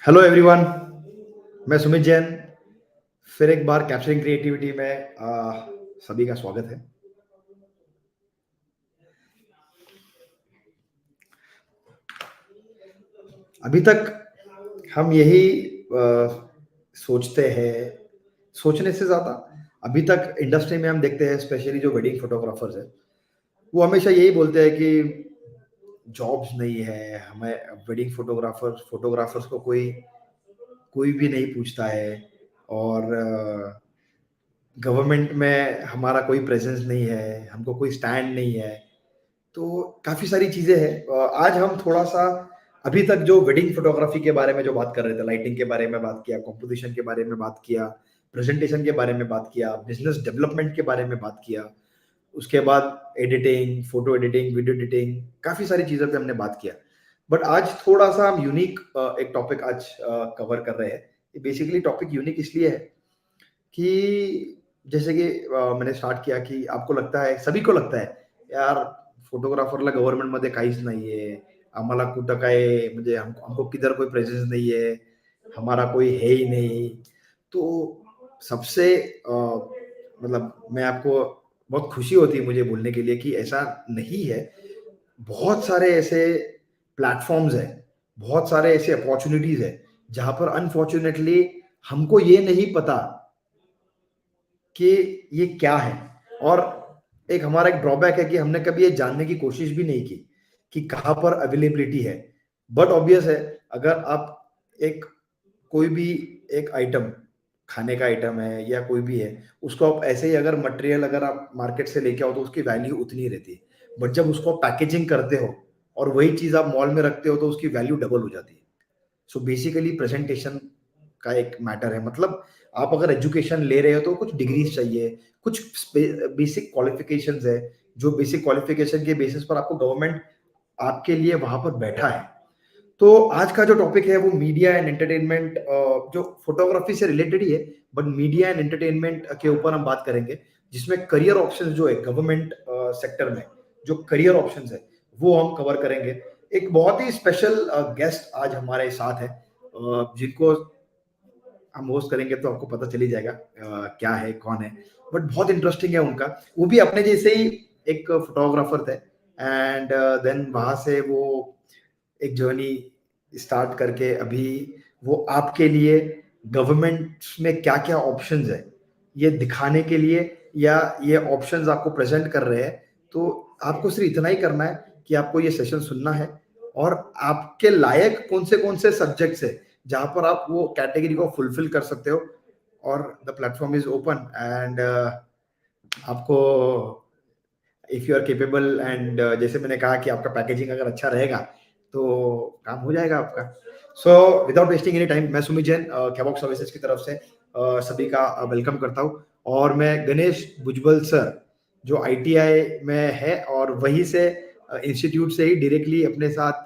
Hello everyone. मैं सुमित जैन। फिर एक बार कैप्चरिंग क्रिएटिविटी में सभी का स्वागत है। अभी तक हम यही सोचते हैं, सोचने से ज़्यादा अभी तक इंडस्ट्री में हम देखते हैं, स्पेशली जो वेडिंग फोटोग्राफर्स है, वो हमेशा यही बोलते हैं कि जॉब्स नहीं है, हमें वेडिंग फोटोग्राफर्स को कोई कोई भी नहीं पूछता है और गवर्नमेंट में हमारा कोई प्रेजेंस नहीं है, हमको कोई स्टैंड नहीं है। तो काफ़ी सारी चीज़ें हैं। आज हम थोड़ा-सा अभी तक जो वेडिंग फ़ोटोग्राफ़ी के बारे में जो बात कर रहे थे, लाइटिंग के बारे में बात किया, कंपोज़िशन के बारे में बात किया, प्रेज़ेंटेशन के बारे में बात किया, बिज़नेस डेवलपमेंट के बारे में बात किया, उसके बाद editing, photo editing, video editing, काफ़ी सारी चीज़ों पे हमने बात किया। बट आज थोड़ा-सा हम यूनिक एक टॉपिक आज कवर कर रहे हैं। ये बेसिकली टॉपिक यूनिक इसलिए है कि जैसे कि मैंने स्टार्ट किया कि आपको लगता है, सभी को लगता है, यार फोटोग्राफरला गव्हर्नमेंटमध्ये काहीच नाहीये. आम्हाला कुठं काय म्हणजे हमको किधर कोई प्रेजेंस नहीं है, हमारा कोई है ही नहीं. तो सबसे मतलब मैं आपको बहुत खुशी होती है मुझे बोलने के लिए कि ऐसा नहीं है। बहुत सारे ऐसे प्लेटफ़ॉर्म्स हैं, बहुत सारे ऐसे अपॉर्च्युनिटीज़ हैं, जहाँ पर अनफॉर्च्युनेटली हमको ये नहीं पता कि ये क्या है। और एक हमारा एक ड्रॉबैक है कि हमने कभी ये जानने की कोशिश भी नहीं की कि कहाँ पर अवेलेबिलिटी है। बट ऑब्वियस है, अगर आप एक कोई भी एक आइटम, खाने का आइटम है या कोई भी है, उसको आप ऐसे ही अगर मटेरियल अगर आप मार्केट से लेके आओ तो उसकी वैल्यू उतनी ही रहती है। बट जब उसको पैकेजिंग करते हो और वही चीज़ आप मॉल में रखते हो तो उसकी वैल्यू डबल हो जाती है। सो बेसिकली प्रेजेंटेशन का एक मैटर है। मतलब आप अगर एजुकेशन ले रहे हो तो कुछ डिग्रीज चाहिए, कुछ बेसिक क्वालिफिकेशंस है, जो बेसिक क्वालिफिकेशन के बेसिस पर आपको गवर्नमेंट आपके लिए वहां पर बैठा है। तो आज का जो टॉपिक है वो मीडिया एंड एंटरटेनमेंट, जो फोटोग्राफी से रिलेटेड ही है, बट मीडिया एंड एंटरटेनमेंट के ऊपर हम बात करेंगे, जिसमें करियर ऑप्शंस जो है गवर्नमेंट सेक्टर में, जो करियर ऑप्शंस है वो हम कवर करेंगे। एक बहुत ही स्पेशल गेस्ट आज हमारे साथ है, जिनको हम होस्ट करेंगे तो आपको पता चल ही जाएगा क्या है, कौन है। बट बहुत इंटरेस्टिंग है उनका, वो भी अपने जैसे ही एक फोटोग्राफर थे एंड देन वहां से वो एक जर्नी स्टार्ट करके अभी वो आपके लिए गवर्नमेंट में क्या क्या ऑप्शंस है ये दिखाने के लिए, या ये ऑप्शंस आपको प्रेजेंट कर रहे हैं। तो आपको सिर्फ इतना ही करना है कि आपको ये सेशन सुनना है और आपके लायक कौन से सब्जेक्ट्स है जहां पर आप वो कैटेगरी को फुलफिल कर सकते हो। और the platform is open and आपको, if you are capable and जैसे मैंने कहा कि आपका पैकेजिंग अगर अच्छा रहेगा तो काम हो जाएगा आपका। So without wasting any time, मैं सुमित जैन कैबॉक सर्विसेज की तरफ से सभी का वेलकम करता हूँ। और मैं गणेश भुजबल सर, जो आईटीआई में है और वहीं से इंस्टीट्यूट से ही डायरेक्टली अपने साथ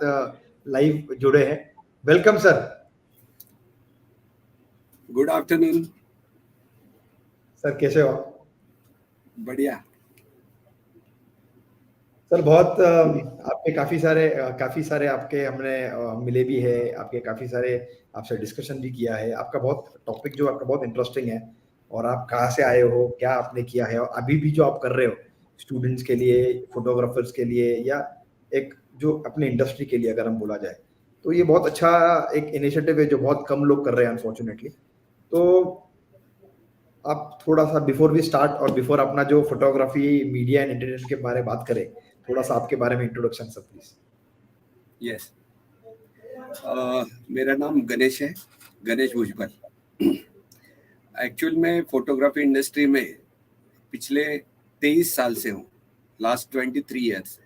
लाइव जुड़े हैं। Welcome sir. Good afternoon sir, कैसे हो आप? बढ़िया सर, बहुत आपके काफ़ी सारे आपके हमने मिले भी है, आपके काफ़ी सारे आपसे डिस्कशन भी किया है। आपका बहुत टॉपिक जो आपका बहुत इंटरेस्टिंग है, और आप कहाँ से आए हो, क्या आपने किया है, और अभी भी जो आप कर रहे हो स्टूडेंट्स के लिए, फोटोग्राफर्स के लिए, या एक जो अपने इंडस्ट्री के लिए अगर हम बोला जाए, तो ये बहुत अच्छा एक इनिशिएटिव है जो बहुत कम लोग कर रहे हैं अनफॉर्चुनेटली। तो आप थोड़ा सा बिफोर वी स्टार्ट और बिफोर अपना जो फोटोग्राफी मीडिया एंड एंटरटेनमेंट के बारे में बात करें, थोड़ा सा आपके बारे में इंट्रोडक्शन सर प्लीज। यस मेरा नाम गणेश है, गणेश भुजबल। एक्चुअल में फोटोग्राफी इंडस्ट्री में पिछले 23 साल से हूँ, लास्ट 23 ईयर्स।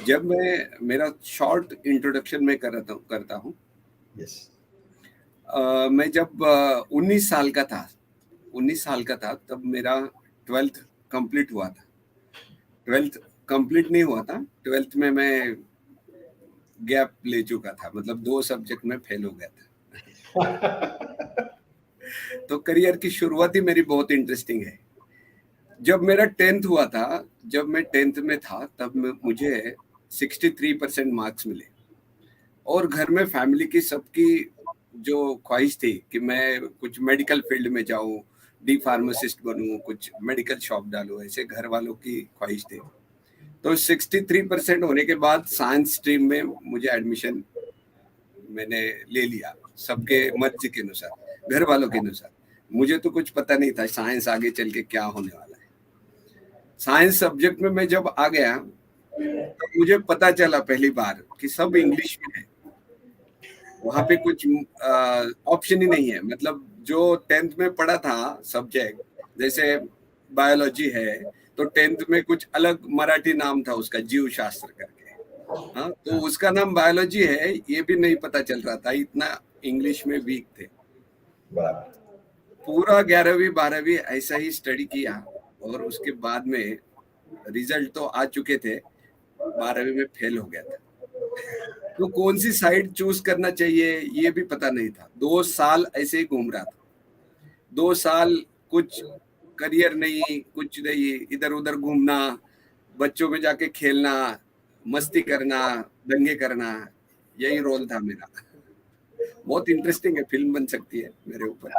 जब मैं मेरा शॉर्ट इंट्रोडक्शन में करता हूँ। यस। मैं जब 19 साल का था तब मेरा 12th कंप्लीट हुआ था। 12th कंप्लीट नहीं हुआ था, 12th में मैं गैप ले चुका था, मतलब 2 सब्जेक्ट में फेल हो गया था। तो करियर की शुरुआत ही मेरी बहुत इंटरेस्टिंग है। जब मेरा 10th हुआ था, जब मैं 10th में था तब मुझे 63% मार्क्स मिले और घर में फैमिली की सबकी जो ख्वाहिश थी कि मैं कुछ मेडिकल फील्ड में जाऊं, डी फार्मासिस्ट बनूं, कुछ मेडिकल शॉप डालूं, ऐसे घर वालों की ख्वाहिश थी। तो 63% होने के बाद साइंस स्ट्रीम में मुझे एडमिशन मैंने ले लिया, सबके मर्जी के अनुसार, घर वालों के अनुसार। मुझे तो कुछ पता नहीं था साइंस आगे चल के क्या होने वाला है। साइंस सब्जेक्ट में मैं जब आ गया तो मुझे पता चला पहली बार कि सब इंग्लिश में है। वहां पे कुछ ऑप्शन ही नहीं है। मतलब जो 10th में पढ़ा था सब्जेक्ट, जैसे बायोलॉजी है तो 10th में कुछ अलग मराठी नाम था उसका, जीव शास्त्र करके। हाँ, तो उसका नाम बायोलॉजी है ये भी नहीं पता चल रहा था, इतना इंग्लिश में वीक थे। पूरा 11वीं 12वीं ऐसा ही स्टडी किया और उसके बाद में रिजल्ट तो आ चुके थे, 12वीं में फेल हो गया था। तो कौन सी साइड चूज करना चाहिए ये भी पता नहीं था। 2 साल ऐसे ही घूम रहा था। 2 साल कुछ करियर नहीं, कुछ नहीं, इधर उधर घूमना, बच्चों में जाके खेलना, मस्ती करना, दंगे करना, यही रोल था मेरा। बहुत इंटरेस्टिंग है, फिल्म बन सकती है मेरे ऊपर।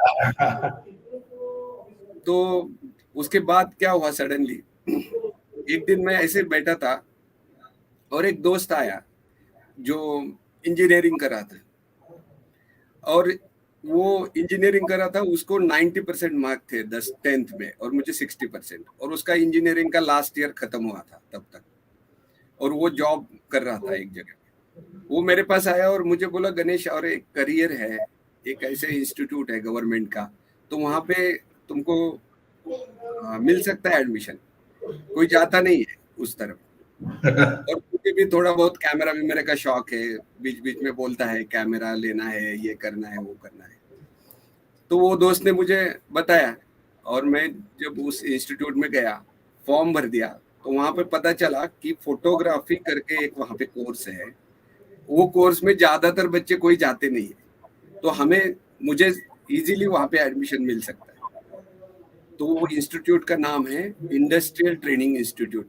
तो उसके बाद क्या हुआ, सडनली एक दिन मैं ऐसे बैठा था और एक दोस्त आया जो इंजीनियरिंग कर रहा था, और वो इंजीनियरिंग कर रहा था, उसको 90% मार्क थे 10th में और मुझे 60%, और उसका इंजीनियरिंग का लास्ट ईयर खत्म हुआ था तब तक, और वो जॉब कर रहा था एक जगह। वो मेरे पास आया और मुझे बोला, गणेश, और एक करियर है, एक ऐसे इंस्टीट्यूट है गवर्नमेंट का, तो वहां पे तुमको मिल सकता है एडमिशन, कोई जाता नहीं है उस तरफ। और मुझे भी थोड़ा बहुत कैमरा भी मेरे का शौक है, बीच बीच में बोलता है कैमरा लेना है, ये करना है, वो करना है। तो वो दोस्त ने मुझे बताया और मैं जब उस इंस्टीट्यूट में गया, फॉर्म भर दिया, तो वहां पे पता चला कि फोटोग्राफी करके एक वहां पे कोर्स है। वो कोर्स में ज्यादातर बच्चे कोई जाते नहीं है, तो मुझे इजीली वहां पे एडमिशन मिल सकता है। तो वो इंस्टीट्यूट का नाम है इंडस्ट्रियल ट्रेनिंग इंस्टीट्यूट,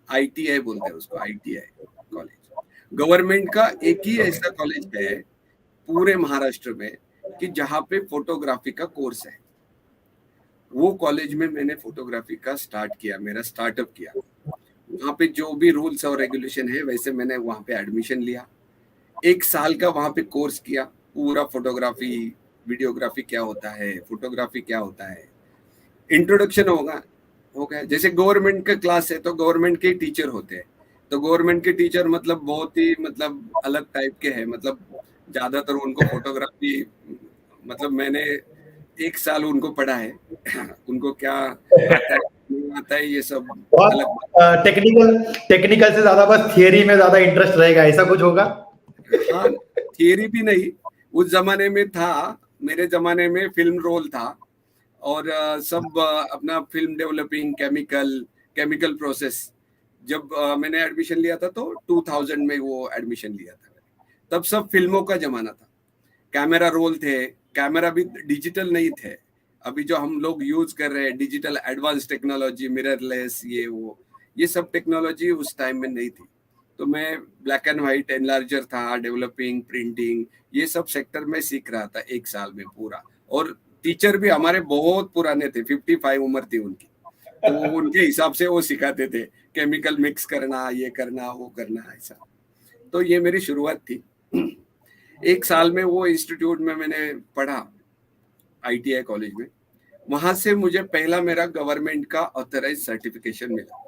ITI बोलते हैं उसको, ITI कॉलेज। गवर्नमेंट का एक ही ऐसा कॉलेज है पूरे महाराष्ट्र में कि जहाँ पे फोटोग्राफी का कोर्स है। वो कॉलेज में मैंने फोटोग्राफी का स्टार्ट किया, मेरा स्टार्टअप किया। वहाँ पे जो भी रूल्स और रेगुलेशन है वैसे मैंने वहाँ पे एडमिशन लिया। 1 साल का वहाँ पे कोर्स किया, पूरा फोटोग्राफी, वीडियोग्राफी क्या होता है, फोटोग्राफी क्या होता है, इंट्रोडक्शन हो गया। जैसे गवर्नमेंट का क्लास है तो गवर्नमेंट के टीचर होते हैं, तो गवर्नमेंट के टीचर मतलब बहुत ही मतलब अलग टाइप के हैं। मतलब ज्यादातर उनको फोटोग्राफी, मतलब मैंने 1 साल उनको पढ़ा है उनको क्या आता है नहीं आता है ये सब अलग बात। बहुत टेक्निकल टेक्निकल से ज्यादा बस थियरी में ज्यादा इंटरेस्ट रहेगा, ऐसा कुछ होगा? हाँ, थियरी भी नहीं, उस जमाने में था, मेरे जमाने में फिल्म रोल था, और सब अपना फिल्म डेवलपिंग, केमिकल प्रोसेस। जब मैंने एडमिशन लिया था तो 2000 में वो एडमिशन लिया था। तब सब फिल्मों का जमाना था, कैमरा रोल थे, कैमरा भी डिजिटल नहीं थे। अभी जो हम लोग यूज कर रहे हैं डिजिटल एडवांस टेक्नोलॉजी, मिररलेस, ये वो, ये सब टेक्नोलॉजी उस टाइम में नहीं थी। तो मैं ब्लैक एंड व्हाइट एनलार्जर था, डेवलपिंग, प्रिंटिंग, ये सब सेक्टर में सीख रहा था 1 साल में पूरा। और टीचर भी हमारे बहुत पुराने थे, 55 उम्र थी उनकी, तो उनके हिसाब से वो सिखाते थे, केमिकल मिक्स करना, ये करना, वो करना, ऐसा। तो ये मेरी शुरुआत थी। 1 साल में वो इंस्टीट्यूट में मैंने पढ़ा, ITI कॉलेज में। वहां से मुझे पहला मेरा गवर्नमेंट का ऑथराइज सर्टिफिकेशन मिला,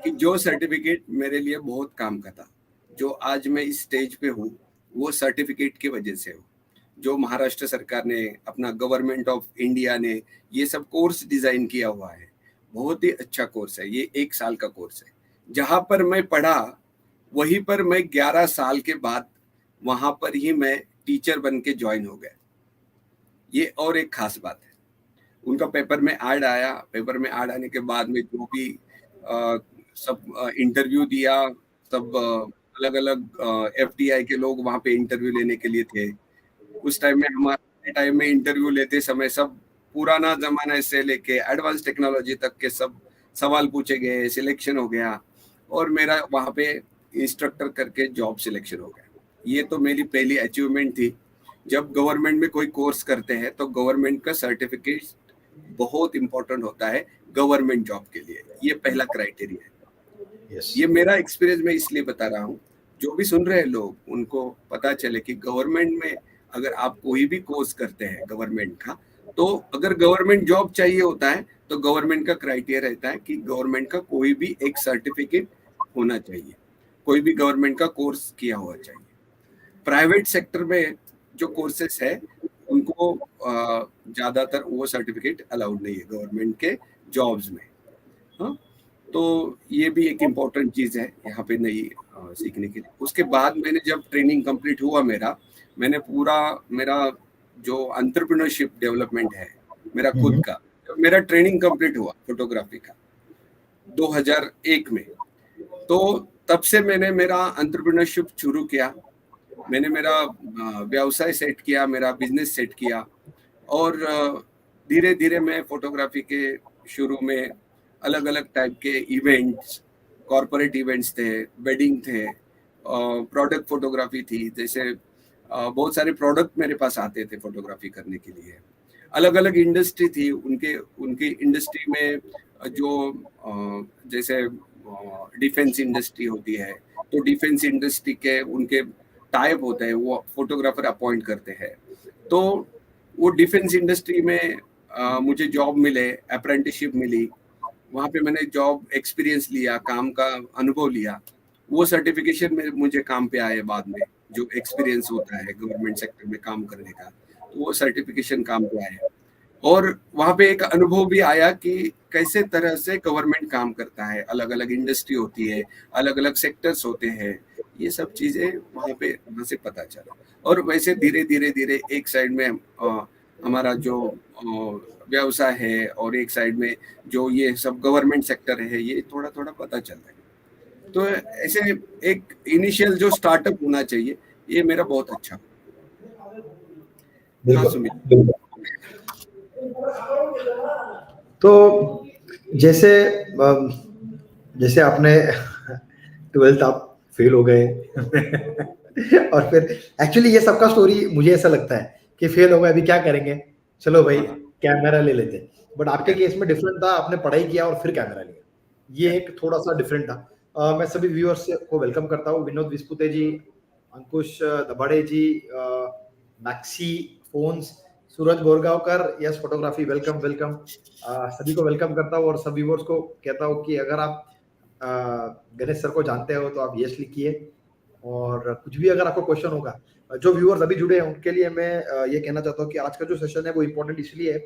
कि जो सर्टिफिकेट मेरे लिए बहुत काम का था। जो आज मैं इस स्टेज पे हूँ वो सर्टिफिकेट की वजह से हूँ। जो महाराष्ट्र सरकार ने, अपना गवर्नमेंट ऑफ इंडिया ने ये सब कोर्स डिजाइन किया हुआ है, बहुत ही अच्छा कोर्स है। ये 1 साल का कोर्स है। जहां पर मैं पढ़ा वहीं पर मैं 11 साल के बाद वहां पर ही मैं टीचर बन के ज्वाइन हो गया। ये और एक खास बात है। उनका पेपर में ऐड आया, पेपर में ऐड आने के बाद में जो भी सब इंटरव्यू दिया, सब अलग अलग FTI के लोग वहां पे इंटरव्यू लेने के लिए थे। उस टाइम में, हमारे टाइम में इंटरव्यू लेते समय सब पुराना जमाना से लेके एडवांस टेक्नोलॉजी तक के सब सवाल पूछे गए, सिलेक्शन हो गया, और मेरा वहां पे इंस्ट्रक्टर करके जॉब सिलेक्शन हो गया। ये तो मेरी पहली अचीवमेंट थी। जब गवर्नमेंट में कोई कोर्स करते हैं तो गवर्नमेंट का सर्टिफिकेट बहुत इंपॉर्टेंट होता है गवर्नमेंट जॉब के लिए। ये पहला क्राइटेरिया है। यस ये मेरा एक्सपीरियंस मैं इसलिए बता रहा हूँ, जो भी सुन रहे हैं लोग उनको पता चले कि गवर्नमेंट में अगर आप कोई भी कोर्स करते हैं गवर्नमेंट का, तो अगर गवर्नमेंट जॉब चाहिए होता है तो गवर्नमेंट का क्राइटेरिया रहता है कि गवर्नमेंट का कोई भी एक सर्टिफिकेट होना चाहिए, कोई भी गवर्नमेंट का कोर्स किया हुआ चाहिए। प्राइवेट सेक्टर में जो कोर्सेस है उनको ज्यादातर वो सर्टिफिकेट अलाउड नहीं है गवर्नमेंट के जॉब्स में। हाँ, तो ये भी एक इम्पोर्टेंट चीज है यहाँ पे नहीं सीखने के लिए। उसके बाद मैंने जब ट्रेनिंग कंप्लीट हुआ मैंने पूरा मेरा जो एंटरप्रेन्योरशिप डेवलपमेंट है मेरा खुद का, मेरा ट्रेनिंग कंप्लीट हुआ फोटोग्राफी का 2001 में, तो तब से मैंने मेरा एंटरप्रेन्योरशिप शुरू किया। मैंने मेरा व्यवसाय सेट किया, मेरा बिजनेस सेट किया, और धीरे धीरे मैं फोटोग्राफी के शुरू में अलग अलग टाइप के इवेंट्स, कॉर्पोरेट इवेंट्स थे, वेडिंग थे, प्रोडक्ट फोटोग्राफी थी, जैसे बहुत सारे प्रोडक्ट मेरे पास आते थे फोटोग्राफी करने के लिए। अलग अलग इंडस्ट्री थी, उनकी इंडस्ट्री में जो जैसे डिफेंस इंडस्ट्री होती है तो डिफेंस इंडस्ट्री के उनके टाइप होते हैं, वो फोटोग्राफर अपॉइंट करते हैं। तो वो डिफेंस इंडस्ट्री में मुझे जॉब मिले, अप्रेंटिसशिप मिली, वहाँ पे मैंने जॉब एक्सपीरियंस लिया, काम का अनुभव लिया, वो सर्टिफिकेशन में मुझे काम पे आए बाद में, जो एक्सपीरियंस होता है गवर्नमेंट सेक्टर में काम करने का, तो वो सर्टिफिकेशन काम पे आया। और वहाँ पे एक अनुभव भी आया कि कैसे तरह से गवर्नमेंट काम करता है, अलग अलग इंडस्ट्री होती है, अलग अलग सेक्टर्स होते हैं, ये सब चीजें वहाँ से पता चला। और वैसे धीरे धीरे धीरे एक साइड में हमारा जो व्यवसाय है और एक साइड में जो ये सब गवर्नमेंट सेक्टर है, ये थोड़ा थोड़ा पता चल रहा है। तो ऐसे एक इनिशियल जो स्टार्टअप होना चाहिए, ये मेरा बहुत अच्छा। हाँ सुमित। तो जैसे जैसे आपने 12th आप फेल हो गए और फिर एक्चुअली ये सबका स्टोरी मुझे ऐसा लगता है कि फेल हो गए, अभी क्या करेंगे, चलो भाई कैमरा ले लेते। बट आपके केस में डिफरेंट था, आपने पढ़ाई किया और फिर कैमरा लिया, ये एक थोड़ा सा डिफरेंट था। मैं सभी व्यूअर्स को वेलकम करता हूँ, विनोद विस्पुते जी, अंकुश दबाड़े जी, मैक्सी फोन्स, सूरज Borgaonkar, yes photography, welcome welcome. सभी को वेलकम करता हूँ और सभी व्यूअर्स को कहता हूँ कि अगर आप गणेश सर को जानते हो तो आप यस लिखिए, और कुछ भी अगर आपको क्वेश्चन होगा, जो व्यूअर्स अभी जुड़े हैं उनके लिए मैं ये कहना चाहता हूँ कि आज का जो सेशन है वो इम्पोर्टेंट इसलिए है,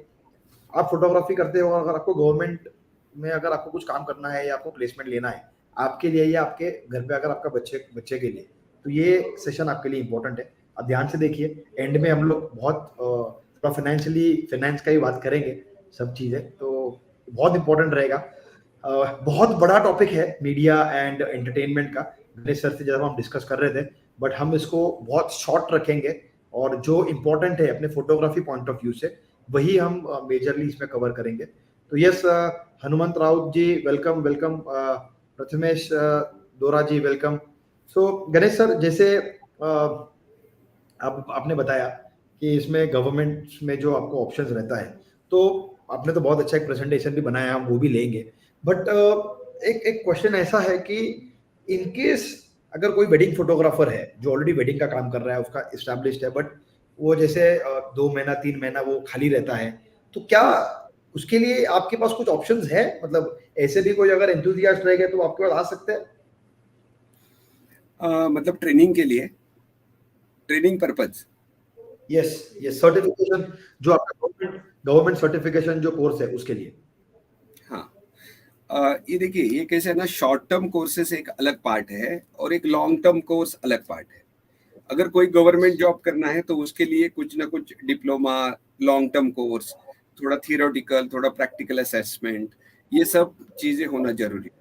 आप फोटोग्राफी करते हो, अगर आपको गवर्नमेंट में अगर आपको कुछ काम करना है या आपको प्लेसमेंट लेना है आपके लिए या आपके घर पे अगर आपका बच्चे के लिए, तो ये सेशन आपके लिए इम्पोर्टेंट है। अब ध्यान से देखिए, एंड में हम लोग बहुत थोड़ा फाइनेंस का ही बात करेंगे, सब चीजें तो बहुत इंपॉर्टेंट रहेगा। बहुत बड़ा टॉपिक है मीडिया एंड एंटरटेनमेंट का, गणेश सर से जब हम डिस्कस कर रहे थे, बट हम इसको बहुत शॉर्ट रखेंगे और जो इम्पोर्टेंट है अपने फोटोग्राफी पॉइंट ऑफ व्यू से वही हम मेजरली इसमें कवर करेंगे। तो यस, हनुमंत राउत जी वेलकम वेलकम, प्रथमेश दोरा जी वेलकम। सो गणेश सर, जैसे आपने बताया कि इसमें गवर्नमेंट में जो आपको ऑप्शंस रहता है, तो आपने तो बहुत अच्छा एक प्रेजेंटेशन भी बनाया, हम वो भी लेंगे। बट एक क्वेश्चन ऐसा है कि इन केस अगर कोई वेडिंग फोटोग्राफर है जो ऑलरेडी वेडिंग का काम कर रहा है, उसका एस्टैब्लिश्ड है, बट वो जैसे 2 महीना 3 महीना वो खाली रहता है, तो क्या उसके लिए आपके पास कुछ ऑप्शंस है? मतलब ऐसे भी कोई अगर एंथुसियास्ट रह गए तो आपके पास आ सकते हैं? मतलब ट्रेनिंग के लिए, training purpose? Yes yes, certification जो आपका गवर्नमेंट सर्टिफिकेशन जो कोर्स है उसके लिए। हाँ, ये देखिए, ये कैसे है ना, शॉर्ट टर्म कोर्सेस एक अलग पार्ट है और एक लॉन्ग टर्म कोर्स अलग पार्ट है। अगर कोई गवर्नमेंट जॉब करना है तो उसके लिए कुछ ना कुछ डिप्लोमा, लॉन्ग टर्म कोर्स, थोड़ा थियोरेटिकल, थोड़ा प्रैक्टिकल असेसमेंट, ये सब चीजें होना जरूरी है।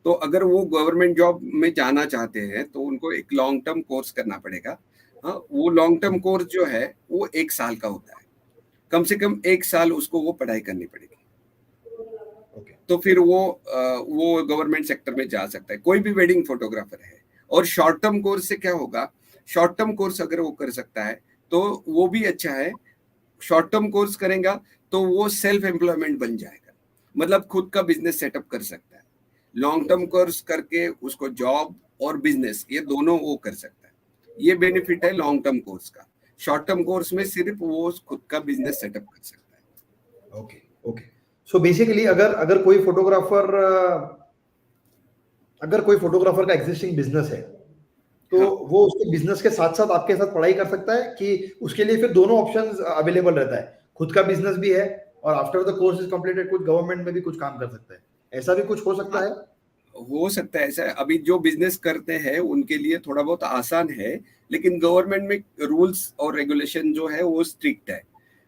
तो अगर वो गवर्नमेंट जॉब में जाना चाहते हैं तो उनको एक लॉन्ग टर्म कोर्स करना पड़ेगा। हाँ, वो लॉन्ग टर्म कोर्स जो है वो 1 साल का होता है, कम से कम 1 साल उसको वो पढ़ाई करनी पड़ेगी। तो फिर वो गवर्नमेंट सेक्टर में जा सकता है, कोई भी वेडिंग फोटोग्राफर है। और शॉर्ट टर्म कोर्स से क्या होगा, शॉर्ट टर्म कोर्स अगर वो कर सकता है तो वो भी अच्छा है। शॉर्ट टर्म कोर्स करेगा तो वो सेल्फ एम्प्लॉयमेंट बन जाएगा, मतलब खुद का बिजनेस सेटअप कर सकता है। लॉन्ग टर्म कोर्स करके उसको जॉब और बिजनेस ये दोनों वो कर सकता है। ये बेनिफिट है लॉन्ग टर्म कोर्स का। शॉर्ट टर्म कोर्स में सिर्फ वो खुद का बिजनेस सेटअप कर सकता है। Okay okay. सो बेसिकली अगर अगर कोई फोटोग्राफर का एग्जिस्टिंग बिजनेस है, तो हाँ, वो उसके बिजनेस के साथ साथ आपके साथ पढ़ाई कर सकता है कि उसके लिए फिर दोनों ऑप्शंस अवेलेबल रहता है, खुद का बिजनेस भी है और after the course is completed कुछ गवर्नमेंट में भी कुछ काम कर सकता है, ऐसा भी कुछ हो सकता हाँ, है? हो सकता है ऐसा। अभी जो बिजनेस करते हैं उनके लिए थोड़ा बहुत आसान है, लेकिन गवर्नमेंट में रूल्स और रेगुलेशन जो है वो स्ट्रिक्ट है।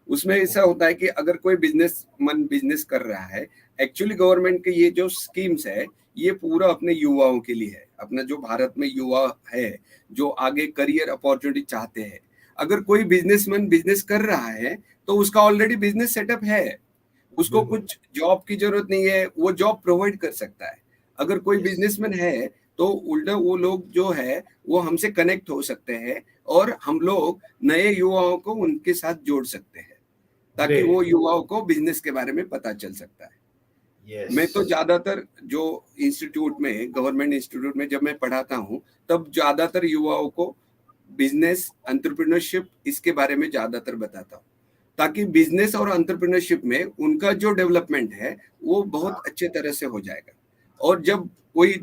उसमें ऐसा होता है कि अगर कोई बिजनेसमैन बिजनेस कर रहा है, एक्चुअली गवर्नमेंट के ये जो स्कीम्स है ये पूरा अपने युवाओं के लिए है। अपना जो भारत में युवा है जो आगे करियर अपॉर्चुनिटी चाहते हैं, अगर कोई बिजनेसमैन बिजनेस कर रहा है तो उसका ऑलरेडी बिजनेस सेटअप है, उसको बिल्कुल। कुछ जॉब की जरूरत नहीं है, वो जॉब प्रोवाइड कर सकता है। अगर कोई यस। बिजनेसमैन है तो उल्टा वो लोग जो है वो हमसे कनेक्ट हो सकते हैं और हम लोग नए युवाओं को उनके साथ जोड़ सकते हैं, ताकि ग्रेट। वो युवाओं को बिजनेस के बारे में पता चल सकता है। यस। मैं तो ज्यादातर जो इंस्टीट्यूट में, गवर्नमेंट इंस्टीट्यूट में जब मैं पढ़ाता हूँ, तब ज्यादातर युवाओं को बिजनेस, एंटरप्रेन्योरशिप इसके बारे में ज्यादातर बताता हूँ, ताकि बिजनेस और एंटरप्रेन्योरशिप में उनका जो डेवलपमेंट है वो बहुत हाँ। अच्छे तरह से हो जाएगा। और जब कोई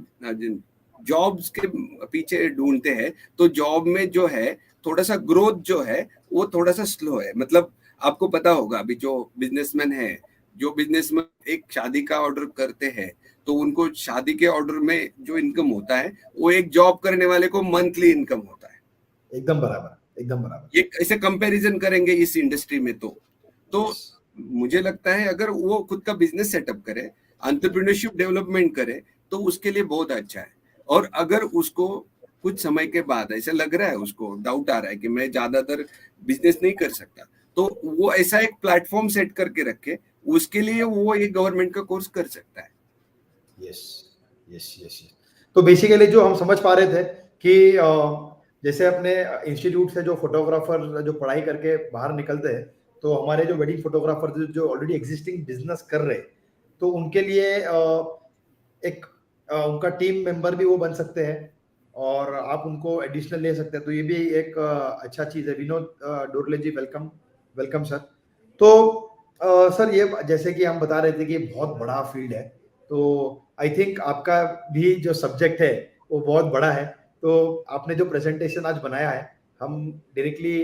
जॉब्स के पीछे ढूंढते हैं तो जॉब में जो है थोड़ा सा ग्रोथ जो है वो थोड़ा सा स्लो है। मतलब आपको पता होगा अभी जो बिजनेसमैन है, जो बिजनेसमैन एक शादी का ऑर्डर करते हैं तो उनको शादी के ऑर्डर में जो इनकम होता है वो एक जॉब करने वाले को मंथली इनकम होता है। एकदम बराबर, एकदम बराबर। ये ऐसे कंपैरिजन करेंगे इस इंडस्ट्री में तो यस। मुझे लगता है अगर वो खुद का बिजनेस सेटअप करे, एंटरप्रेन्योरशिप डेवलपमेंट करे तो उसके लिए बहुत अच्छा है। और अगर उसको कुछ समय के बाद ऐसा लग रहा है, उसको डाउट आ रहा है कि मैं ज्यादातर बिजनेस नहीं कर सकता, तो वो ऐसा एक प्लेटफॉर्म सेट करके रखे, उसके लिए वो एक गवर्नमेंट का कोर्स कर सकता है। Yes yes yes. तो बेसिकली जो हम समझ पा रहे थे कि जैसे अपने इंस्टीट्यूट से जो फोटोग्राफर जो पढ़ाई करके बाहर निकलते हैं, तो हमारे जो वेडिंग फोटोग्राफर जो ऑलरेडी एग्जिस्टिंग बिजनेस कर रहे हैं, तो उनके लिए एक उनका टीम मेंबर भी वो बन सकते हैं और आप उनको एडिशनल ले सकते हैं, तो ये भी एक अच्छा चीज़ है। विनोद डोरले जी, वेलकम। Welcome sir. तो सर ये जैसे कि हम बता रहे थे कि बहुत बड़ा फील्ड है, तो आई थिंक आपका भी जो सब्जेक्ट है वो बहुत बड़ा है, तो आपने जो प्रेजेंटेशन आज बनाया है, हम डायरेक्टली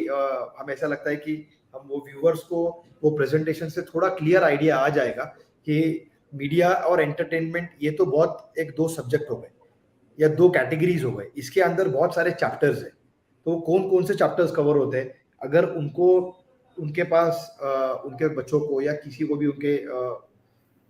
हमें ऐसा लगता है कि हम वो व्यूअर्स को वो प्रेजेंटेशन से थोड़ा क्लियर आइडिया आ जाएगा कि मीडिया और एंटरटेनमेंट ये तो बहुत एक दो सब्जेक्ट हो गए या दो कैटेगरीज हो गए, इसके अंदर बहुत सारे चैप्टर्स है, तो कौन कौन से चैप्टर्स कवर होते हैं, अगर उनको उनके पास उनके बच्चों को या किसी को भी उनके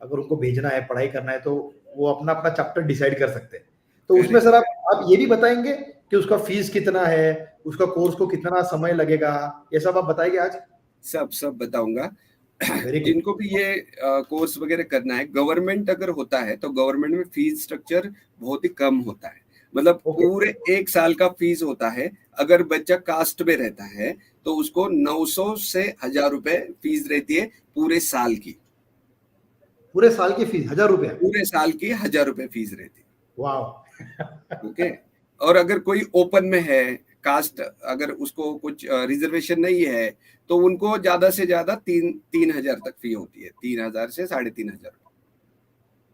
अगर उनको भेजना है, पढ़ाई करना है, तो वो अपना अपना चैप्टर डिसाइड कर सकते हैं। तो उसमें करेक्ट। सर आप ये भी बताएंगे कि उसका फीस कितना है, उसका कोर्स को कितना समय लगेगा, ये सब आप बताएंगे आज? सब सब बताऊंगा। Very good. जिनको भी ये कोर्स वगैरह करना है, गवर्नमेंट अगर होता है तो गवर्नमेंट में फीस स्ट्रक्चर बहुत ही कम होता है। मतलब ओके। पूरे 1 साल का फीस होता है। अगर बच्चा कास्ट में रहता है तो उसको 900 से 1000 रुपए फीस रहती है पूरे साल की। पूरे साल की फीस 1000 रुपया? पूरे साल की 1000 रुपए फीस रहती वाह। है। ओके। और अगर कोई ओपन में है कास्ट, अगर उसको कुछ रिजर्वेशन नहीं है तो उनको ज्यादा से ज्यादा 3,000 तक फी होती है, 3,000 से 3,500।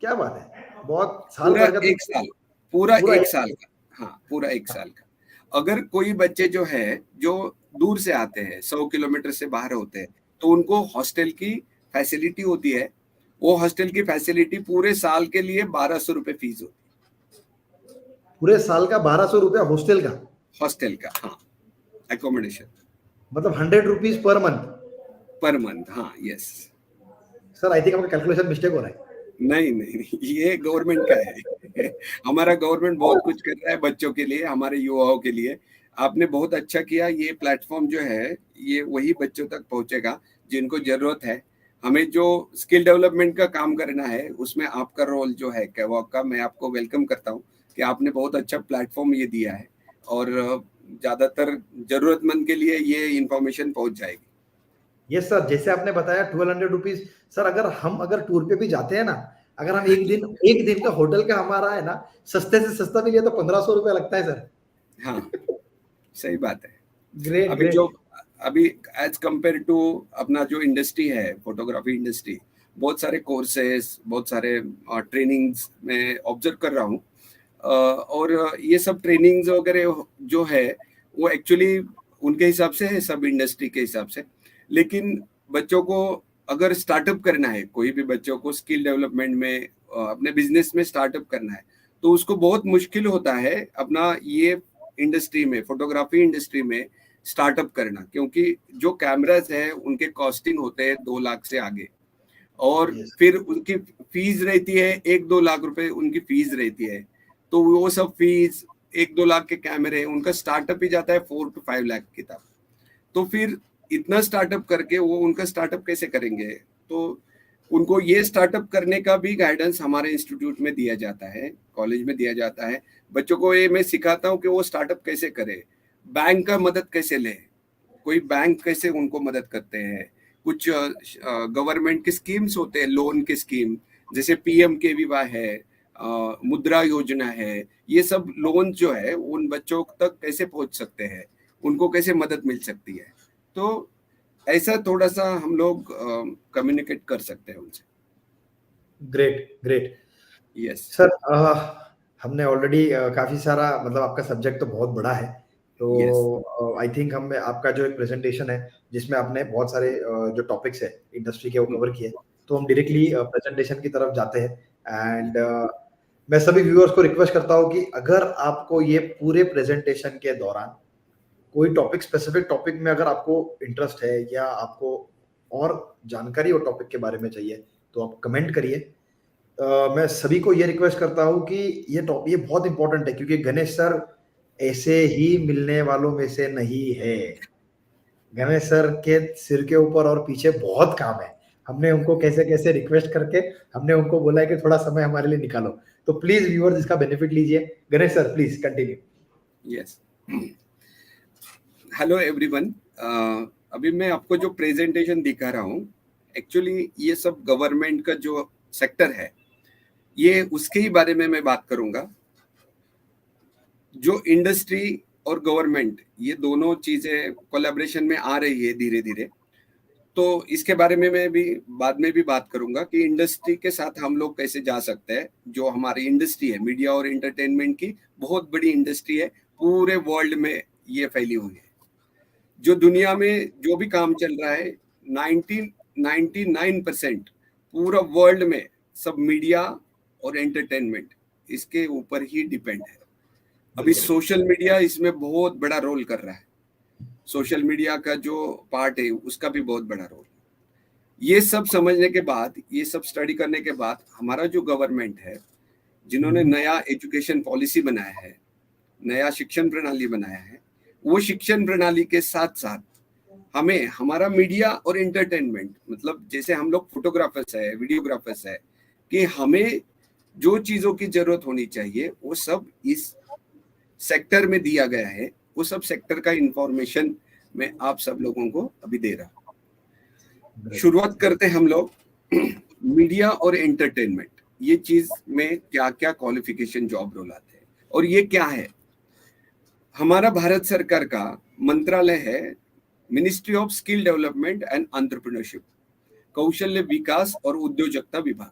क्या बात है, बहुत साल पूरा भर का तो। 1 साल, पूरा पूरा 1 साल का। हाँ, पूरा 1 साल का। अगर कोई बच्चे जो है जो दूर से आते हैं, 100 किलोमीटर से बाहर होते हैं, तो उनको हॉस्टल की फैसिलिटी होती है। वो हॉस्टल की फैसिलिटी पूरे साल के लिए 1,200 रुपए फीस होती पूरे साल का 1200 रुपया हॉस्टल का? है, हॉस्टल का। हाँ, एकोमोडेशन मतलब 100 rupees per month? Per month. हाँ, यस। सर आई थिंक आपका कैलकुलेशन मिस्टेक हो रहा है। नहीं नहीं नहीं, ये गवर्नमेंट का है। हमारा गवर्नमेंट बहुत कुछ कर रहा है बच्चों के लिए, हमारे युवाओं के लिए। आपने बहुत अच्छा किया। ये प्लेटफॉर्म जो है ये वही बच्चों तक पहुंचेगा जिनको जरूरत है। हमें जो स्किल डेवलपमेंट का काम करना है उसमें आपका रोल जो है कैवॉक का, मैं आपको वेलकम करता हूँ कि आपने बहुत अच्छा प्लेटफॉर्म ये दिया है। और ज्यादातर जरूरतमंद के लिए ये इंफॉर्मेशन पहुंच जाएगी। यस सर, जैसे आपने बताया 1200 रुपीज सर, अगर टूर पे भी जाते हैं ना, अगर हम एक दिन का होटल का हमारा है ना, सस्ते से सस्ता भी लिया तो 1500 रुपया लगता है सर। हाँ, सही बात है। ग्रेट अभी ग्रेट। जो अभी एज कंपेयर टू अपना जो इंडस्ट्री है, फोटोग्राफी इंडस्ट्री, बहुत सारे कोर्सेस, बहुत सारे ट्रेनिंग्स में ऑब्जर्व कर रहा हूँ। और ये सब ट्रेनिंग्स वगैरह जो है वो एक्चुअली उनके हिसाब से है, सब इंडस्ट्री के हिसाब से। लेकिन बच्चों को अगर स्टार्टअप करना है, कोई भी बच्चों को स्किल डेवलपमेंट में अपने बिजनेस में स्टार्टअप करना है, तो उसको बहुत मुश्किल होता है अपना ये इंडस्ट्री में, फोटोग्राफी इंडस्ट्री में स्टार्टअप करना, क्योंकि जो कैमरास है उनके कॉस्टिंग होते हैं 2 लाख से आगे, और यस फिर उनकी फीस रहती है 1-2 लाख रुपए उनकी फीस रहती है। तो वो सब फीस 1-2 लाख के कैमरे, उनका स्टार्टअप ही जाता है 4 to 5 लाख की तरफ। तो फिर इतना स्टार्टअप करके वो उनका स्टार्टअप कैसे करेंगे? तो उनको ये स्टार्टअप करने का भी गाइडेंस हमारे इंस्टीट्यूट में दिया जाता है, कॉलेज में दिया जाता है। बच्चों को ये मैं सिखाता हूँ कि वो स्टार्टअप कैसे करे, बैंक का मदद कैसे ले, कोई बैंक कैसे उनको मदद करते हैं, कुछ गवर्नमेंट के स्कीम्स होते हैं, लोन के स्कीम, जैसे पीएम-के-वी-वाई है, मुद्रा योजना है, ये सब लोन जो है उन बच्चों तक कैसे पहुंच सकते हैं, उनको कैसे मदद मिल सकती है। तो ऐसा थोड़ा सा हम लोग कम्युनिकेट कर सकते हैं उनसे। Great great. यस सर हमने ऑलरेडी काफी सारा, मतलब आपका सब्जेक्ट तो बहुत बड़ा है, यस तो आई थिंक हम आपका जो एक प्रेजेंटेशन है जिसमें आपने बहुत सारे जो टॉपिक्स है इंडस्ट्री के वो कवर किए, तो हम डायरेक्टली प्रेजेंटेशन की तरफ जाते हैं। एंड मैं सभी व्यूअर्स को रिक्वेस्ट करता हूँ कि अगर आपको ये पूरे प्रेजेंटेशन के दौरान कोई टॉपिक, स्पेसिफिक टॉपिक में अगर आपको इंटरेस्ट है या आपको और जानकारी और टॉपिक के बारे में चाहिए, तो आप कमेंट करिए। मैं सभी को ये रिक्वेस्ट करता हूँ कि ये बहुत इंपॉर्टेंट है, क्योंकि गणेश सर ऐसे ही मिलने वालों में से नहीं है। गणेश सर के सिर के ऊपर और पीछे बहुत काम है। हमने उनको कैसे कैसे रिक्वेस्ट करके हमने उनको बोला है कि थोड़ा समय हमारे लिए निकालो, तो प्लीज व्यूअर्स इसका बेनिफिट लीजिए। Ganesh sir please continue. Yes. Hello everyone. अभी मैं आपको जो प्रेजेंटेशन दिखा रहा हूँ, एक्चुअली ये सब गवर्नमेंट का जो सेक्टर है, ये उसके ही बारे में मैं बात करूंगा। जो इंडस्ट्री और गवर्नमेंट, ये दोनों चीजें कोलैबोरेशन में आ रही है धीरे धीरे, तो इसके बारे में मैं भी बाद में भी बात करूंगा कि इंडस्ट्री के साथ हम लोग कैसे जा सकते हैं। जो हमारी इंडस्ट्री है, मीडिया और एंटरटेनमेंट की बहुत बड़ी इंडस्ट्री है, पूरे वर्ल्ड में ये फैली हुई है। जो दुनिया में जो भी काम चल रहा है, 99% पूरा वर्ल्ड में सब मीडिया और एंटरटेनमेंट इसके ऊपर ही डिपेंड है। अभी सोशल मीडिया इसमें बहुत बड़ा रोल कर रहा है। सोशल मीडिया का जो पार्ट है उसका भी बहुत बड़ा रोल। ये सब समझने के बाद, ये सब स्टडी करने के बाद, हमारा जो गवर्नमेंट है, जिन्होंने नया एजुकेशन पॉलिसी बनाया है, नया शिक्षण प्रणाली बनाया है, वो शिक्षण प्रणाली के साथ साथ हमें हमारा मीडिया और एंटरटेनमेंट, मतलब जैसे हम लोग फोटोग्राफर्स है, वीडियोग्राफर्स है, कि हमें जो चीजों की जरूरत होनी चाहिए वो सब इस सेक्टर में दिया गया है। वो सब सेक्टर का इंफॉर्मेशन मैं आप सब लोगों को अभी दे रहा हूँ। शुरुआत करते हैं हम लोग मीडिया और एंटरटेनमेंट, ये चीज में क्या क्या क्वालिफिकेशन जॉब रोल आते हैं और ये क्या है। हमारा भारत सरकार का मंत्रालय है ministry of skill development and entrepreneurship, कौशल्य विकास और उद्योजकता विभाग।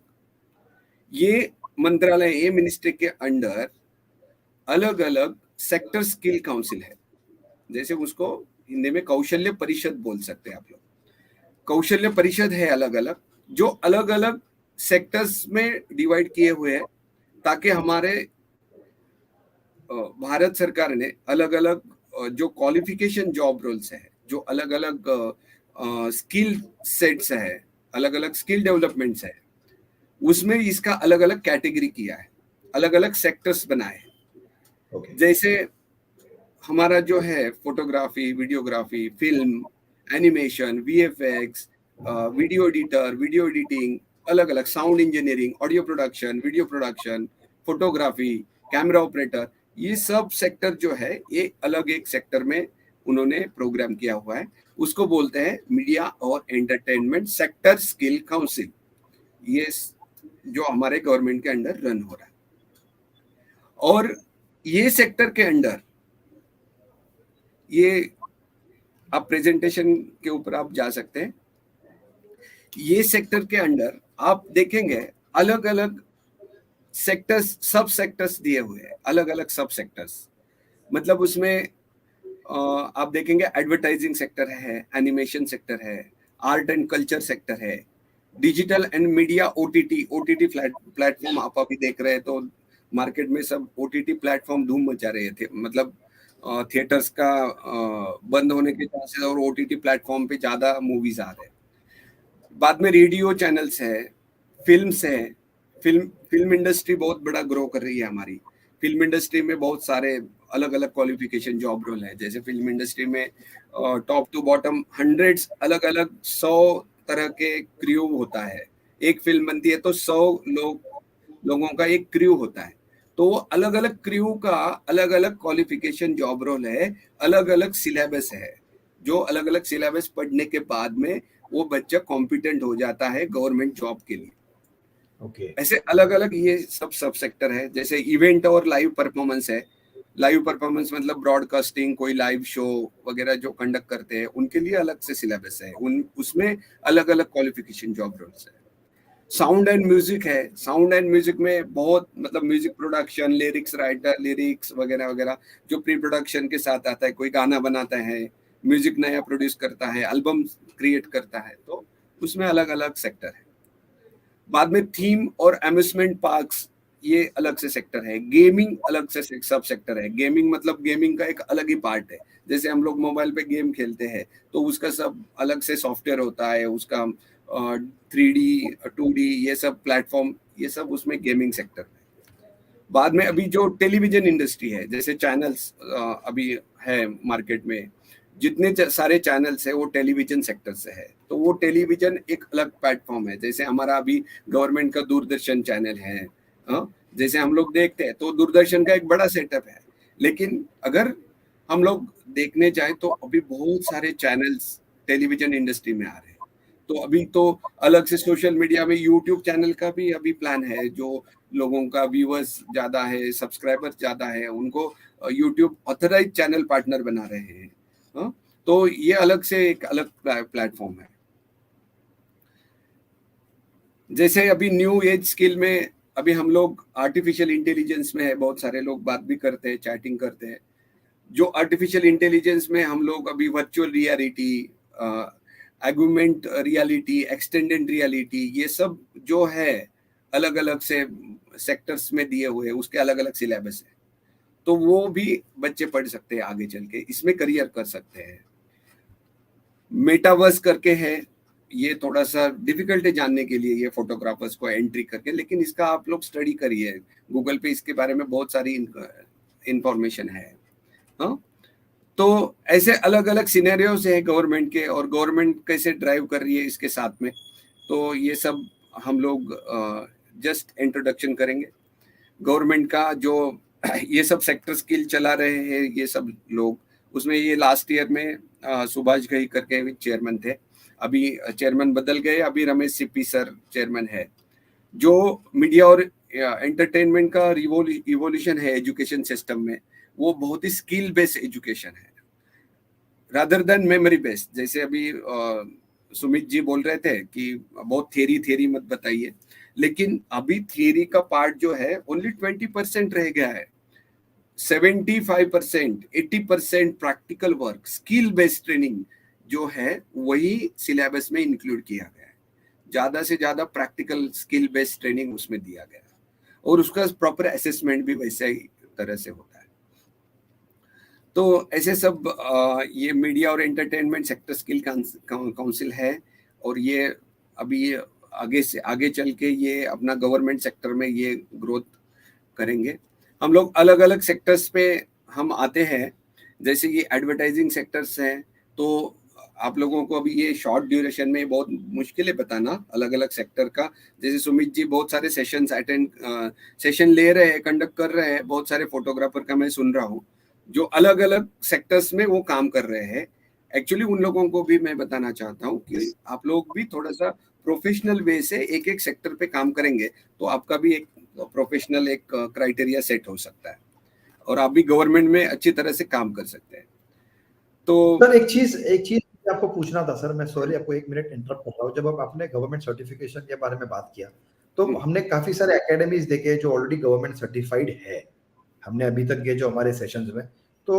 ये मंत्रालय, ये मिनिस्ट्री के अंडर अलग अलग सेक्टर स्किल काउंसिल है, जैसे उसको हिंदी में कौशल्य परिषद बोल सकते हैं आप लोग। कौशल्य परिषद है अलग अलग, जो अलग अलग सेक्टर्स में डिवाइड किए हुए हैं, ताकि हमारे भारत सरकार ने अलग अलग जो क्वालिफिकेशन जॉब रोल्स है, जो अलग अलग स्किल सेट्स है, अलग अलग स्किल डेवलपमेंट्स है, उसमें इसका अलग अलग कैटेगरी किया है, अलग अलग सेक्टर्स बनाए हैं। जैसे हमारा जो है photography, videography, film, animation, VFX, video editor, video editing, अलग अलग sound engineering, audio production, video production, photography, camera operator, ये सब सेक्टर जो है ये अलग एक सेक्टर में उन्होंने प्रोग्राम किया हुआ है, उसको बोलते हैं मीडिया और एंटरटेनमेंट सेक्टर स्किल काउंसिल। ये जो हमारे गवर्नमेंट के अंडर रन हो रहा है, और ये सेक्टर के अंडर ये आप प्रेजेंटेशन के ऊपर आप जा सकते हैं। ये सेक्टर के अंडर आप देखेंगे अलग अलग सेक्टर्स, सब सेक्टर्स दिए हुए हैं, अलग अलग सब सेक्टर्स। मतलब उसमें आप देखेंगे एडवर्टाइजिंग सेक्टर है, एनिमेशन सेक्टर है, आर्ट एंड कल्चर सेक्टर है, digital and media, OTT platform आप अभी देख रहे हैं तो मार्केट में सब ओटीटी प्लेटफॉर्म धूम मचा रहे थे। मतलब थिएटर्स का बंद होने के चांसेस और ओटीटी प्लेटफॉर्म पे ज्यादा मूवीज आ रहे हैं। बाद में रेडियो चैनल्स है, फिल्म्स है, फिल्म इंडस्ट्री बहुत बड़ा ग्रो कर रही है हमारी। फिल्म इंडस्ट्री में बहुत सारे अलग अलग क्वालिफिकेशन जॉब रोल है। जैसे फिल्म इंडस्ट्री में टॉप टू बॉटम हंड्रेड्स अलग अलग 100 तरह के क्रू होता है। एक फिल्म बनती है तो 100 लोगों का एक क्रू होता है। तो अलग अलग क्रू का अलग अलग क्वालिफिकेशन जॉब रोल है, अलग अलग सिलेबस है। जो अलग अलग सिलेबस पढ़ने के बाद में वो बच्चा कॉम्पिटेंट हो जाता है गवर्नमेंट जॉब के लिए। ऐसे अलग अलग ये सब सेक्टर है। जैसे इवेंट और लाइव परफॉर्मेंस है। लाइव परफॉर्मेंस मतलब ब्रॉडकास्टिंग, कोई लाइव शो वगैरह जो कंडक्ट करते हैं उनके लिए अलग से सिलेबस है, उसमें अलग अलग क्वालिफिकेशन जॉब रोल्स है। साउंड एंड म्यूजिक है। साउंड एंड म्यूजिक में बहुत मतलब music production, lyrics writer, lyrics वगैरह वगैरह जो प्री प्रोडक्शन के साथ आता है। कोई गाना बनाता है, म्यूजिक नया प्रोड्यूस करता है, एल्बम क्रिएट करता है, तो उसमें अलग अलग सेक्टर है। बाद में थीम और अम्यूजमेंट पार्क्स, ये अलग से सेक्टर है। गेमिंग अलग से सब सेक्टर है। गेमिंग मतलब गेमिंग का एक अलग ही पार्ट है। जैसे हम लोग मोबाइल पे गेम खेलते हैं तो उसका सब अलग से सॉफ्टवेयर होता है, उसका 3D 2D ये सब प्लेटफॉर्म, ये सब उसमें गेमिंग सेक्टर है। बाद में अभी जो टेलीविजन इंडस्ट्री है, जैसे चैनल्स अभी है मार्केट में, जितने सारे चैनल्स है वो टेलीविजन सेक्टर से है। तो वो टेलीविजन एक अलग प्लेटफॉर्म है। जैसे हमारा अभी गवर्नमेंट का दूरदर्शन चैनल है, जैसे हम लोग देखते हैं तो दूरदर्शन का एक बड़ा सेटअप है। लेकिन अगर हम लोग देखने जाए तो अभी बहुत सारे चैनल्स टेलीविजन इंडस्ट्री में आ रहे हैं। तो अभी तो अलग से सोशल मीडिया में यूट्यूब चैनल का भी अभी प्लान है। जो लोगों का व्यूअर्स ज्यादा है, सब्सक्राइबर्स ज्यादा है, उनको यूट्यूब ऑथराइज चैनल पार्टनर बना रहे हैं। तो ये अलग से एक अलग प्लेटफॉर्म है। जैसे अभी न्यू एज स्किल में अभी हम लोग आर्टिफिशियल इंटेलिजेंस में है, बहुत सारे लोग बात भी करते हैं, चैटिंग करते हैं। जो आर्टिफिशियल इंटेलिजेंस में हम लोग अभी virtual reality, augmented reality, extended reality, ये सब जो है अलग अलग से सेक्टर्स में दिए हुए हैं, उसके अलग अलग सिलेबस है। तो वो भी बच्चे पढ़ सकते हैं, आगे चल के इसमें करियर कर सकते हैं। मेटावर्स करके है, ये थोड़ा सा डिफिकल्ट है जानने के लिए, ये फोटोग्राफर्स को एंट्री करके, लेकिन इसका आप लोग स्टडी करिए, गूगल पे इसके बारे में बहुत सारी इंफॉर्मेशन है। हाँ, तो ऐसे अलग अलग सिनेरियोस है गवर्नमेंट के, और गवर्नमेंट कैसे ड्राइव कर रही है इसके साथ में। तो ये सब हम लोग जस्ट इंट्रोडक्शन करेंगे। गवर्नमेंट का जो ये सब सेक्टर स्किल चला रहे हैं ये सब लोग, उसमें ये लास्ट ईयर में सुभाष घई करके चेयरमैन थे, अभी चेयरमैन बदल गए, अभी रमेश सिप्पी सर चेयरमैन है। जो मीडिया और एंटरटेनमेंट का रिवोल्यूशन है एजुकेशन सिस्टम में, वो बहुत ही स्किल बेस्ड एजुकेशन है रादर देन मेमोरी बेस्ड। जैसे अभी सुमित जी बोल रहे थे कि बहुत थियरी मत बताइए, लेकिन अभी थियरी का पार्ट जो है ओनली 20% रह गया है। 75% 80% practical work, skill based training जो है वही सिलेबस में इंक्लूड किया गया है। ज्यादा से ज्यादा प्रैक्टिकल स्किल बेस्ड ट्रेनिंग उसमें दिया गया है, और उसका प्रॉपर असेसमेंट भी वैसे ही तरह से होता है। तो ऐसे सब ये मीडिया और एंटरटेनमेंट सेक्टर स्किल काउंसिल है, और ये अभी आगे से आगे चल के ये अपना गवर्नमेंट सेक्टर में ये ग्रोथ करेंगे। हम लोग अलग अलग सेक्टर्स पे हम आते हैं। जैसे ये एडवर्टाइजिंग सेक्टर्स हैं, तो आप लोगों को अभी ये शॉर्ट ड्यूरेशन में बहुत मुश्किल है बताना अलग अलग सेक्टर का। जैसे सुमित जी बहुत सारे सेशन ले रहे हैं, कंडक्ट कर रहे हैं, बहुत सारे फोटोग्राफर का मैं सुन रहा हूँ जो अलग अलग सेक्टर्स में वो काम कर रहे हैं। एक्चुअली उन लोगों को भी मैं बताना चाहता हूँ कि आप लोग भी थोड़ा सा प्रोफेशनल वे से एक एक सेक्टर पे काम करेंगे तो आपका भी एक प्रोफेशनल एक क्राइटेरिया सेट हो सकता है और आप भी गवर्नमेंट में अच्छी तरह से काम कर सकते हैं। तो सर एक चीज आपको पूछना था सर, मैं सॉरी आपको 1 मिनट इंटरप्ट कर रहा हूँ। जब अब आपने गवर्नमेंट सर्टिफिकेशन के बारे में बात किया तो हमने काफी सारे एकेडमीज देखे जो ऑलरेडी गवर्नमेंट सर्टिफाइड है, हमने अभी तक के जो हमारे सेशंस में। तो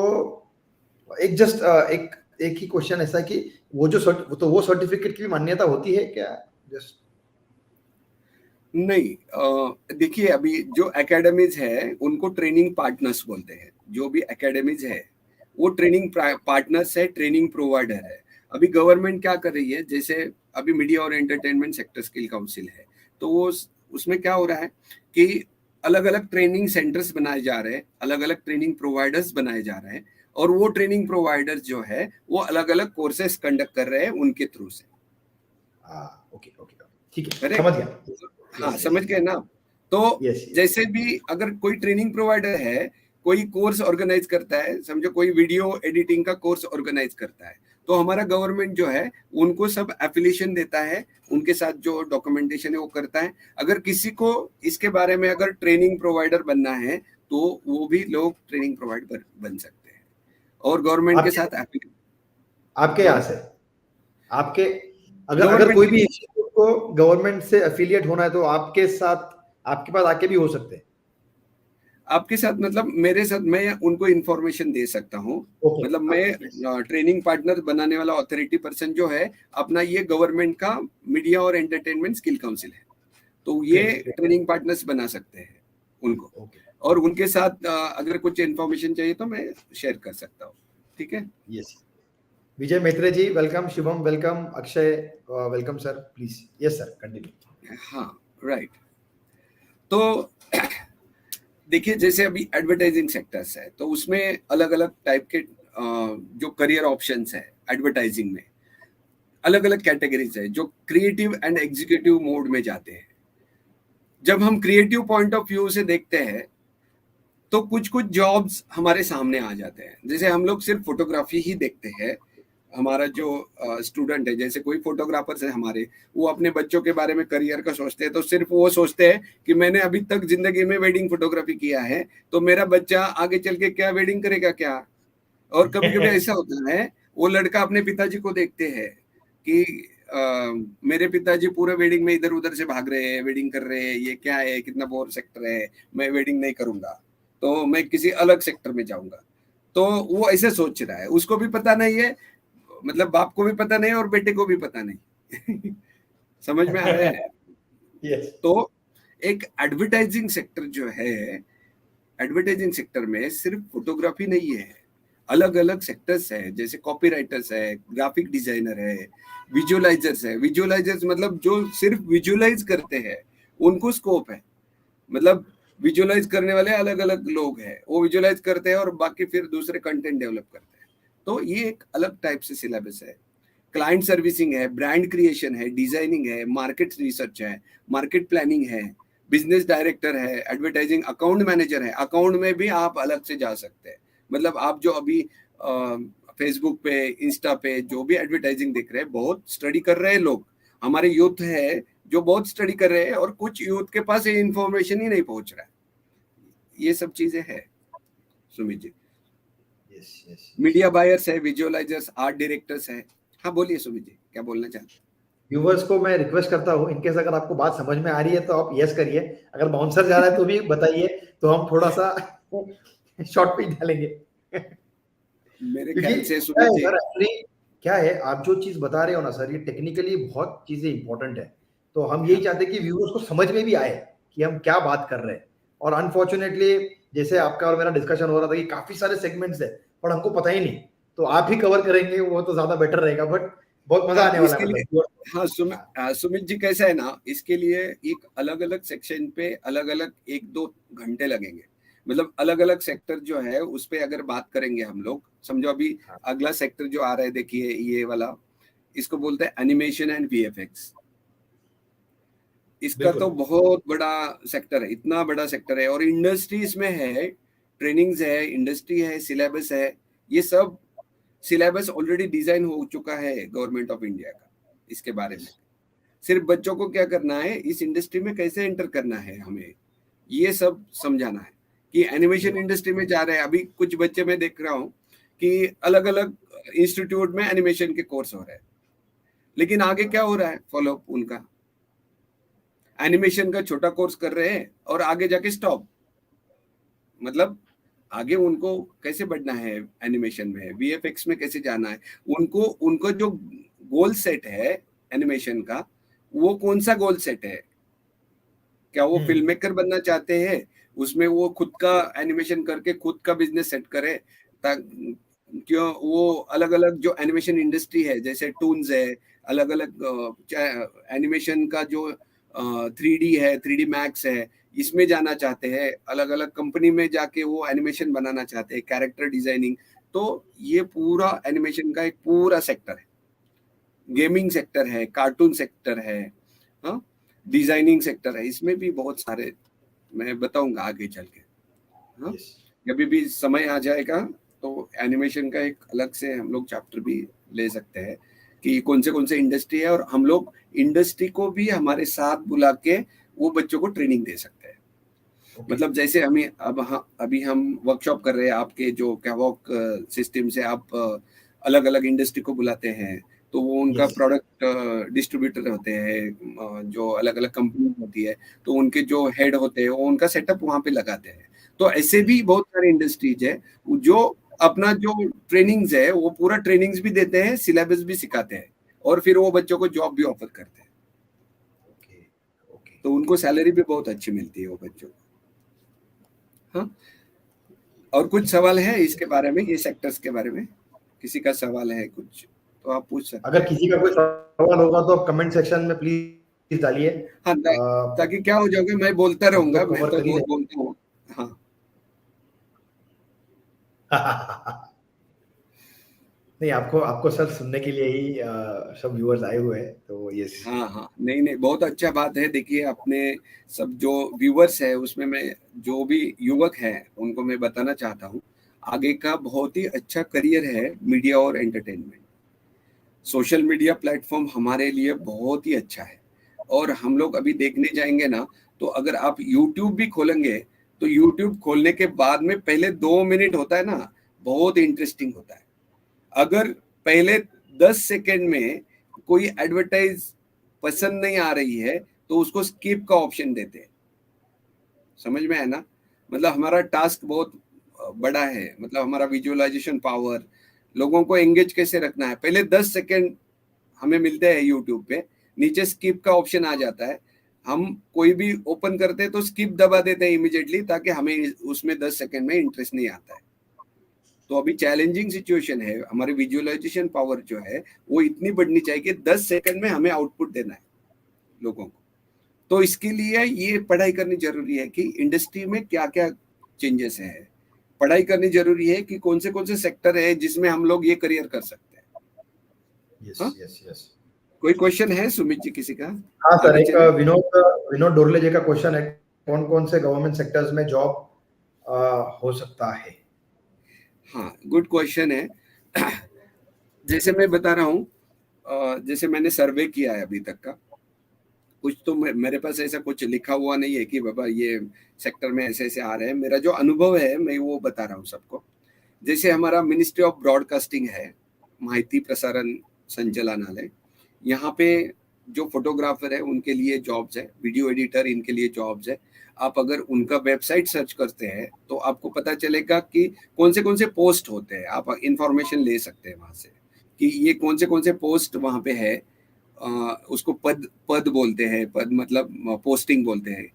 एक जस्ट एक ही क्वेश्चन ऐसा है कि वो सर्टिफिकेट की भी मान्यता होती है क्या? जस्ट नहीं, देखिए अभी जो एकेडमीज है उनको ट्रेनिंग पार्टनर्स बोलते हैं। जो भी एकेडमीज है वो ट्रेनिंग पार्टनर्स है, ट्रेनिंग प्रोवाइडर है। अभी गवर्नमेंट क्या कर रही है, जैसे अभी मीडिया और एंटरटेनमेंट सेक्टर स्किल काउंसिल है, तो वो उसमें क्या हो रहा है कि अलग अलग ट्रेनिंग सेंटर्स बनाए जा रहे हैं, अलग अलग ट्रेनिंग प्रोवाइडर्स बनाए जा रहे हैं और वो ट्रेनिंग प्रोवाइडर्स जो है वो अलग अलग कोर्सेस कंडक्ट कर रहे हैं उनके थ्रू से। ओके ओके ठीक है, करेक्ट। समझ गया। हाँ, समझ गए ना। तो जैसे भी अगर कोई ट्रेनिंग प्रोवाइडर है, कोई कोर्स ऑर्गेनाइज करता है, समझो कोई वीडियो एडिटिंग का कोर्स ऑर्गेनाइज करता है, तो हमारा गवर्नमेंट जो है उनको सब एफिलिएशन देता है, उनके साथ जो डॉक्यूमेंटेशन है वो करता है। अगर किसी को इसके बारे में अगर ट्रेनिंग प्रोवाइडर बनना है तो वो भी लोग ट्रेनिंग प्रोवाइडर बन सकते हैं और गवर्नमेंट के साथ आपके यहाँ से आपके अगर कोई भी इंस्टीट्यूट को गवर्नमेंट से एफिलिएट होना है तो आपके साथ आपके पास आके भी हो सकते हैं। आपके साथ मतलब मेरे साथ मैं उनको इंफॉर्मेशन दे सकता हूँ। मतलब मैं ट्रेनिंग पार्टनर बनाने वाला अथॉरिटी पर्सन जो है अपना ये गवर्नमेंट का मीडिया और एंटरटेनमेंट स्किल काउंसिल है, तो ये ट्रेनिंग पार्टनर्स बना सकते हैं उनको। और उनके साथ अगर कुछ इंफॉर्मेशन चाहिए तो मैं शेयर कर सकता हूँ। ठीक है। Yes, Vijay Maitre ji welcome, Shubham welcome, Akshay welcome sir, please. Yes sir, continue. हाँ राइट। तो देखिए जैसे अभी एडवर्टाइजिंग सेक्टर्स है तो उसमें अलग अलग टाइप के जो करियर ऑप्शंस है एडवर्टाइजिंग में, अलग अलग कैटेगरीज है जो क्रिएटिव एंड एग्जीक्यूटिव मोड में जाते हैं। जब हम क्रिएटिव पॉइंट ऑफ व्यू से देखते हैं तो कुछ कुछ जॉब्स हमारे सामने आ जाते हैं। जैसे हम लोग सिर्फ फोटोग्राफी ही देखते हैं, हमारा जो स्टूडेंट है, जैसे कोई फोटोग्राफर्स है हमारे, वो अपने बच्चों के बारे में करियर का सोचते हैं तो सिर्फ वो सोचते हैं कि मैंने अभी तक जिंदगी में वेडिंग फोटोग्राफी किया है तो मेरा बच्चा आगे चल के क्या वेडिंग करेगा क्या। और कभी कभी ऐसा होता है वो लड़का अपने पिताजी को देखते हैं कि मेरे पिताजी पूरे वेडिंग में इधर उधर से भाग रहे हैं, वेडिंग कर रहे हैं, ये क्या है, कितना बोर सेक्टर है, मैं वेडिंग नहीं करूंगा तो मैं किसी अलग सेक्टर में जाऊंगा। तो वो ऐसे सोच रहा है, उसको भी पता नहीं है, मतलब बाप को भी पता नहीं और बेटे को भी पता नहीं समझ में आ रहा है। yes. तो एक एडवर्टाइजिंग सेक्टर जो है, एडवर्टाइजिंग सेक्टर में सिर्फ फोटोग्राफी नहीं है, अलग अलग सेक्टर्स है, जैसे कॉपीराइटर्स है, ग्राफिक डिजाइनर है, विजुअलाइजर्स है। विजुअलाइजर्स मतलब जो सिर्फ विजुअलाइज करते हैं उनको स्कोप है। मतलब विजुअलाइज करने वाले अलग अलग लोग हैं, वो विजुअलाइज करते हैं और बाकी फिर दूसरे कंटेंट डेवलप करते हैं। तो ये एक अलग टाइप से सिलेबस है। क्लाइंट सर्विसिंग है, ब्रांड क्रिएशन है, डिजाइनिंग है, मार्केट रिसर्च है, मार्केट प्लानिंग है, बिजनेस डायरेक्टर है, एडवर्टाइजिंग अकाउंट मैनेजर है। अकाउंट में भी आप अलग से जा सकते हैं। मतलब आप जो अभी फेसबुक पे, इंस्टा पे जो भी एडवर्टाइजिंग देख रहे हैं, बहुत स्टडी कर रहे हैं लोग, हमारे यूथ है जो बहुत स्टडी कर रहे हैं और कुछ यूथ के पास ये इंफॉर्मेशन ही नहीं पहुंच रहा है। ये सब चीजें है सुमित जी। मीडिया बायर्स है, विजुअलाइजर्स, आर्ट डायरेक्टर्स है। हाँ बोलिए सुमित जी, क्या बोलना चाहते हैं? व्यूवर्स को मैं रिक्वेस्ट करता हूँ, इनकेस अगर आपको बात समझ में आ रही है तो आप यस करिए, अगर बाउंसर जा रहा है तो भी बताइए, तो हम थोड़ा सा शॉर्ट पिक डालेंगे। मेरे ख्याल से सुमित जी क्या है, आप जो चीज बता रहे हो ना सर, ये टेक्निकली बहुत चीजें इंपॉर्टेंट है, तो हम यही चाहते हैं कि व्यूअर्स को समझ में भी आए कि हम क्या बात कर रहे हैं। और अनफॉर्चुनेटली जैसे आपका और मेरा डिस्कशन हो रहा था कि काफी सारे सेगमेंट्स है पर हमको पता ही नहीं, तो आप ही कवर करेंगे वो तो ज्यादा बेटर रहेगा। बट बहुत मजा आने वाला है। हाँ सुमित जी, कैसा है ना, इसके लिए एक अलग अलग सेक्शन पे अलग अलग 1-2 घंटे लगेंगे। मतलब अलग अलग सेक्टर जो है उस पे अगर बात करेंगे हम लोग, समझो अभी अगला सेक्टर जो आ रहा है देखिए ये वाला, इसको बोलते हैं एनिमेशन एंड वीएफएक्स। इसका बिल्कुल। तो बहुत बड़ा सेक्टर है, इतना बड़ा सेक्टर है, और इंडस्ट्री इसमें है, ट्रेनिंग्स है, इंडस्ट्री है, सिलेबस है। ये सब सिलेबस ऑलरेडी डिजाइन हो चुका है गवर्नमेंट ऑफ इंडिया का इसके बारे में। सिर्फ बच्चों को क्या करना है, इस इंडस्ट्री में कैसे एंटर करना है, हमें ये सब समझाना है कि एनिमेशन इंडस्ट्री में जा रहे हैं। अभी कुछ बच्चे मैं देख रहा हूँ कि अलग अलग इंस्टीट्यूट में एनिमेशन के कोर्स हो रहे हैं, लेकिन आगे क्या हो रहा है फॉलोअप उनका, एनिमेशन का छोटा कोर्स कर रहे हैं और आगे जाके स्टॉप। मतलब आगे उनको कैसे बढ़ना है, एनिमेशन में, वीएफएक्स में कैसे जाना है, उनको जो गोल सेट है एनिमेशन का, वो कौन सा गोल सेट है। क्या वो फिल्म मेकर बनना चाहते हैं, उसमें वो खुद का एनिमेशन करके खुद का बिजनेस सेट करे, क्यों वो अलग अलग जो एनिमेशन इंडस्ट्री है, जैसे टून्स है, अलग अलग एनिमेशन का जो 3D है, 3D मैक्स है, इसमें जाना चाहते हैं, अलग अलग कंपनी में जाके वो एनिमेशन बनाना चाहते हैं, कैरेक्टर डिजाइनिंग। तो ये पूरा एनिमेशन का एक पूरा सेक्टर है, गेमिंग सेक्टर है, कार्टून सेक्टर है, हाँ, डिजाइनिंग सेक्टर है, इसमें भी बहुत सारे मैं बताऊंगा आगे चल के। हाँ, कभी भी समय आ जाएगा तो एनिमेशन का एक अलग से हम लोग चैप्टर भी ले सकते हैं कि कौन से इंडस्ट्री है, और हम लोग इंडस्ट्री को भी हमारे साथ बुला के वो बच्चों को ट्रेनिंग दे सकते हैं। मतलब जैसे हमें अभी हम वर्कशॉप कर रहे हैं, आपके जो कैवॉक सिस्टम से आप अलग अलग इंडस्ट्री को बुलाते हैं, तो वो उनका प्रोडक्ट डिस्ट्रीब्यूटर होते हैं, जो अलग अलग कंपनी होती है, तो उनके जो हेड होते हैं वो उनका सेटअप वहां पे लगाते हैं। तो ऐसे भी बहुत सारे इंडस्ट्रीज है जो अपना जो ट्रेनिंग्स है वो पूरा ट्रेनिंग्स भी देते हैं, सिलेबस भी सिखाते हैं, और फिर वो बच्चों को जॉब भी ऑफर करते हैं। तो उनको सैलरी भी बहुत अच्छी मिलती है वो बच्चों को। हाँ, और कुछ सवाल है इसके बारे में, ये सेक्टर्स के बारे में किसी का सवाल है कुछ तो आप पूछ सकते हैं। अगर किसी का कोई सवाल होगा तो आप कमेंट सेक्शन में प्लीज डालिए। हाँ, ताकि क्या हो जाएगा, मैं बोलता रहूंगा, मैं तो बहुत बोलता हूँ। हाँ नहीं, आपको सर सुनने के लिए ही सब व्यूअर्स आए हुए हैं, तो यस। हाँ, नहीं, बहुत अच्छा बात है। देखिए, अपने सब जो व्यूअर्स है उसमें मैं जो भी युवक है उनको मैं बताना चाहता हूँ, आगे का बहुत ही अच्छा करियर है मीडिया और एंटरटेनमेंट। सोशल मीडिया प्लेटफॉर्म हमारे लिए बहुत ही अच्छा है, और हम लोग अभी देखने जाएंगे ना, तो अगर आप यूट्यूब भी खोलेंगे तो यूट्यूब खोलने के बाद में पहले 2 मिनट होता है ना, बहुत इंटरेस्टिंग होता है। अगर पहले 10 सेकेंड में कोई एडवर्टाइज पसंद नहीं आ रही है तो उसको स्किप का ऑप्शन देते हैं। समझ में है ना, मतलब हमारा टास्क बहुत बड़ा है, मतलब हमारा विजुअलाइजेशन पावर, लोगों को एंगेज कैसे रखना है। पहले 10 सेकेंड हमें मिलते हैं यूट्यूब पे, नीचे स्किप का ऑप्शन आ जाता है, हम कोई भी ओपन करते हैं तो स्किप दबा देते हैं इमीडिएटली, ताकि हमें उसमें 10 सेकेंड में इंटरेस्ट नहीं आता है। तो अभी चैलेंजिंग सिचुएशन है, हमारी विजुअलाइजेशन पावर जो है वो इतनी बढ़नी चाहिए कि 10 सेकंड में हमें आउटपुट देना है लोगों को। तो इसके लिए ये पढ़ाई करनी जरूरी है कि इंडस्ट्री में क्या क्या चेंजेस है, पढ़ाई करनी जरूरी है कि कौन से सेक्टर है जिसमें हम लोग ये करियर कर सकते हैं। यस। कोई क्वेश्चन है सुमित जी किसी का? हाँ सर, एक विनोद डोरले जी का क्वेश्चन है, कौन से गवर्नमेंट सेक्टर्स में जॉब हो सकता है? हाँ, गुड क्वेश्चन है। जैसे मैं बता रहा हूँ, जैसे मैंने सर्वे किया है अभी तक का, कुछ तो मेरे पास ऐसा कुछ लिखा हुआ नहीं है कि बाबा ये सेक्टर में ऐसे आ रहे हैं। मेरा जो अनुभव है मैं वो बता रहा हूँ सबको। जैसे हमारा मिनिस्ट्री ऑफ ब्रॉडकास्टिंग है, माहिती प्रसारण संचालनालय, यहाँ पे जो फोटोग्राफर है उनके लिए जॉब्स है, वीडियो एडिटर इनके लिए जॉब्स है। आप अगर उनका वेबसाइट सर्च करते हैं तो आपको पता चलेगा कि कौन से पोस्ट होते हैं, आप इंफॉर्मेशन ले सकते हैं वहां से कि ये कौन से पोस्ट वहां पे है। उसको पद बोलते हैं, पद मतलब पोस्टिंग बोलते हैं।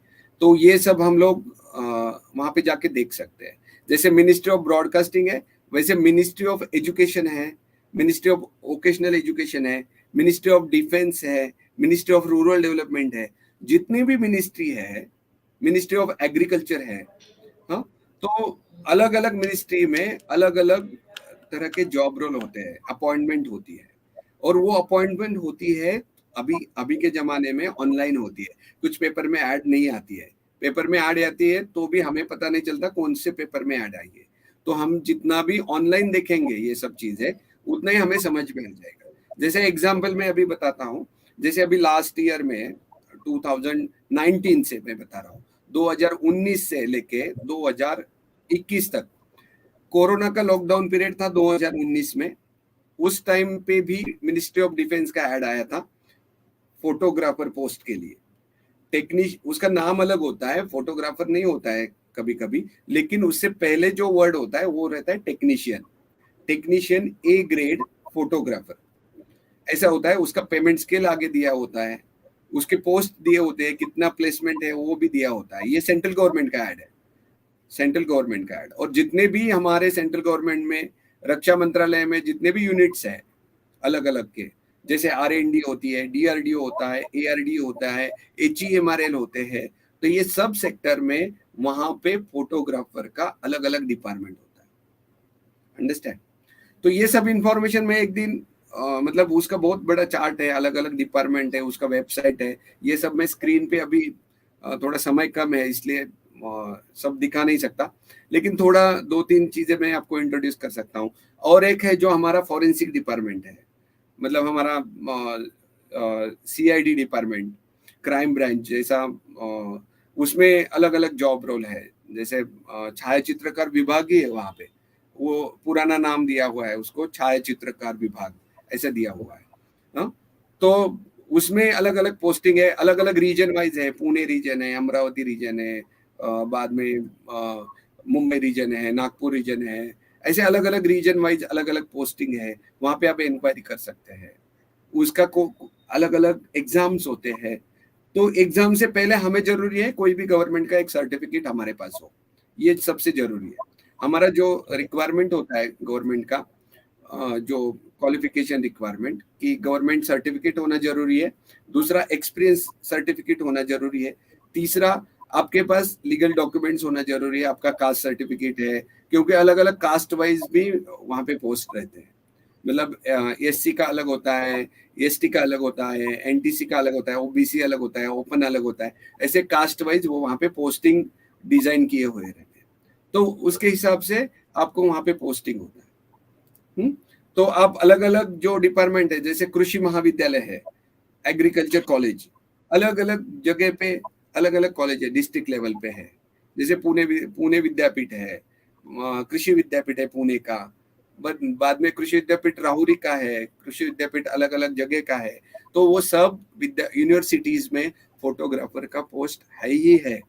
तो ये सब हम लोग वहां पे जाके देख सकते हैं। जैसे मिनिस्ट्री ऑफ ब्रॉडकास्टिंग है, वैसे मिनिस्ट्री ऑफ एजुकेशन है, मिनिस्ट्री ऑफ वोकेशनल एजुकेशन है, मिनिस्ट्री ऑफ डिफेंस है, मिनिस्ट्री ऑफ रूरल डेवलपमेंट है, जितनी भी मिनिस्ट्री है, मिनिस्ट्री ऑफ एग्रीकल्चर है। हाँ, तो अलग अलग मिनिस्ट्री में अलग अलग तरह के जॉब रोल होते हैं, अपॉइंटमेंट होती है। और वो अपॉइंटमेंट होती है अभी अभी के जमाने में ऑनलाइन होती है, कुछ पेपर में ऐड नहीं आती है, पेपर में ऐड आती है तो भी हमें पता नहीं चलता कौन से पेपर में ऐड आई है। तो हम जितना भी ऑनलाइन देखेंगे ये सब चीजें उतना ही हमें समझ में आ जाएगा। जैसे एग्जाम्पल मैं अभी बताता हूँ, जैसे अभी लास्ट ईयर में 2019 से मैं बता रहा हूँ, 2019 से लेके 2021 तक कोरोना का लॉकडाउन पीरियड था 2019 में। उस टाइम पे भी मिनिस्ट्री ऑफ डिफेंस का ऐड आया था फोटोग्राफर पोस्ट के लिए। उसका नाम अलग होता है, फोटोग्राफर नहीं होता है कभी कभी, लेकिन उससे पहले जो वर्ड होता है वो रहता है technician. Technician A grade photographer ऐसा होता है। उसका पेमेंट स्केल आगे दिया होता है, उसके पोस्ट दिए होते हैं, कितना प्लेसमेंट है वो भी दिया होता है। ये सेंट्रल गवर्नमेंट का ऐड है, सेंट्रल गवर्नमेंट का ऐड। और जितने भी हमारे सेंट्रल गवर्नमेंट में रक्षा मंत्रालय में जितने भी यूनिट्स हैं अलग अलग के, जैसे R&D होती है, DRDO होता है, ARD होता है, HEMRL होते हैं, तो ये सब सेक्टर में वहां पे फोटोग्राफर का अलग अलग डिपार्टमेंट होता है। अंडरस्टैंड? तो ये सब इंफॉर्मेशन में एक दिन मतलब उसका बहुत बड़ा चार्ट है, अलग अलग डिपार्टमेंट है, उसका वेबसाइट है, ये सब मैं स्क्रीन पे अभी थोड़ा समय कम है इसलिए सब दिखा नहीं सकता, लेकिन थोड़ा 2-3 चीजें मैं आपको इंट्रोड्यूस कर सकता हूँ। और एक है जो हमारा फॉरेंसिक डिपार्टमेंट है, मतलब हमारा CID डिपार्टमेंट, क्राइम ब्रांच जैसा, उसमें अलग अलग जॉब रोल है। जैसे छायाचित्रकार विभाग ही है वहाँ पे, वो पुराना नाम दिया हुआ है उसको, छायाचित्रकार विभाग ऐसा दिया हुआ है। हाँ, तो उसमें अलग अलग पोस्टिंग है, अलग अलग रीजन वाइज है। पुणे रीजन है, अमरावती रीजन है, बाद में मुंबई रीजन है, नागपुर रीजन है, ऐसे अलग अलग रीजन वाइज अलग अलग पोस्टिंग है। वहां पे आप इंक्वायरी कर सकते हैं। उसका को अलग अलग एग्जाम्स होते हैं। तो एग्जाम से पहले हमें जरूरी है कोई भी गवर्नमेंट का एक सर्टिफिकेट हमारे पास हो, ये सबसे जरूरी है। हमारा जो रिक्वायरमेंट होता है गवर्नमेंट का, जो क्वालिफिकेशन रिक्वायरमेंट की, गवर्नमेंट सर्टिफिकेट होना जरूरी है। दूसरा एक्सपीरियंस सर्टिफिकेट होना जरूरी है। तीसरा आपके पास लीगल डॉक्यूमेंट्स होना जरूरी है, आपका कास्ट सर्टिफिकेट है, क्योंकि अलग अलग कास्ट वाइज भी वहाँ पे पोस्ट रहते हैं। मतलब SC का अलग होता है, ST का अलग होता है, NTC का अलग होता है, OBC अलग होता है, ओपन अलग होता है, ऐसे कास्ट वाइज वो वहाँ पे पोस्टिंग डिजाइन किए हुए रहते हैं। तो उसके हिसाब से आपको वहाँ पे पोस्टिंग होता है। तो आप अलग अलग जो डिपार्टमेंट है, जैसे कृषि महाविद्यालय है, एग्रीकल्चर कॉलेज, अलग अलग जगह पे अलग अलग कॉलेज है, डिस्ट्रिक्ट लेवल पे है। जैसे पुणे विद्यापीठ है, कृषि विद्यापीठ है पुणे का, बाद में कृषि विद्यापीठ राहुरी का है, कृषि विद्यापीठ अलग अलग जगह का है। तो वो सब यूनिवर्सिटीज में फोटोग्राफर का पोस्ट है ही है।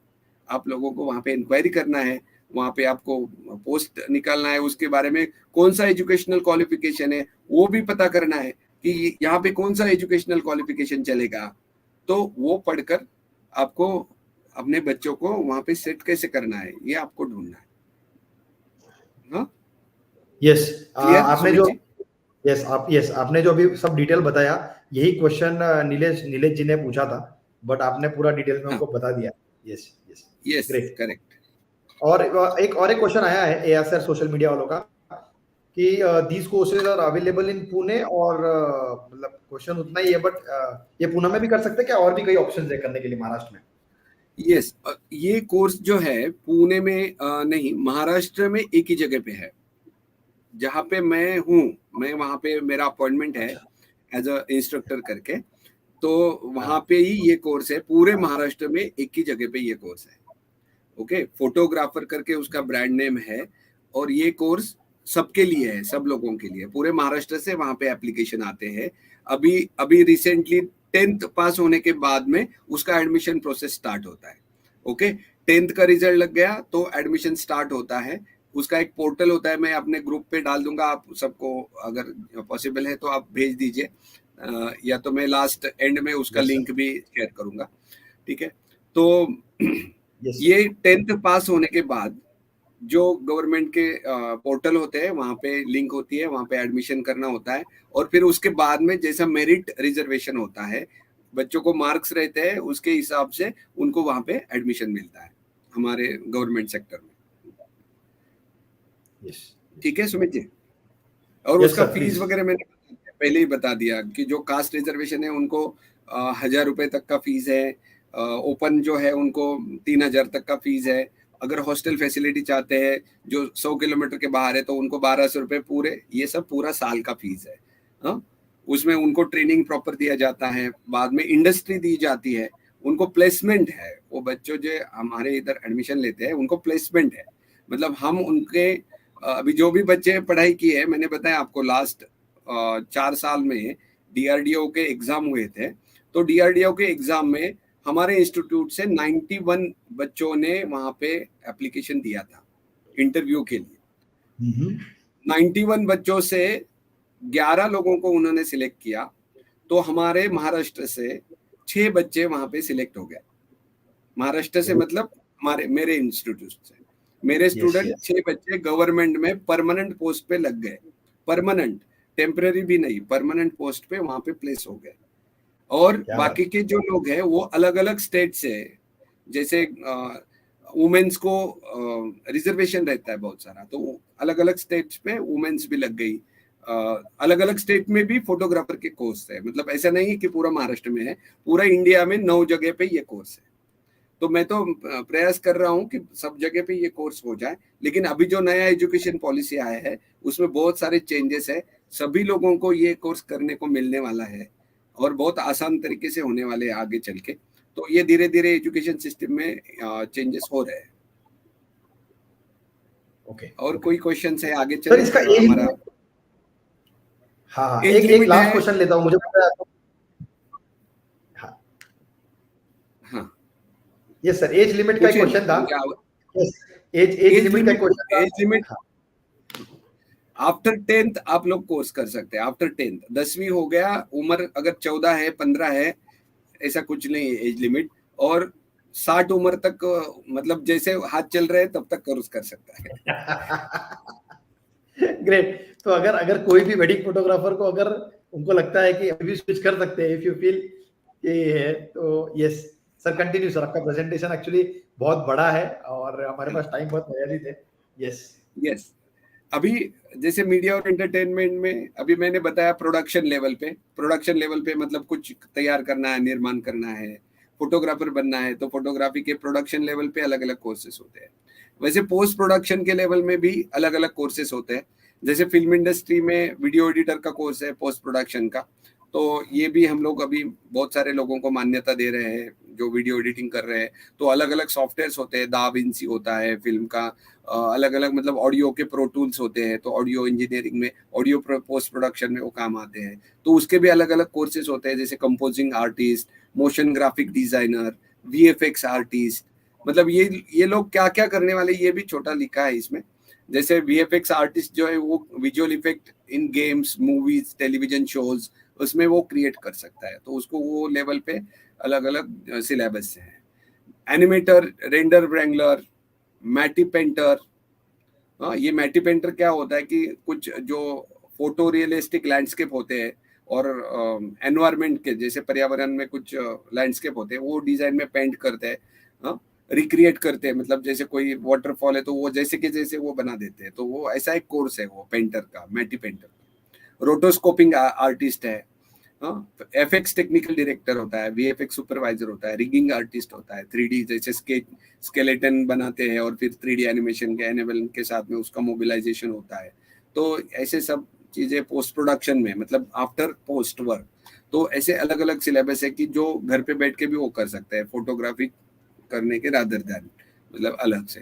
आप लोगों को वहां पे इंक्वायरी करना है, वहां पे आपको पोस्ट निकालना है, उसके बारे में कौन सा एजुकेशनल क्वालिफिकेशन है वो भी पता करना है कि यहाँ पे कौन सा एजुकेशनल क्वालिफिकेशन चलेगा। तो वो पढ़कर आपको अपने बच्चों को वहां पे सेट कैसे करना है ये आपको ढूंढना है। हाँ, यस, क्लियर आपने सुमित जो जी? यस आपने जो अभी सब डिटेल बताया, यही क्वेश्चन नीलेश जी ने पूछा था, बट आपने पूरा डिटेल में हाँ, उनको बता दिया। Yes yes, yes, great. Correct. और एक क्वेश्चन आया है ASR सोशल मीडिया वालों का कि these courses are available in Pune, और मतलब क्वेश्चन उतना ही है, बट ये पुणे में भी कर सकते हैं क्या, और भी कई ऑप्शन है करने के लिए महाराष्ट्र में? यस, ये कोर्स जो है पुणे में नहीं, महाराष्ट्र में एक ही जगह पे है जहाँ पे मैं हूँ। मैं वहाँ पे मेरा अपॉइंटमेंट है अच्छा, एज अ इंस्ट्रक्टर करके। तो वहाँ हाँ, पे ही ये कोर्स है, पूरे महाराष्ट्र में एक ही जगह पे ये कोर्स है। ओके, फोटोग्राफर करके उसका ब्रांड नेम है। और ये कोर्स सबके लिए है, सब लोगों के लिए, पूरे महाराष्ट्र से वहाँ पे एप्लीकेशन आते हैं। अभी अभी रिसेंटली 10th पास होने के बाद में उसका एडमिशन प्रोसेस स्टार्ट होता है। ओके, 10th का रिजल्ट लग गया तो एडमिशन स्टार्ट होता है। उसका एक पोर्टल होता है, मैं अपने ग्रुप पे डाल दूंगा, आप सबको अगर पॉसिबल है तो आप भेज दीजिए, या तो मैं लास्ट एंड में उसका यस लिंक सर, भी शेयर करूंगा। ठीक है, तो यस ये सर, 10th पास होने के बाद जो गवर्नमेंट के पोर्टल होते हैं वहां पे लिंक होती है, वहां पे एडमिशन करना होता है। और फिर उसके बाद में जैसा मेरिट रिजर्वेशन होता है, बच्चों को मार्क्स रहते हैं, उसके हिसाब से उनको वहां पे एडमिशन मिलता है हमारे गवर्नमेंट सेक्टर में। यस ठीक है सुमित जी? और यस उसका सर, फीस प्लीज। वगैरह मैंने बता दिया। पहले ही बता दिया कि जो कास्ट रिजर्वेशन है उनको 1000 रुपए तक का फीस है, ओपन जो है उनको 3000 तक का फीस है, अगर हॉस्टल फैसिलिटी चाहते हैं जो 100 किलोमीटर के बाहर है तो उनको 1200 रुपए पूरे, ये सब पूरा साल का फीस है। हाँ, उसमें उनको ट्रेनिंग प्रॉपर दिया जाता है, बाद में इंडस्ट्री दी जाती है, उनको प्लेसमेंट है, वो बच्चों जो हमारे इधर एडमिशन लेते हैं उनको प्लेसमेंट है। मतलब हम उनके अभी जो भी बच्चे पढ़ाई किए हैं, मैंने बताया आपको लास्ट 4 साल में डीआरडीओ के एग्जाम हुए थे, तो डीआरडीओ के एग्जाम में हमारे इंस्टीट्यूट से 91 बच्चों ने वहां पे एप्लीकेशन दिया था इंटरव्यू के लिए। 91 बच्चों से 11 लोगों को उन्होंने सिलेक्ट किया, तो हमारे महाराष्ट्र से 6 बच्चे वहां पे सिलेक्ट हो गए। महाराष्ट्र से मतलब मेरे इंस्टीट्यूट से मेरे स्टूडेंट 6 बच्चे गवर्नमेंट में परमानेंट पोस्ट पे लग गए, परमानेंट, टेम्पररी भी नहीं, परमानेंट पोस्ट पे वहां पे प्लेस हो गए। और बाकी के जो लोग हैं वो अलग अलग स्टेट से, जैसे वुमेन्स को रिजर्वेशन रहता है बहुत सारा, तो अलग अलग स्टेट्स पे वुमेन्स भी लग गई। अलग अलग स्टेट में भी फोटोग्राफर के कोर्स है, मतलब ऐसा नहीं है कि पूरा महाराष्ट्र में है, पूरा इंडिया में 9 जगह पे ये कोर्स है। तो मैं तो प्रयास कर रहा हूँ कि सब जगह पे ये कोर्स हो जाए, लेकिन अभी जो नया एजुकेशन पॉलिसी आया है उसमें बहुत सारे चेंजेस है, सभी लोगों को ये कोर्स करने को मिलने वाला है और बहुत आसान तरीके से होने वाले हैं आगे चल के। तो ये धीरे धीरे एजुकेशन सिस्टम में चेंजेस हो रहे हैं। ओके, और कोई क्वेश्चन है आगे चल इसका हमारा? हाँ, एक लास्ट क्वेश्चन लेता हूँ, मुझे पता है। हाँ, यस सर, एज लिमिट का क्वेश्चन था। एज लिमिट का क्वेश्चन था। एज लिमिट आफ्टर 10th आप लोग कोर्स कर सकते हैं। आफ्टर 10th 10वीं हो गया, उम्र अगर 14 है 15 है, ऐसा कुछ नहीं है एज लिमिट। और 60 उम्र तक मतलब जैसे हाथ चल रहे हैं तब तक कोर्स कर सकता है। ग्रेट। तो अगर कोई भी वेडिंग फोटोग्राफर को अगर उनको लगता है कि अभी स्विच कर सकते हैं, इफ यू फील ये है, तो यस सर, कंटिन्यू सर। आपका प्रेजेंटेशन एक्चुअली बहुत बड़ा है और हमारे पास टाइम बहुत मर्यादित है। यस अभी जैसे मीडिया और एंटरटेनमेंट में अभी मैंने बताया प्रोडक्शन लेवल पे मतलब कुछ तैयार करना है, निर्माण करना है, फोटोग्राफर बनना है, तो फोटोग्राफी के प्रोडक्शन लेवल पे अलग अलग कोर्सेस होते हैं। वैसे पोस्ट प्रोडक्शन के लेवल में भी अलग अलग कोर्सेस होते हैं। जैसे फिल्म इंडस्ट्री में वीडियो एडिटर का कोर्स है पोस्ट प्रोडक्शन का, तो ये भी हम लोग अभी बहुत सारे लोगों को मान्यता दे रहे हैं जो वीडियो एडिटिंग कर रहे हैं। तो अलग अलग सॉफ्टवेयर्स होते हैं, दा विंसी होता है फिल्म का, अलग अलग मतलब ऑडियो के प्रो टूल्स होते हैं, तो ऑडियो इंजीनियरिंग में, ऑडियो पोस्ट प्रोडक्शन में वो काम आते हैं। तो उसके भी अलग अलग कोर्सेज होते हैं, जैसे composing artist, motion graphic designer, VFX artist. मतलब ये लोग क्या क्या करने वाले, ये भी छोटा लिखा है इसमें। जैसे वीएफएक्स आर्टिस्ट जो है वो visual effect in games, movies, television shows, उसमें वो क्रिएट कर सकता है, तो उसको वो लेवल पे अलग अलग सिलेबस है। Animator, render wrangler, matte painter. ये मैटी पेंटर क्या होता है कि कुछ जो फोटो रियलिस्टिक लैंडस्केप होते हैं और एनवायरमेंट के, जैसे पर्यावरण में कुछ लैंडस्केप होते हैं, वो डिजाइन में पेंट करते हैं, रिक्रिएट करते हैं। मतलब जैसे कोई वाटरफॉल है तो वो जैसे के जैसे वो बना देते हैं, तो वो ऐसा एक कोर्स है वो पेंटर का, मैटी पेंटर। रोटोस्कोपिंग आर्टिस्ट है, एफएक्स टेक्निकल डायरेक्टर होता है, वीएफएक्स सुपरवाइजर होता है, रिगिंग आर्टिस्ट होता है, 3D जैसे स्केलेटन बनाते हैं और फिर 3D एनिमेशन के एनेबल के साथ में उसका मोबिलाइजेशन होता है। तो ऐसे सब चीजें पोस्ट प्रोडक्शन में, मतलब आफ्टर पोस्ट वर्क। तो ऐसे अलग अलग सिलेबस है कि जो घर पे बैठ के भी वो कर सकते हैं फोटोग्राफी करने के रादर दैन, मतलब अलग से।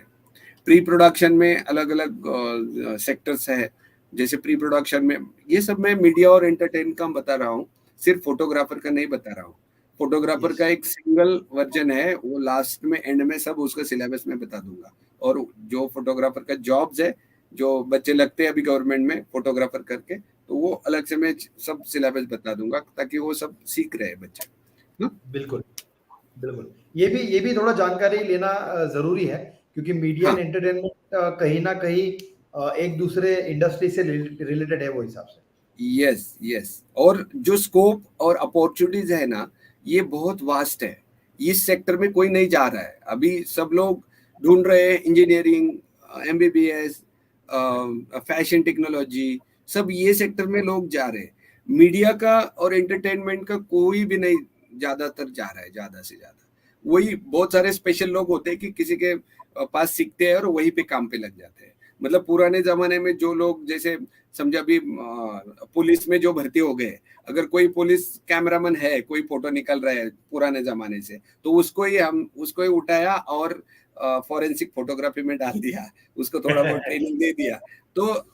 प्री प्रोडक्शन में अलग अलग सेक्टर्स है, जैसे प्री प्रोडक्शन में ये सब मैं मीडिया और एंटरटेन का बता रहा हूँ, सिर्फ फोटोग्राफर का नहीं बता रहा हूँ। फोटोग्राफर का एक सिंगल वर्जन है, वो लास्ट में एंड में सब उसका सिलेबस में बता दूंगा। और जो फोटोग्राफर का जॉब्स है, जो बच्चे लगते हैं अभी गवर्नमेंट में फोटोग्राफर करके, तो वो अलग से मैं सब सिलेबस बता दूंगा ताकि वो सब सीख रहे बच्चे। बिल्कुल बिल्कुल, ये भी थोड़ा जानकारी लेना जरूरी है, क्योंकि मीडिया एंड एंटरटेनमेंट कहीं ना कहीं एक दूसरे इंडस्ट्री से रिलेटेड है वो हिसाब से। यस और जो स्कोप और अपॉर्चुनिटीज है ना, ये बहुत वास्ट है। इस सेक्टर में कोई नहीं जा रहा है अभी, सब लोग ढूंढ रहे हैं इंजीनियरिंग, एमबीबीएस, फैशन टेक्नोलॉजी, सब ये सेक्टर में लोग जा रहे हैं। मीडिया का और एंटरटेनमेंट का कोई भी नहीं ज्यादातर जा रहा है, ज्यादा से ज्यादा वही बहुत सारे स्पेशल लोग होते हैं कि किसी के पास सीखते हैं और वहीं पे काम पे लग जाते हैं। मतलब पुराने जमाने में जो लोग जैसे समझा अभी पुलिस में जो भर्ती हो गए, अगर कोई पुलिस कैमरामैन है, कोई फोटो निकल रहा है पुराने जमाने से, तो उसको ही उठाया और फॉरेंसिक फोटोग्राफी में डाल दिया, उसको थोड़ा बहुत ट्रेनिंग दे दिया। तो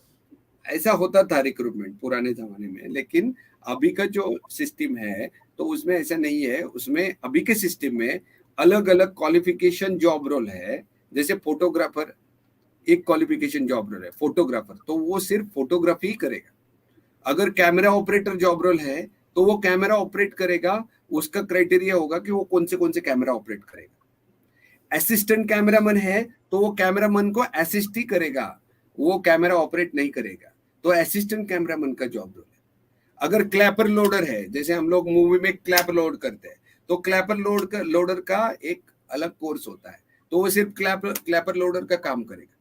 ऐसा होता था रिक्रूटमेंट पुराने जमाने में। लेकिन अभी का जो सिस्टम है तो उसमें ऐसा नहीं है। उसमें अभी के सिस्टम में अलग अलग क्वालिफिकेशन जॉब रोल है। जैसे फोटोग्राफर एक क्वालिफिकेशन जॉब रोल है, फोटोग्राफर तो वो सिर्फ फोटोग्राफी ही करेगा। अगर कैमरा ऑपरेटर जॉब रोल है तो वो कैमरा ऑपरेट करेगा, उसका क्राइटेरिया होगा कि वो कौन से कैमरा ऑपरेट करेगा। असिस्टेंट कैमरामैन है तो वो कैमरामैन को असिस्ट ही करेगा, वो कैमरा ऑपरेट नहीं करेगा। तो असिस्टेंट कैमरामैन का जॉब रोल है। अगर क्लैपर लोडर है, जैसे हम लोग मूवी में क्लैप लोड करते हैं, तो क्लैपर लोडर का एक अलग कोर्स होता है, तो वो सिर्फ क्लैपर लोडर का काम करेगा।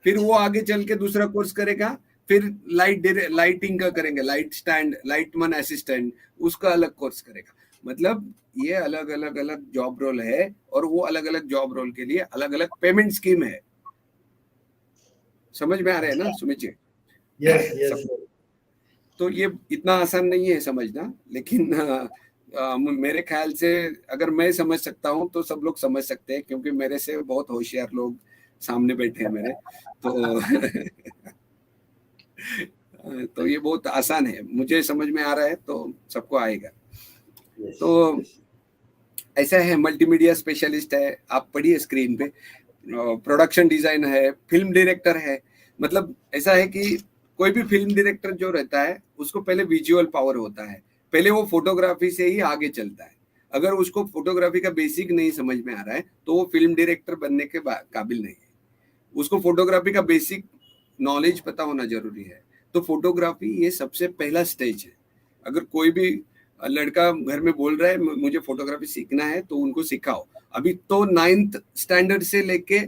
फिर वो आगे चल के दूसरा कोर्स करेगा, फिर लाइटिंग का करेंगे, लाइट स्टैंड, लाइटमैन असिस्टेंट, उसका अलग कोर्स करेगा। मतलब ये अलग अलग जॉब रोल है और वो अलग अलग जॉब रोल के लिए अलग अलग पेमेंट स्कीम है। समझ में आ रहा है ना सुमित जी? Yes yes. तो ये इतना आसान नहीं है समझना, लेकिन मेरे ख्याल से अगर मैं समझ सकता हूँ तो सब लोग समझ सकते हैं, क्योंकि मेरे से बहुत होशियार लोग सामने बैठे हैं मेरे। तो तो ये बहुत आसान है, मुझे समझ में आ रहा है तो सबको आएगा। तो ऐसा है, मल्टीमीडिया स्पेशलिस्ट है, आप पढ़िए स्क्रीन पे, प्रोडक्शन डिजाइन है, फिल्म डायरेक्टर है। मतलब ऐसा है कि कोई भी फिल्म डायरेक्टर जो रहता है उसको पहले विजुअल पावर होता है, पहले वो फोटोग्राफी से ही आगे चलता है। अगर उसको फोटोग्राफी का बेसिक नहीं समझ में आ रहा है तो वो फिल्म डायरेक्टर बनने के काबिल नहीं है। उसको फोटोग्राफी का बेसिक नॉलेज पता होना जरूरी है। तो फोटोग्राफी ये सबसे पहला स्टेज है। अगर कोई भी लड़का घर में बोल रहा है मुझे फोटोग्राफी सीखना है, तो उनको सिखाओ। अभी तो 9th स्टैंडर्ड से लेके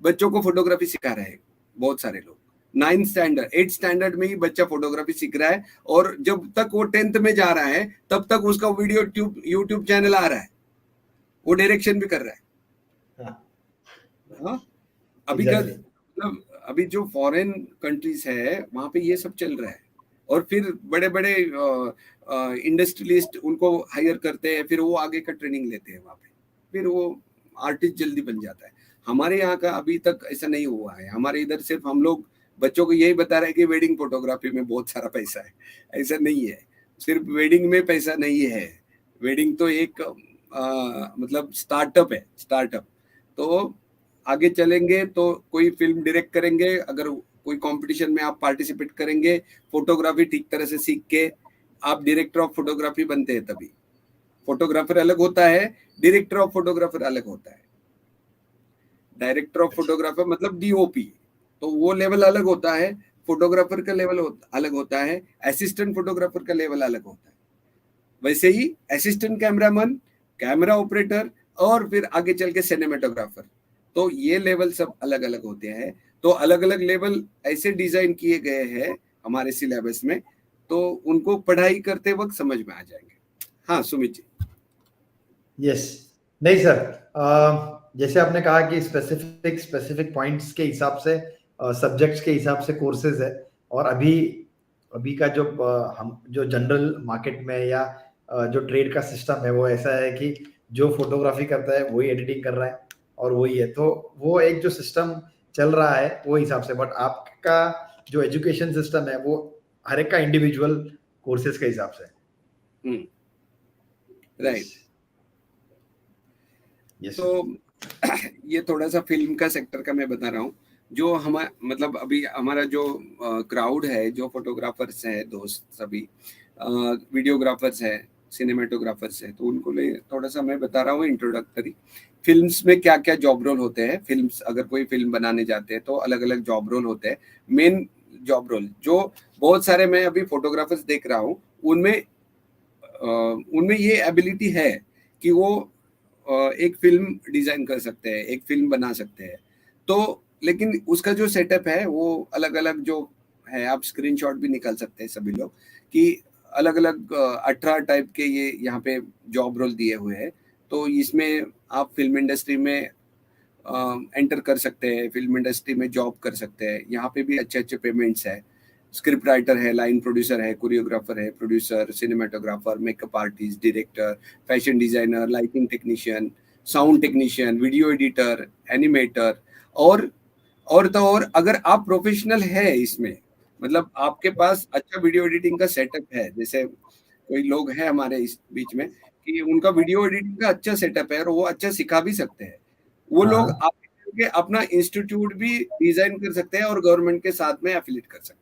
बच्चों को फोटोग्राफी सिखा रहे हैं बहुत सारे लोग। 9th स्टैंडर्ड 8th स्टैंडर्ड में ही बच्चा फोटोग्राफी सीख रहा है, और जब तक वो 10th में जा रहा है तब तक उसका वीडियो यूट्यूब चैनल आ रहा है, वो डायरेक्शन भी कर रहा है। हाँ, अभी का मतलब अभी जो फॉरेन कंट्रीज है वहां पे ये सब चल रहा है। और फिर बड़े बड़े इंडस्ट्रियलिस्ट उनको हायर करते हैं, फिर वो आगे का ट्रेनिंग लेते हैं वहां पे, फिर वो आर्टिस्ट जल्दी बन जाता है। हमारे यहाँ का अभी तक ऐसा नहीं हुआ है। हमारे इधर सिर्फ हम लोग बच्चों को यही बता रहे हैं कि वेडिंग फोटोग्राफी में बहुत सारा पैसा है। ऐसा नहीं है, सिर्फ वेडिंग में पैसा नहीं है। वेडिंग तो एक मतलब स्टार्टअप है, स्टार्टअप। तो आगे चलेंगे तो कोई फिल्म डायरेक्ट करेंगे, अगर कोई कंपटीशन में आप पार्टिसिपेट करेंगे, फोटोग्राफी ठीक तरह से सीख के आप डायरेक्टर ऑफ फोटोग्राफी बनते हैं। तभी फोटोग्राफर अलग होता है, डायरेक्टर ऑफ फोटोग्राफर अलग होता है। डायरेक्टर ऑफ फोटोग्राफर मतलब डीओपी, तो वो लेवल अलग होता है। फोटोग्राफर का लेवल अलग होता है, असिस्टेंट फोटोग्राफर का लेवल अलग होता है। वैसे ही असिस्टेंट कैमरामैन, कैमरा ऑपरेटर, और फिर आगे चल के सिनेमेटोग्राफर, तो ये लेवल सब अलग अलग होते हैं। तो अलग अलग लेवल ऐसे डिजाइन किए गए हैं हमारे सिलेबस में, तो उनको पढ़ाई करते वक्त समझ में आ जाएंगे। हाँ सुमित जी। यस, नहीं सर, जैसे आपने कहा कि स्पेसिफिक पॉइंट्स के हिसाब से, सब्जेक्ट्स के हिसाब से कोर्सेज है। और अभी का जो हम जो जनरल मार्केट में या जो ट्रेड का सिस्टम है वो ऐसा है कि जो फोटोग्राफी करता है वही एडिटिंग कर रहा है और वही है। तो वो एक जो सिस्टम चल रहा है वो हिसाब से, बट आपका जो एजुकेशन सिस्टम है वो हर एक का इंडिविजुअल कोर्सेज के हिसाब से। राइट। yes, तो ये थोड़ा सा फिल्म का सेक्टर का मैं बता रहा हूँ। जो हमारा मतलब अभी हमारा जो क्राउड है, जो फोटोग्राफर्स है दोस्त सभी, वीडियोग्राफर्स है, सिनेमेटोग्राफर्स है, तो उनको ले थोड़ा सा मैं बता रहा हूँ इंट्रोडक्टरी। फिल्म्स में क्या क्या जॉब रोल होते हैं। फिल्म्स अगर कोई फिल्म बनाने जाते हैं तो अलग अलग जॉब रोल होते हैं। मेन जॉब रोल जो बहुत सारे मैं अभी फोटोग्राफर्स देख रहा हूँ, उनमें ये एबिलिटी है कि वो एक फिल्म डिजाइन कर सकते हैं, एक फिल्म बना सकते हैं। तो लेकिन उसका जो सेटअप है वो अलग अलग जो है, आप स्क्रीनशॉट भी निकाल सकते हैं सभी लोग, कि अलग अलग 18 टाइप के ये यहाँ पे जॉब रोल दिए हुए हैं। तो इसमें आप फिल्म इंडस्ट्री में एंटर कर सकते हैं, फिल्म इंडस्ट्री में जॉब कर सकते हैं। यहाँ पे भी अच्छे अच्छे पेमेंट्स है। स्क्रिप्ट राइटर है, लाइन प्रोड्यूसर है, कोरियोग्राफर है, producer, cinematographer, makeup artist, director, fashion designer, lighting technician, sound technician, video editor, animator, और तो और अगर आप प्रोफेशनल है इसमें, मतलब आपके पास अच्छा वीडियो एडिटिंग का सेटअप है, जैसे कोई लोग हैं हमारे इस बीच में कि उनका वीडियो एडिटिंग का अच्छा सेटअप है और वो अच्छा सिखा भी सकते हैं, वो लोग हाँ आगे अपना इंस्टीट्यूट भी डिजाइन कर सकते हैं और गवर्नमेंट के साथ में एफिलिएट कर सकते हैं।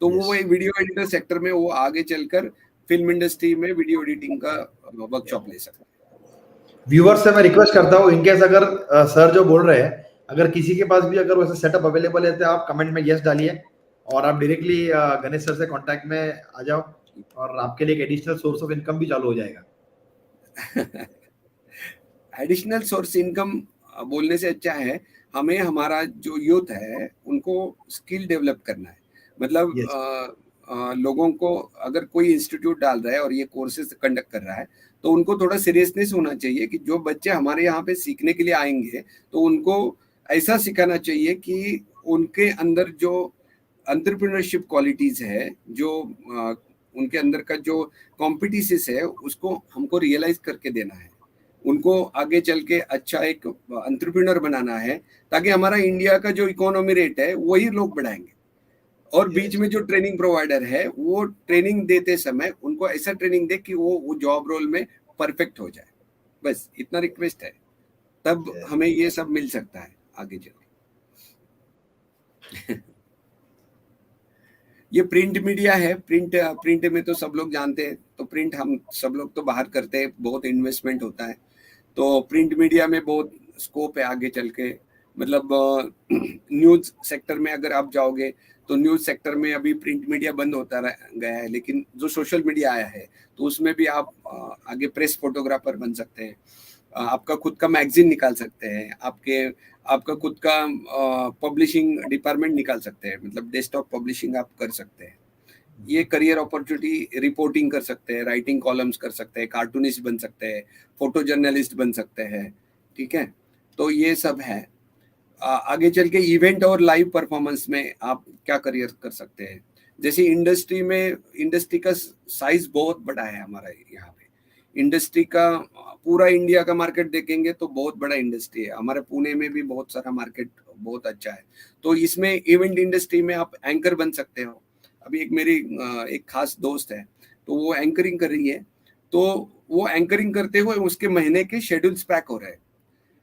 तो वो यस एक वीडियो एडिटर सेक्टर में वो आगे चलकर फिल्म इंडस्ट्री में वीडियो एडिटिंग का वर्कशॉप ले सकते हैं। व्यूअर्स से मैं रिक्वेस्ट करता हूँ, इनकेस अगर सर जो बोल रहे हैं, अगर किसी के पास भी अगर वैसा सेटअप अवेलेबल है तो आप कमेंट में यस डालिए और आप डायरेक्टली गणेश सर से कांटेक्ट में आ जाओ और आपके लिए एक एडिशनल सोर्स ऑफ इनकम भी चालू हो जाएगा। एडिशनल सोर्स इनकम बोलने से अच्छा है, हमें हमारा जो यूथ है उनको स्किल डेवलप करना है। मतलब यस लोगों को अगर कोई इंस्टीट्यूट डाल रहा है और ये कोर्सेज कंडक्ट कर रहा है तो उनको थोड़ा सीरियसनेस होना चाहिए कि जो बच्चे हमारे यहाँ पे सीखने के लिए आएंगे तो उनको ऐसा सिखाना चाहिए कि उनके अंदर जो एंटरप्रेन्योरशिप क्वालिटीज है, जो उनके अंदर का जो कॉम्पिटिशिस है उसको हमको रियलाइज करके देना है। उनको आगे चल के अच्छा एक एंटरप्रेन्योर बनाना है ताकि हमारा इंडिया का जो इकोनॉमी रेट है वही लोग बढ़ाएंगे। और बीच में जो ट्रेनिंग प्रोवाइडर है वो ट्रेनिंग देते समय उनको ऐसा ट्रेनिंग दे कि वो जॉब रोल में परफेक्ट हो जाए। बस इतना रिक्वेस्ट है, तब हमें ये सब मिल सकता है आगे चल के। ये प्रिंट मीडिया है, प्रिंट में तो सब लोग जानते हैं, तो प्रिंट हम सब लोग तो बाहर करते हैं, बहुत इन्वेस्टमेंट होता है। तो प्रिंट मीडिया में बहुत स्कोप है आगे चल के। मतलब न्यूज़ सेक्टर में अगर आप जाओगे तो न्यूज़ सेक्टर में अभी प्रिंट मीडिया बंद होता गया है, लेकिन जो सोशल मीडिया आया है तो उसमें भी आप आगे प्रेस फोटोग्राफर बन सकते हैं, आपका खुद का मैगजीन निकाल सकते हैं, आपका खुद का पब्लिशिंग डिपार्टमेंट निकाल सकते हैं, मतलब डेस्कटॉप पब्लिशिंग आप कर सकते हैं। ये करियर अपॉर्चुनिटी, रिपोर्टिंग कर सकते हैं, राइटिंग कॉलम्स कर सकते हैं, कार्टूनिस्ट बन सकते हैं, फोटो जर्नलिस्ट बन सकते हैं। ठीक है, तो ये सब है। आगे चल के इवेंट और लाइव परफॉर्मेंस में आप क्या करियर कर सकते हैं। जैसे इंडस्ट्री का साइज बहुत बड़ा है हमारा यहाँ पे। इंडस्ट्री का पूरा इंडिया का मार्केट देखेंगे तो बहुत बड़ा इंडस्ट्री है। हमारे पुणे में भी बहुत सारा मार्केट बहुत अच्छा है। तो इसमें इवेंट इंडस्ट्री में आप एंकर बन सकते हो। अभी एक मेरी एक खास दोस्त है, तो वो एंकरिंग कर रही है, तो वो एंकरिंग करते हुए उसके महीने के शेड्यूल्स पैक हो रहे हैं।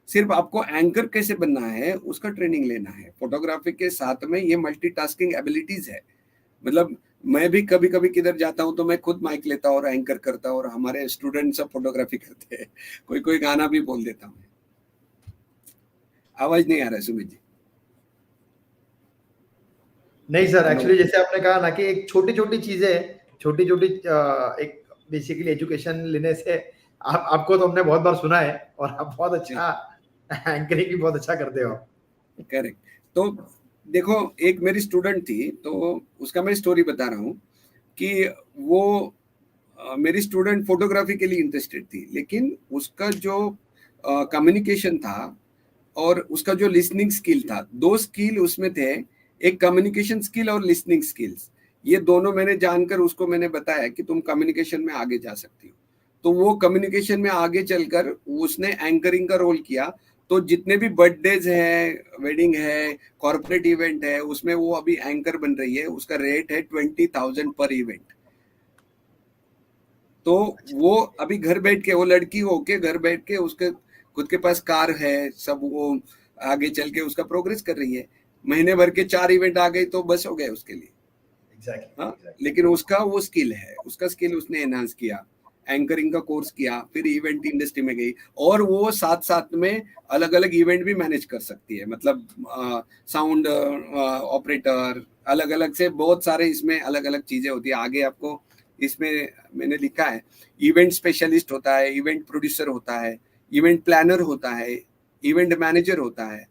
सिर्फ आपको एंकर कैसे बनना है उसका ट्रेनिंग लेना है। फोटोग्राफी के साथ में ये मल्टीटास्किंग एबिलिटीज है। मतलब मैं भी कभी कभी किधर जाता हूँ तो मैं खुद माइक लेता हूँ और एंकर करता हूँ और हमारे स्टूडेंट सब फोटोग्राफी करते हैं। कोई कोई गाना भी बोल देता हूँ। आवाज नहीं आ रहा है सुमित जी? नहीं सर, एक्चुअली जैसे आपने कहा ना कि एक छोटी छोटी चीजें, छोटी छोटी एक बेसिकली एजुकेशन लेने से आपको तो हमने बहुत बार सुना है और आप बहुत अच्छा एंकरिंग भी बहुत अच्छा करते हो। करेक्ट। तो देखो, एक मेरी स्टूडेंट थी, तो उसका मैं स्टोरी बता रहा हूँ कि वो मेरी स्टूडेंट फोटोग्राफी के लिए इंटरेस्टेड थी, लेकिन उसका जो कम्युनिकेशन था और उसका जो लिसनिंग स्किल था, दो स्किल उसमें थे, एक कम्युनिकेशन स्किल और लिसनिंग स्किल्स। ये दोनों मैंने जानकर उसको मैंने बताया कि तुम कम्युनिकेशन में आगे जा सकती हो। तो वो कम्युनिकेशन में आगे चलकर उसने एंकरिंग का रोल किया। तो जितने भी बर्थडेज है, वेडिंग है, कॉर्पोरेट इवेंट है, उसमें वो अभी एंकर बन रही है। उसका रेट है 20,000 पर इवेंट। तो वो अभी घर बैठ के, वो लड़की होके घर बैठ के, उसके खुद के पास कार है सब, वो आगे चल के उसका प्रोग्रेस कर रही है। महीने भर के 4 इवेंट आ गए तो बस हो गए उसके लिए। हाँ, लेकिन उसका वो स्किल है, उसका स्किल उसने एनहांस किया, एंकरिंग का कोर्स किया, फिर इवेंट इंडस्ट्री में गई और वो साथ साथ में अलग अलग इवेंट भी मैनेज कर सकती है। मतलब साउंड ऑपरेटर, अलग अलग से बहुत सारे इसमें अलग अलग चीजें होती है। आगे आपको इसमें मैंने लिखा है, इवेंट स्पेशलिस्ट होता है, इवेंट प्रोड्यूसर होता है, इवेंट प्लानर होता है, इवेंट मैनेजर होता है,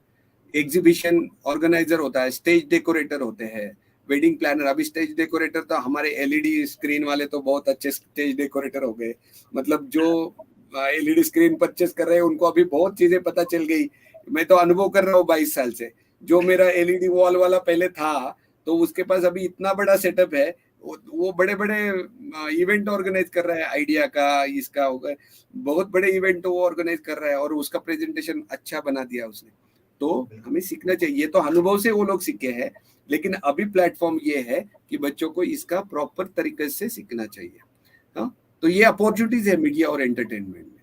एग्जीबिशन ऑर्गेनाइजर होता है, स्टेज डेकोरेटर होते हैं, वेडिंग प्लानर, अभी स्टेज डेकोरेटर तो हमारे एलईडी स्क्रीन वाले तो बहुत अच्छे स्टेज डेकोरेटर हो गए। मतलब जो एलईडी स्क्रीन परचेस कर रहे हैं उनको अभी बहुत चीजें पता चल गई। मैं तो अनुभव कर रहा हूँ 22 साल से। जो मेरा एलईडी वॉल वाला पहले था, तो उसके पास अभी इतना बड़ा सेटअप है, वो बड़े बड़े इवेंट ऑर्गेनाइज कर रहा है, आइडिया का, इसका होगा, बहुत बड़े इवेंट वो ऑर्गेनाइज कर रहा है और उसका प्रेजेंटेशन अच्छा बना दिया उसने। तो हमें सीखना चाहिए, ये तो अनुभव से वो लोग सीखे हैं, लेकिन अभी प्लेटफॉर्म ये है कि बच्चों को इसका प्रॉपर तरीके से सीखना चाहिए। हाँ, तो ये अपॉर्चुनिटीज है मीडिया और एंटरटेनमेंट में।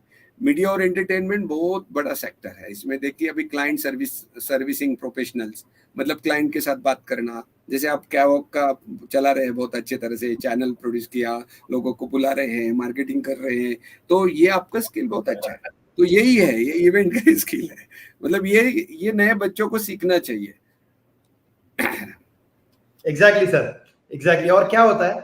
मीडिया और एंटरटेनमेंट बहुत बड़ा सेक्टर है। इसमें देखिए अभी क्लाइंट सर्विसिंग प्रोफेशनल्स, मतलब क्लाइंट के साथ बात करना, जैसे आप कैवॉक का चला रहे हैं बहुत अच्छे तरह से, चैनल प्रोड्यूस किया, लोगों को बुला रहे हैं, मार्केटिंग कर रहे हैं, तो ये आपका स्किल बहुत अच्छा है। तो यही है, ये इवेंट का स्किल है। मतलब ये नए बच्चों को सीखना चाहिए। Exactly sir, exactly. और क्या होता है,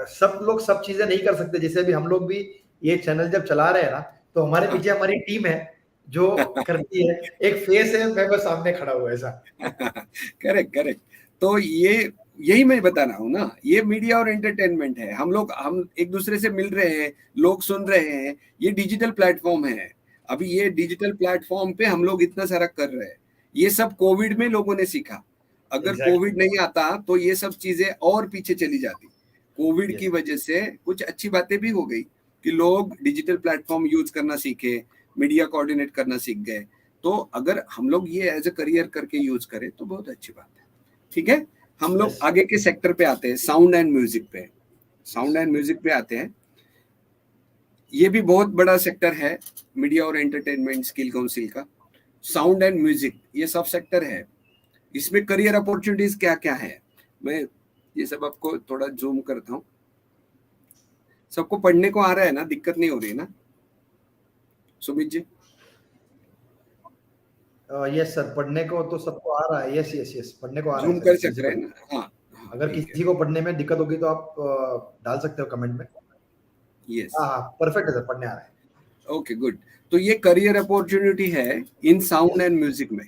सब लोग सब चीजें नहीं कर सकते। जैसे भी हम लोग भी ये चैनल जब चला रहे हैं ना, तो हमारे पीछे हमारी टीम है जो करती है, एक फेस है, मैं बस सामने खड़ा हुआ ऐसा। Correct correct. तो यही मैं बता रहा हूँ ना, ये मीडिया और एंटरटेनमेंट है। हम एक दूसरे से मिल रहे हैं, लोग सुन रहे हैं, ये डिजिटल प्लेटफॉर्म है। अभी ये डिजिटल प्लेटफॉर्म पे हम लोग इतना सारा कर रहे हैं, ये सब कोविड में लोगों ने सीखा। अगर कोविड नहीं आता तो ये सब चीजें और पीछे चली जाती। कोविड की वजह से कुछ अच्छी बातें भी हो गई कि लोग डिजिटल प्लेटफॉर्म यूज करना सीखे, मीडिया कोऑर्डिनेट करना सीख गए। तो अगर हम लोग ये एज ए करियर करके यूज करें तो बहुत अच्छी बात है। ठीक है, हम लोग आगे के सेक्टर पे आते हैं, साउंड एंड म्यूजिक पे। साउंड एंड म्यूजिक पे आते हैं। ये भी बहुत बड़ा सेक्टर है मीडिया और एंटरटेनमेंट स्किल काउंसिल का। साउंड एंड म्यूजिक ये सब सेक्टर है। इसमें करियर अपॉर्चुनिटीज क्या क्या है, मैं ये सब आपको थोड़ा जूम करता हूँ। सबको पढ़ने को आ रहा है ना, दिक्कत नहीं हो रही ना सुमित जी? यस सर, पढ़ने को तो सबको आ रहा है। यस यस यस, पढ़ने को आ रहा है जूम सर, कर इसमें सकते से हैं ना? हाँ, अगर किसी को पढ़ने में दिक्कत होगी तो आप डाल सकते हो कमेंट में। यस, हाँ, परफेक्ट है सर, पढ़ने आ रहा है। Okay good. तो ये करियर अपॉर्चुनिटी है इन साउंड एंड म्यूजिक में।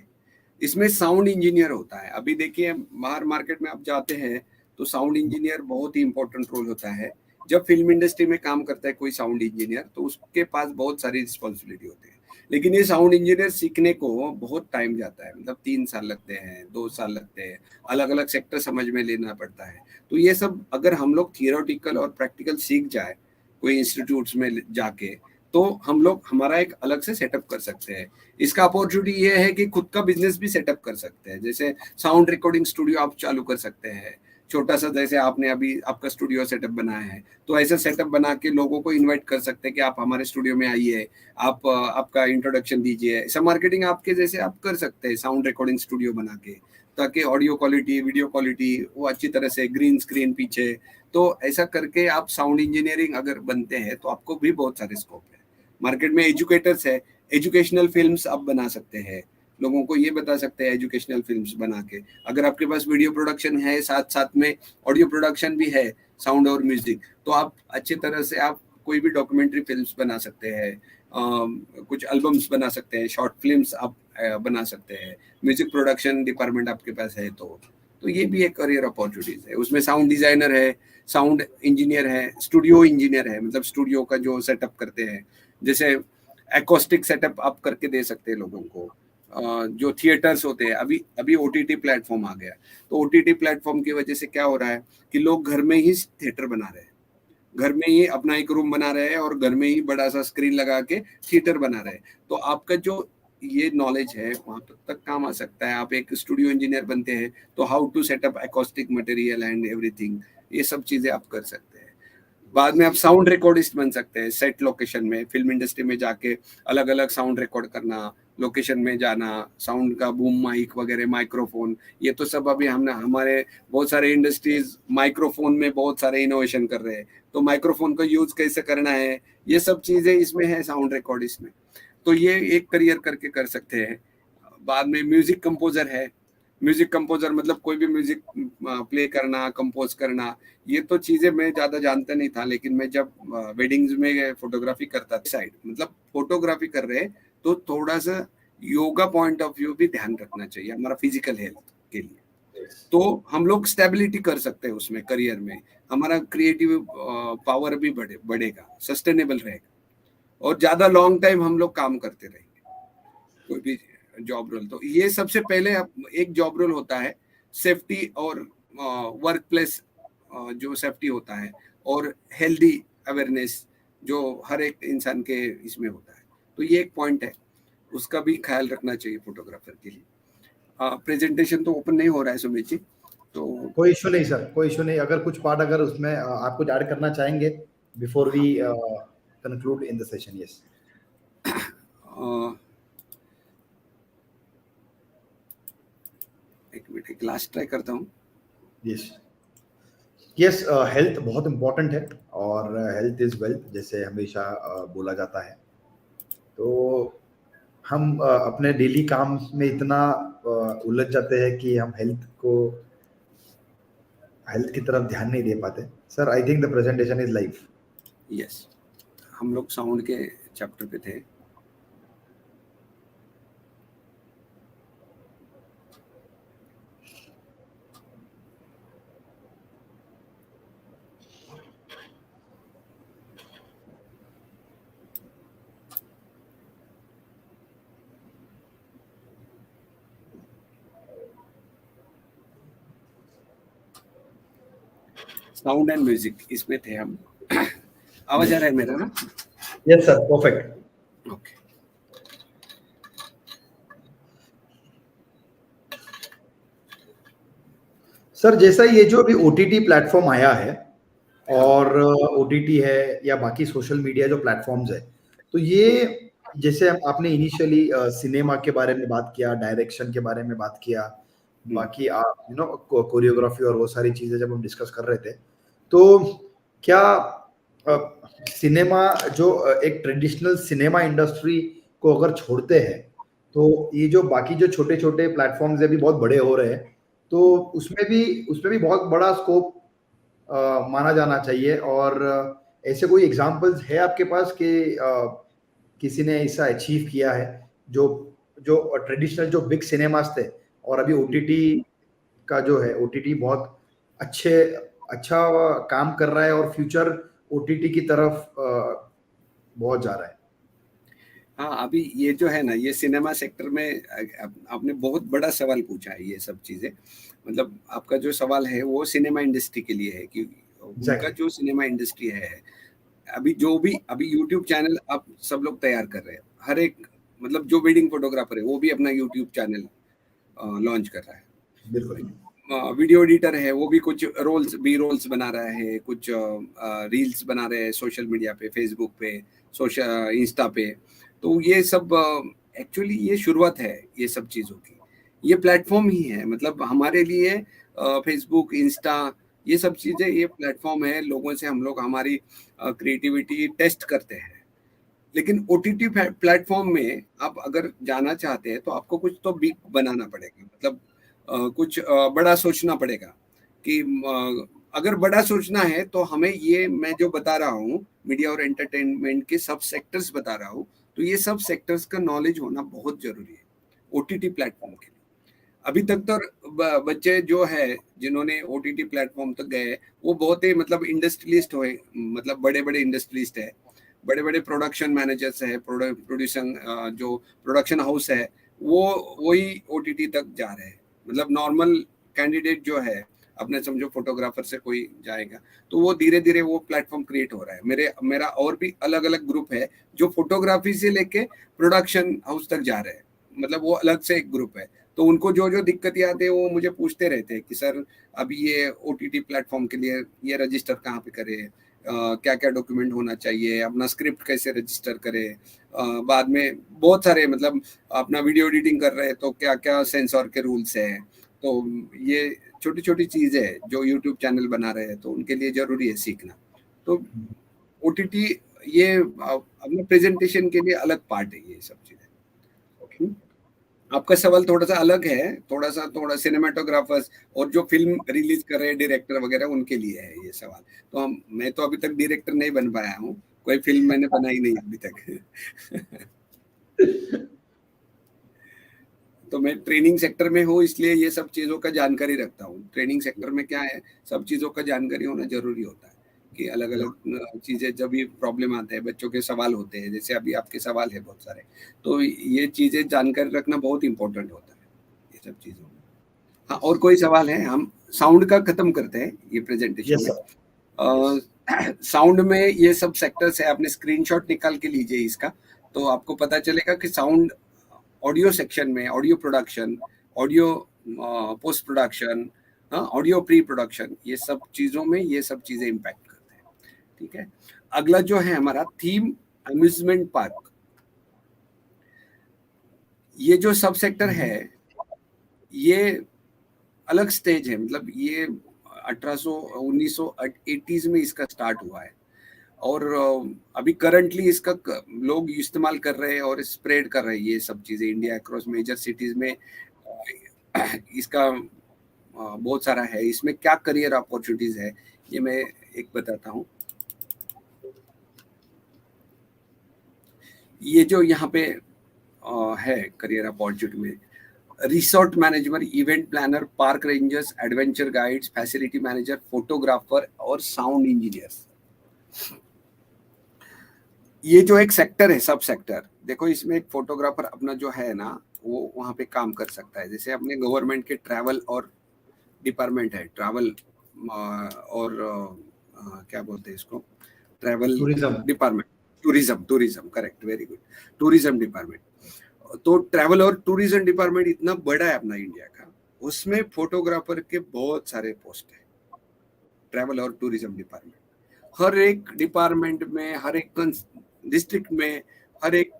इसमें साउंड इंजीनियर होता है। अभी देखिए बाहर मार्केट में आप जाते हैं तो साउंड इंजीनियर बहुत ही इंपॉर्टेंट रोल होता है। जब फिल्म इंडस्ट्री में काम करता है कोई साउंड इंजीनियर, तो उसके पास बहुत सारी रिस्पॉन्सिबिलिटी होती है। लेकिन ये साउंड इंजीनियर सीखने को बहुत टाइम जाता है, मतलब 3 साल लगते हैं, 2 साल लगते हैं, अलग अलग सेक्टर समझ में लेना पड़ता है। तो ये सब अगर हम लोग थियोरेटिकल और प्रैक्टिकल सीख जाए कोई इंस्टीट्यूट्स में जाके, तो हम लोग हमारा एक अलग से सेटअप कर सकते हैं। इसका अपॉर्चुनिटी ये है कि खुद का बिजनेस भी सेटअप कर सकते हैं। जैसे साउंड रिकॉर्डिंग स्टूडियो आप चालू कर सकते हैं छोटा सा, जैसे आपने अभी आपका स्टूडियो सेटअप बनाया है, तो ऐसा सेटअप बना के लोगों को इनवाइट कर सकते हैं कि आप हमारे स्टूडियो में आइए, आप आपका इंट्रोडक्शन दीजिए। ऐसा मार्केटिंग आपके जैसे आप कर सकते हैं साउंड रिकॉर्डिंग स्टूडियो बना के, ताकि ऑडियो क्वालिटी, वीडियो क्वालिटी वो अच्छी तरह से, ग्रीन स्क्रीन पीछे, तो ऐसा करके आप साउंड इंजीनियरिंग अगर बनते हैं तो आपको भी बहुत सारे स्कोप है। मार्केट में एजुकेटर्स है, एजुकेशनल फिल्म्स आप बना सकते हैं, लोगों को ये बता सकते हैं एजुकेशनल फिल्म्स बना के। अगर आपके पास वीडियो प्रोडक्शन है, साथ साथ में ऑडियो प्रोडक्शन भी है, साउंड और म्यूजिक, तो आप अच्छी तरह से आप कोई भी डॉक्यूमेंट्री फिल्म्स बना सकते हैं, कुछ एल्बम्स बना सकते हैं, शॉर्ट फिल्म्स आप बना सकते हैं। म्यूजिक प्रोडक्शन डिपार्टमेंट आपके पास है तो ये भी एक करियर अपॉर्चुनिटीज है। उसमें साउंड डिजाइनर है, साउंड इंजीनियर है, स्टूडियो इंजीनियर है, मतलब स्टूडियो का जो सेटअप करते हैं, जैसे एकॉस्टिक सेटअप आप करके दे सकते हैं लोगों को। जो थिएटर्स होते हैं, अभी अभी ओटीटी प्लेटफॉर्म आ गया, तो ओटीटी प्लेटफॉर्म की वजह से क्या हो रहा है कि लोग घर में ही थिएटर बना रहे हैं, घर में ही अपना एक रूम बना रहे हैं और घर में ही बड़ा सा स्क्रीन लगा के थिएटर बना रहे हैं। तो आपका जो ये नॉलेज है वहां तक काम आ सकता है। आप एक स्टूडियो इंजीनियर बनते हैं तो how to setup acoustic material and everything, ये सब चीजें आप कर सकते हैं। बाद में आप साउंड रिकॉर्डिस्ट बन सकते हैं। सेट लोकेशन में, फिल्म इंडस्ट्री में जाके अलग अलग साउंड रिकॉर्ड करना, लोकेशन में जाना, साउंड का बूम माइक वगैरह, माइक्रोफोन, ये तो सब अभी हमने हमारे बहुत सारे इंडस्ट्रीज माइक्रोफोन में बहुत सारे इनोवेशन कर रहे हैं। तो माइक्रोफोन का यूज कैसे करना है, ये सब चीजें इसमें है साउंड रिकॉर्डिस्ट में। तो ये एक करियर करके कर सकते हैं। बाद में म्यूजिक कंपोजर है। म्यूजिक कंपोजर मतलब कोई भी म्यूजिक प्ले करना, कंपोज करना, ये तो चीजें मैं ज्यादा जानता नहीं था, लेकिन मैं जब वेडिंग्स में फोटोग्राफी करता था, साइड मतलब फोटोग्राफी कर रहे, तो थोड़ा सा योगा पॉइंट ऑफ व्यू भी ध्यान रखना चाहिए हमारा फिजिकल हेल्थ के लिए। तो हम लोग स्टेबिलिटी कर सकते हैं उसमें, करियर में हमारा क्रिएटिव पावर भी बढ़ेगा, सस्टेनेबल रहेगा, और ज्यादा लॉन्ग टाइम हम लोग काम करते रहेंगे कोई भी जॉब रोल। तो ये सबसे पहले एक जॉब रोल होता है सेफ्टी और वर्क प्लेस जो सेफ्टी होता है, और हेल्दी अवेयरनेस जो हर एक इंसान के इसमें होता है। तो ये एक पॉइंट है, उसका भी ख्याल रखना चाहिए फोटोग्राफर के लिए। प्रेजेंटेशन तो ओपन नहीं हो रहा है सुमित जी, तो कोई इशू नहीं सर, कोई इशू नहीं। अगर कुछ पार्ट अगर उसमें आप कुछ ऐड करना चाहेंगे before we conclude in the session. Yes एक मिनट, एक लास्ट ट्राई करता हूँ। यस यस, हेल्थ बहुत इम्पोर्टेंट है, और हेल्थ इज वेल्थ जैसे हमेशा बोला जाता है। तो हम अपने डेली काम में इतना उलझ जाते हैं कि हम हेल्थ की तरफ ध्यान नहीं दे पाते। Sir I think the presentation is live. Yes, हम लोग साउंड के चैप्टर पे थे। साउंड एंड म्यूजिक इसमें थे हम। आवाज आ रहा है मेरा ना? Yes sir, perfect. Okay. Sir जैसा ये जो अभी ओटीटी प्लेटफॉर्म आया है, और ओटीटी है या बाकी सोशल मीडिया जो प्लेटफॉर्म्स है, तो ये जैसे आपने इनिशियली सिनेमा के बारे में बात किया, डायरेक्शन के बारे में बात किया, बाकी आप कोरियोग्राफी और वो सारी चीजें जब हम डिस्कस कर रहे थे, तो क्या सिनेमा जो एक ट्रेडिशनल सिनेमा इंडस्ट्री को अगर छोड़ते हैं, तो ये जो बाकी जो छोटे छोटे प्लेटफॉर्म्स है भी बहुत बड़े हो रहे हैं, तो उसमें भी बहुत बड़ा स्कोप माना जाना चाहिए। और ऐसे कोई एग्जांपल्स है आपके पास कि किसी ने ऐसा अचीव किया है, जो जो ट्रेडिशनल जो बिग सिनेमास थे, और अभी ओटीटी का जो है, ओटीटी बहुत अच्छा काम कर रहा है, और फ्यूचर ओटीटी की तरफ बहुत जा रहा है। हाँ, अभी ये जो है ना, ये सिनेमा सेक्टर में आपने बहुत बड़ा सवाल पूछा है। ये सब चीजें, मतलब आपका जो सवाल है वो सिनेमा इंडस्ट्री के लिए है कि उनका एग्जैक्टली। जो सिनेमा इंडस्ट्री है, अभी यूट्यूब चैनल आप सब लोग तैयार कर रहे हैं। हर एक, मतलब जो वेडिंग फोटोग्राफर है वो भी अपना यूट्यूब चैनल लॉन्च कर रहा है। बिल्कुल। वीडियो एडिटर है वो भी कुछ रोल्स बना रहा है, कुछ रील्स बना रहे हैं सोशल मीडिया पे, फेसबुक पे, सोशल इंस्टा पे। तो ये सब एक्चुअली ये शुरुआत है ये सब चीज़ों की। ये प्लेटफॉर्म ही है, मतलब हमारे लिए फेसबुक, इंस्टा, ये सब चीज़ें, ये प्लेटफॉर्म है। लोगों से हम लोग हमारी क्रिएटिविटी टेस्ट करते हैं। लेकिन ओटीटी प्लेटफॉर्म में आप अगर जाना चाहते हैं तो आपको कुछ तो बिग बनाना पड़ेगा, मतलब कुछ बड़ा सोचना पड़ेगा कि अगर बड़ा सोचना है तो हमें ये मैं जो बता रहा हूँ, मीडिया और एंटरटेनमेंट के सब सेक्टर्स बता रहा हूँ, तो ये सब सेक्टर्स का नॉलेज होना बहुत जरूरी है ओटीटी प्लेटफॉर्म के लिए। अभी तक तो बच्चे जो है जिन्होंने ओटीटी प्लेटफॉर्म तक गए, वो बहुत ही मतलब इंडस्ट्रियलिस्ट हुए, मतलब बड़े बड़े इंडस्ट्रियलिस्ट है, बड़े बड़े प्रोडक्शन मैनेजर्स है, प्रोड्यूसन जो प्रोडक्शन हाउस है, वो वही ओटीटी तक जा रहे हैं। मतलब नॉर्मल कैंडिडेट जो है, अपने समझो फोटोग्राफर से कोई जाएगा तो वो धीरे धीरे वो प्लेटफॉर्म क्रिएट हो रहा है। मेरा और भी अलग अलग ग्रुप है जो फोटोग्राफी से लेके प्रोडक्शन हाउस तक जा रहे हैं, मतलब वो अलग से एक ग्रुप है। तो उनको जो जो दिक्कतें आती है वो मुझे पूछते रहते हैं कि सर अभी ये ओटीटी प्लेटफॉर्म के लिए ये रजिस्टर कहाँ पे करें, क्या क्या डॉक्यूमेंट होना चाहिए, अपना स्क्रिप्ट कैसे रजिस्टर करें, बाद में बहुत सारे, मतलब अपना वीडियो एडिटिंग कर रहे हैं तो क्या क्या सेंसर के रूल्स हैं। तो ये छोटी छोटी चीज़ है जो यूट्यूब चैनल बना रहे हैं तो उनके लिए ज़रूरी है सीखना। तो ओटीटी ये अपने प्रेजेंटेशन के लिए अलग पार्ट है ये सब चीज़ें। आपका सवाल थोड़ा सा अलग है, थोड़ा सिनेमाटोग्राफर्स और जो फिल्म रिलीज कर रहे हैं डायरेक्टर वगैरह, उनके लिए है ये सवाल। तो मैं तो अभी तक डायरेक्टर नहीं बन पाया हूँ, कोई फिल्म मैंने बनाई नहीं अभी तक। तो मैं ट्रेनिंग सेक्टर में हूँ, इसलिए ये सब चीज़ों का जानकारी रखता हूँ। ट्रेनिंग सेक्टर में क्या है, सब चीज़ों का जानकारी होना ज़रूरी होता है कि अलग-अलग चीज़ें जब भी प्रॉब्लम आते हैं, बच्चों के सवाल होते हैं, जैसे अभी आपके सवाल है बहुत सारे, तो ये चीज़ें जानकारी रखना बहुत इम्पोर्टेंट होता है, ये सब चीज़ों में। हाँ, और कोई सवाल है? हम साउंड का खत्म करते हैं ये प्रेजेंटेशन यस में। सर। साउंड में ये सब सेक्टर्स है, आपने स्क्रीनशॉट निकाल के लीजिए इसका, तो आपको पता चलेगा कि साउंड ऑडियो सेक्शन में audio production, audio post production, audio pre production, ये सब चीज़ों में ये सब चीज़ें इम्पैक्ट करते हैं। ठीक है, अगला जो है हमारा थीम अम्यूजमेंट पार्क। ये जो सब सेक्टर है ये अलग स्टेज है, मतलब ये 1980s में इसका स्टार्ट हुआ है और अभी करंटली इसका लोग इस्तेमाल कर रहे हैं और स्प्रेड कर रहे हैं ये सब चीज़ें इंडिया अक्रॉस मेजर सिटीज़ में। इसका बहुत सारा है, इसमें क्या करियर अपॉर्चुनिटीज़ है ये मैं एक बताता हूँ। ये जो यहाँ पे है करियर अपॉर्चुनिटी में, resort manager, event planner, park rangers, adventure guides, facility manager, photographer और साउंड इंजीनियर्स। ये जो एक सेक्टर है, सब सेक्टर, देखो इसमें एक फोटोग्राफर अपना जो है ना वो वहाँ पे काम कर सकता है। जैसे अपने गवर्नमेंट के ट्रैवल और डिपार्टमेंट है, ट्रैवल और क्या बोलते हैं इसको, travel department, tourism, correct, very good, tourism department. तो ट्रैवल और टूरिज्म डिपार्टमेंट इतना बड़ा है अपना इंडिया का, उसमें फोटोग्राफर के बहुत सारे पोस्ट है। ट्रैवल और टूरिज्म डिपार्टमेंट, हर एक डिपार्टमेंट में, हर एक डिस्ट्रिक्ट में, हर एक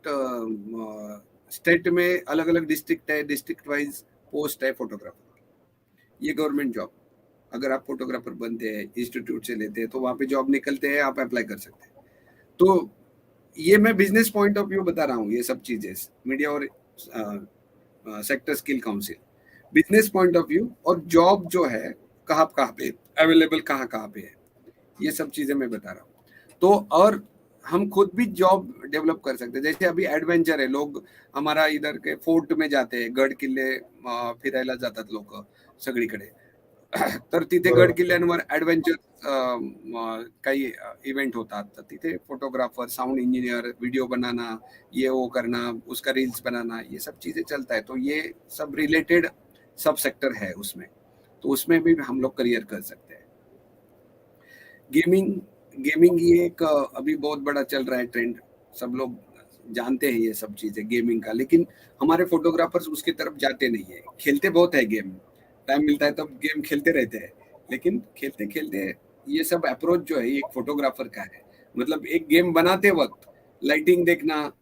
स्टेट में अलग अलग डिस्ट्रिक्ट है, डिस्ट्रिक्ट वाइज पोस्ट है फोटोग्राफर। ये गवर्नमेंट जॉब, अगर आप फोटोग्राफर बनते हैं, इंस्टीट्यूट से लेते हैं, तो वहाँ पे जॉब निकलते हैं, आप अप्लाई कर सकते हैं। तो ये मैं बिजनेस पॉइंट ऑफ व्यू बता रहा हूँ, ये सब चीजें मीडिया और sector skill council, business point of view, और जॉब जो है कहाँ पे अवेलेबल, कहाँ पे है, ये सब चीजें मैं बता रहा हूँ। तो और हम खुद भी जॉब डेवलप कर सकते हैं। जैसे अभी एडवेंचर है, लोग हमारा इधर के फोर्ट में जाते हैं, गड किल्ले फिरायला जातात लोक सगळीकडे, तर तिथे गड किल्ल्यांवर ॲडव्हेंचर काही इव्हेंट होतात, तर तिथे फोटोग्राफर, साउंड इंजीनियर, वीडियो बनाना, ये वो करना, उसका रील्स बनाना, ये सब चीज़ें चलता है। तो ये सब रिलेटेड सब सेक्टर है उसमें, तो उसमें भी हम लोग करियर कर सकते हैं। गेमिंग ये एक अभी बहुत बड़ा चल रहा है ट्रेंड, सब लोग जानते हैं ये सब चीज़ें गेमिंग का, लेकिन हमारे फोटोग्राफर्स उसकी तरफ जाते नहीं है। खेलते बहुत है गेम, टाइम मिलता है तब गेम खेलते रहते हैं, लेकिन खेलते खेलते ये सब अप्रोच जो है एक फोटोग्राफर का है। मतलब एक गेम बनाते वक्त लाइटिंग देखना,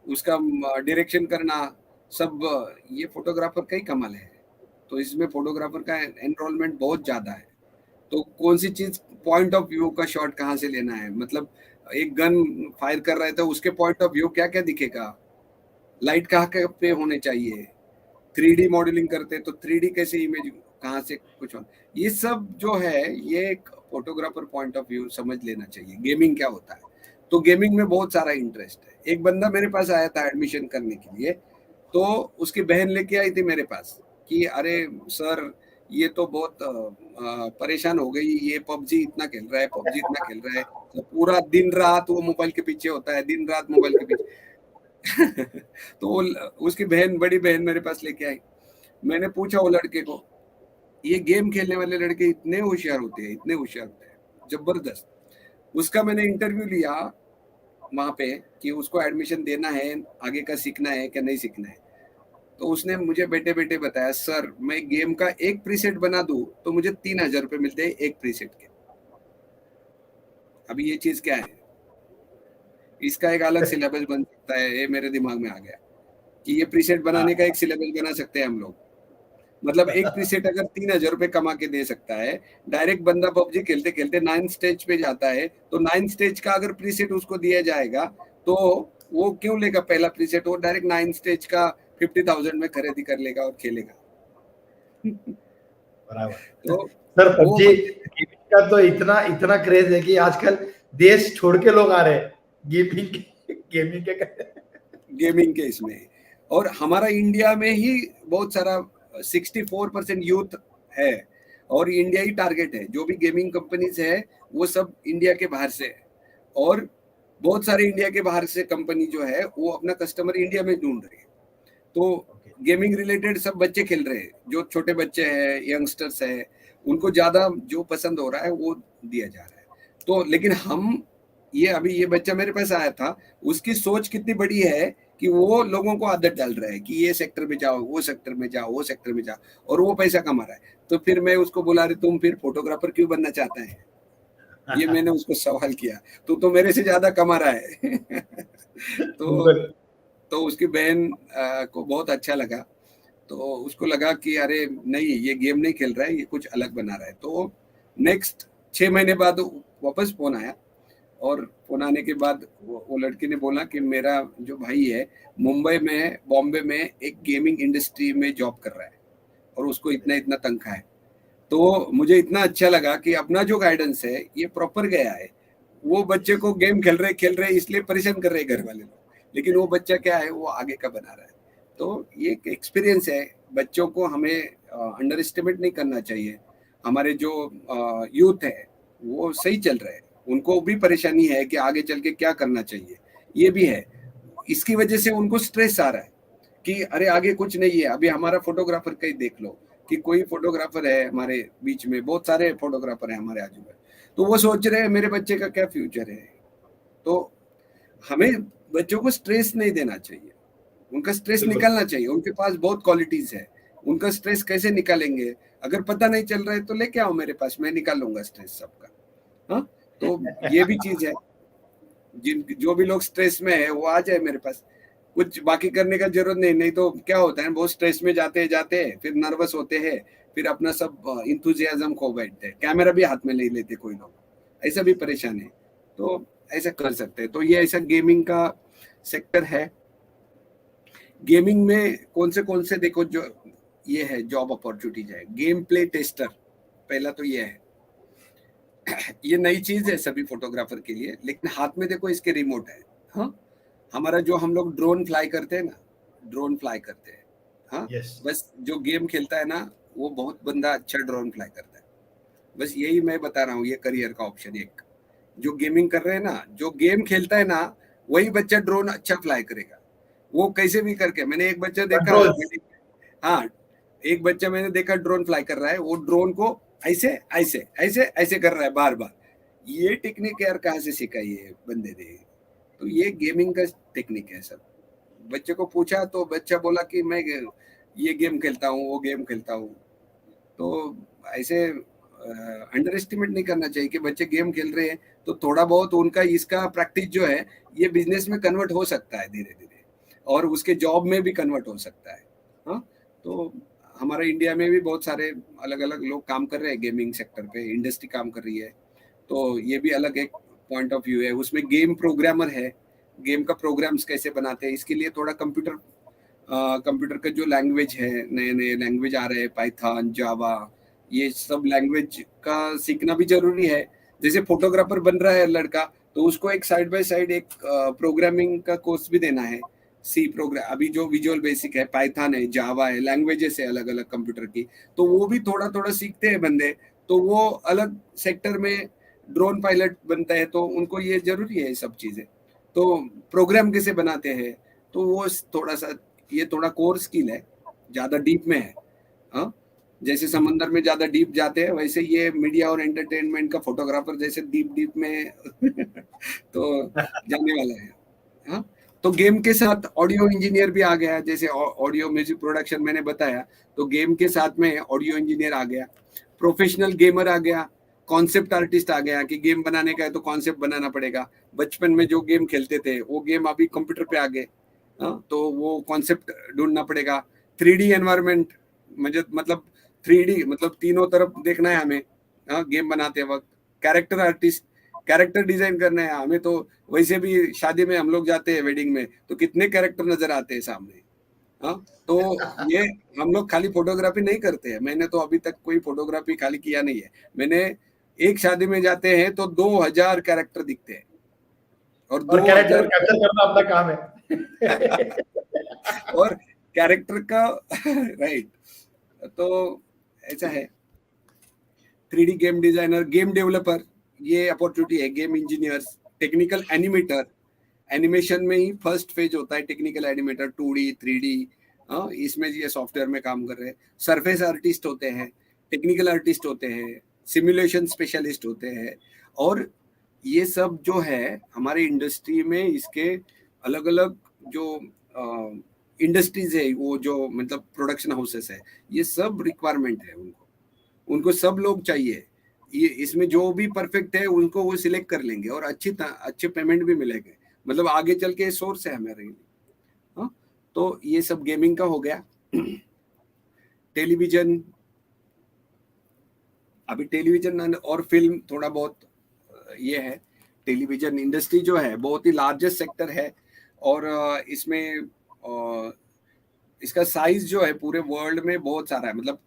उसका डायरेक्शन करना, सब ये फोटोग्राफर का ही कमाल है। तो इसमें फोटोग्राफर का एनरोलमेंट बहुत ज़्यादा है। तो कौन सी चीज़, पॉइंट ऑफ व्यू का शॉट कहाँ से लेना है, मतलब एक गन फायर कर रहा है तो उसके पॉइंट ऑफ व्यू क्या क्या दिखेगा, लाइट कहाँ पे होने चाहिए, 3D मॉडलिंग करते तो 3D कैसे इमेज कहाँ से कुछ हो, ये सब जो है ये एक फोटोग्राफर पॉइंट ऑफ व्यू समझ लेना चाहिए गेमिंग क्या होता है। तो गेमिंग में बहुत सारा इंटरेस्ट है। एक बंदा मेरे पास आया था एडमिशन करने के लिए, तो उसकी बहन लेके आई थी मेरे पास कि अरे सर ये तो बहुत परेशान हो गई, ये पबजी इतना खेल रहा है, तो पूरा दिन रात वो मोबाइल के पीछे होता है, दिन रात मोबाइल के पीछे। तो उसकी बहन, बड़ी बहन मेरे पास लेके आई। मैंने पूछा वो लड़के को, ये गेम खेलने वाले लड़के इतने होशियार होते हैं, जबरदस्त। उसका मैंने इंटरव्यू लिया वहां पे कि उसको एडमिशन देना है, आगे का सीखना है क्या नहीं सीखना है। तो उसने मुझे बेटे बताया, सर मैं गेम का एक प्रीसेट बना दूं तो मुझे 3,000 रुपए मिलते हैं एक प्रीसेट के। अभी ये चीज क्या है, इसका एक अलग सिलेबस बन सकता है। ये मेरे दिमाग में आ गया कि ये प्रीसेट बनाने का एक सिलेबस बना सकते हैं हम लोग। मतलब एक प्रीसेट अगर 3,000 रुपए कमा के दे सकता है, डायरेक्ट बंदा पबजी खेलते खेलते 9th स्टेज पे जाता है, तो 9th स्टेज का अगर प्रीसेट उसको दिया जाएगा तो वो क्यों लेगा पहला प्रीसेट, वो डायरेक्ट 9th स्टेज का 50,000 में खरीदी कर लेगा और खेलेगा। बराबर। तो सर पबजी का तो इतना क्रेज है कि आजकल देश छोड़ के लोग आ रहे हैं गेमिंग के इसमें। और हमारा इंडिया में ही बहुत सारा 64% यूथ है, और इंडिया ही टारगेट है। जो भी गेमिंग कंपनीज है वो सब इंडिया के बाहर से है, और बहुत सारे इंडिया के बाहर से कंपनी जो है वो अपना कस्टमर इंडिया में ढूंढ रही है। तो गेमिंग रिलेटेड सब बच्चे खेल रहे हैं, जो छोटे बच्चे हैं, यंगस्टर्स है, उनको ज्यादा जो पसंद हो रहा है वो दिया जा रहा है। तो लेकिन हम ये बच्चा मेरे पास आया था, उसकी सोच कितनी बड़ी है कि वो लोगों को आदत डाल रहा है कि ये सेक्टर में जाओ, वो सेक्टर में जाओ, वो सेक्टर में जाओ, और वो पैसा कमा रहा है। तो फिर मैं उसको बोला, रहे तुम फिर फोटोग्राफर क्यों बनना चाहता है? ये मैंने उसको सवाल किया, तो मेरे से ज्यादा कमा रहा है। तो उसकी बहन को बहुत अच्छा लगा, तो उसको लगा कि अरे नहीं, ये गेम नहीं खेल रहा है, ये कुछ अलग बना रहा है। तो नेक्स्ट 6 महीने बाद वापस फोन आया, और फोन आने के बाद वो लड़की ने बोला कि मेरा जो भाई है मुंबई में, बॉम्बे में एक गेमिंग इंडस्ट्री में जॉब कर रहा है, और उसको इतना इतना तनख्वाह है। तो मुझे इतना अच्छा लगा कि अपना जो गाइडेंस है ये प्रॉपर गया है। वो बच्चे को गेम खेल रहे इसलिए परेशान कर रहे घर वाले लोग, लेकिन वो बच्चा क्या है, वो आगे का बना रहा है। तो ये एक एक्सपीरियंस है, बच्चों को हमें अंडर एस्टिमेट नहीं करना चाहिए। हमारे जो यूथ है वो सही चल रहे हैं, उनको भी परेशानी है कि आगे चल के क्या करना चाहिए, ये भी है। इसकी वजह से उनको स्ट्रेस आ रहा है कि अरे आगे कुछ नहीं है। अभी हमारा फोटोग्राफर का ही देख लो कि कोई फोटोग्राफर है हमारे बीच में, बहुत सारे फोटोग्राफर हैं हमारे आजू बाजू, तो वो सोच रहे हैं मेरे बच्चे का क्या फ्यूचर है। तो हमें बच्चों को स्ट्रेस नहीं देना चाहिए, उनका स्ट्रेस निकालना चाहिए। उनके पास बहुत क्वालिटीज है, उनका स्ट्रेस कैसे निकालेंगे? अगर पता नहीं चल रहा है तो लेके आओ मेरे पास, मैं निकाल लूंगा स्ट्रेस सबका। हाँ, तो ये भी चीज है, जो भी लोग स्ट्रेस में है वो आ जाए मेरे पास, कुछ बाकी करने का जरूरत नहीं। नहीं तो क्या होता है, बहुत स्ट्रेस में जाते जाते फिर नर्वस होते हैं, फिर अपना सब इंथुजियाज्म खो बैठते हैं, कैमरा भी हाथ में ले लेते कोई लोग, ऐसा भी परेशान है। तो ऐसा कर सकते हैं। तो ये ऐसा गेमिंग का सेक्टर है। गेमिंग में कौन से देखो, जो ये है जॉब अपॉर्चुनिटीज है, गेम प्ले टेस्टर, पहला तो ये है। ये नई चीज है सभी फोटोग्राफर के लिए, लेकिन हाथ में देखो इसके रिमोट है। हाँ, हमारा जो हम लोग ड्रोन फ्लाई करते हैं ना, ड्रोन फ्लाई करते हैं, हाँ, बस जो गेम खेलता है ना, वो बहुत बंदा अच्छा ड्रोन फ्लाई करता है। बस यही मैं बता रहा हूँ, ये करियर का ऑप्शन एक, जो गेमिंग कर रहे हैं ना, जो गेम खेलता है ना, वही बच्चा ड्रोन अच्छा फ्लाई करेगा, वो कैसे भी करके। मैंने एक बच्चा देखा, हाँ, एक बच्चा मैंने देखा ड्रोन फ्लाई कर रहा है, वो ड्रोन को ऐसे ऐसे ऐसे ऐसे कर रहा है बार बार। ये टेक्निक यार कहाँ से सिखाई है बंदे ने? तो ये गेमिंग का टेक्निक है सब। बच्चे को पूछा तो बच्चा बोला कि मैं ये गेम खेलता हूँ, वो गेम खेलता हूँ। तो ऐसे अंडर एस्टिमेट नहीं करना चाहिए कि बच्चे गेम खेल रहे हैं तो थोड़ा बहुत उनका इसका प्रैक्टिस जो है ये बिजनेस में कन्वर्ट हो सकता है धीरे धीरे, और उसके जॉब में भी कन्वर्ट हो सकता है। हाँ, तो हमारे इंडिया में भी बहुत सारे अलग अलग लोग काम कर रहे हैं गेमिंग सेक्टर पे, इंडस्ट्री काम कर रही है। तो ये भी अलग एक पॉइंट ऑफ व्यू है। उसमें गेम प्रोग्रामर है, गेम का प्रोग्राम्स कैसे बनाते हैं, इसके लिए थोड़ा कंप्यूटर का जो लैंग्वेज है, नए नए लैंग्वेज आ रहे हैं, पाइथन, जावा, ये सब लैंग्वेज का सीखना भी जरूरी है। जैसे फोटोग्राफर बन रहा है लड़का, तो उसको एक साइड बाय साइड एक प्रोग्रामिंग का कोर्स भी देना है। सी प्रोग्राम, अभी जो विजुअल बेसिक है, पाइथन है, जावा है, लैंग्वेजेस है अलग अलग कंप्यूटर की, तो वो भी थोड़ा थोड़ा सीखते हैं बंदे, तो वो अलग सेक्टर में ड्रोन पायलट बनता है। तो उनको ये जरूरी है सब चीजें। तो प्रोग्राम कैसे बनाते हैं, तो वो थोड़ा सा, ये थोड़ा कोर स्किल है, ज्यादा डीप में है। हाँ, जैसे समंदर में ज्यादा डीप जाते हैं, वैसे ये मीडिया और एंटरटेनमेंट का फोटोग्राफर जैसे डीप में तो जाने वाला है। हाँ, तो गेम के साथ ऑडियो इंजीनियर भी आ गया, जैसे ऑडियो म्यूजिक प्रोडक्शन मैंने बताया, तो गेम के साथ में ऑडियो इंजीनियर आ गया, प्रोफेशनल गेमर आ गया, कॉन्सेप्ट आर्टिस्ट आ गया कि गेम बनाने का है तो कॉन्सेप्ट बनाना पड़ेगा। बचपन में जो गेम खेलते थे वो गेम अभी कंप्यूटर पे आ गए, तो वो कॉन्सेप्ट ढूंढना पड़ेगा। 3D एनवायरनमेंट, मतलब 3D मतलब तीनों तरफ देखना है हमें, गेम बनाते वक्त। कैरेक्टर आर्टिस्ट, कैरेक्टर डिजाइन करना है हमें। तो वैसे भी शादी में हम लोग जाते हैं, वेडिंग में, तो कितने कैरेक्टर नजर आते हैं सामने। हाँ, तो ये हम लोग खाली फोटोग्राफी नहीं करते हैं। मैंने तो अभी तक कोई फोटोग्राफी खाली किया नहीं है। मैंने एक शादी में जाते हैं तो 2000 कैरेक्टर दिखते हैं, और कैरेक्टर कैप्चर करना अपना काम है। और कैरेक्टर का राइट। तो ऐसा है, 3D game designer, game developer, ये अपॉर्चुनिटी है, game engineers, technical animator, animation में ही फर्स्ट फेज होता है टेक्निकल एनिमेटर, 2D 3D, इसमें ये सॉफ्टवेयर में काम कर रहे हैं। सरफेस आर्टिस्ट होते हैं, टेक्निकल आर्टिस्ट होते हैं, सिमुलेशन स्पेशलिस्ट होते हैं, और ये सब जो है हमारे इंडस्ट्री में इसके अलग अलग जो इंडस्ट्रीज है, वो जो मतलब प्रोडक्शन हाउसेस है, ये सब रिक्वायरमेंट है उनको सब लोग चाहिए। ये इसमें जो भी परफेक्ट है उनको वो सिलेक्ट कर लेंगे और अच्छे पेमेंट भी मिलेंगे, मतलब आगे चल के सोर्स है हमारे लिए। हाँ, तो ये सब गेमिंग का हो गया। टेलीविजन, अभी टेलीविजन और फिल्म थोड़ा बहुत ये है। टेलीविजन इंडस्ट्री जो है बहुत ही लार्जेस्ट सेक्टर है, और इसमें इसका साइज जो है पूरे वर्ल्ड में बहुत सारा है, मतलब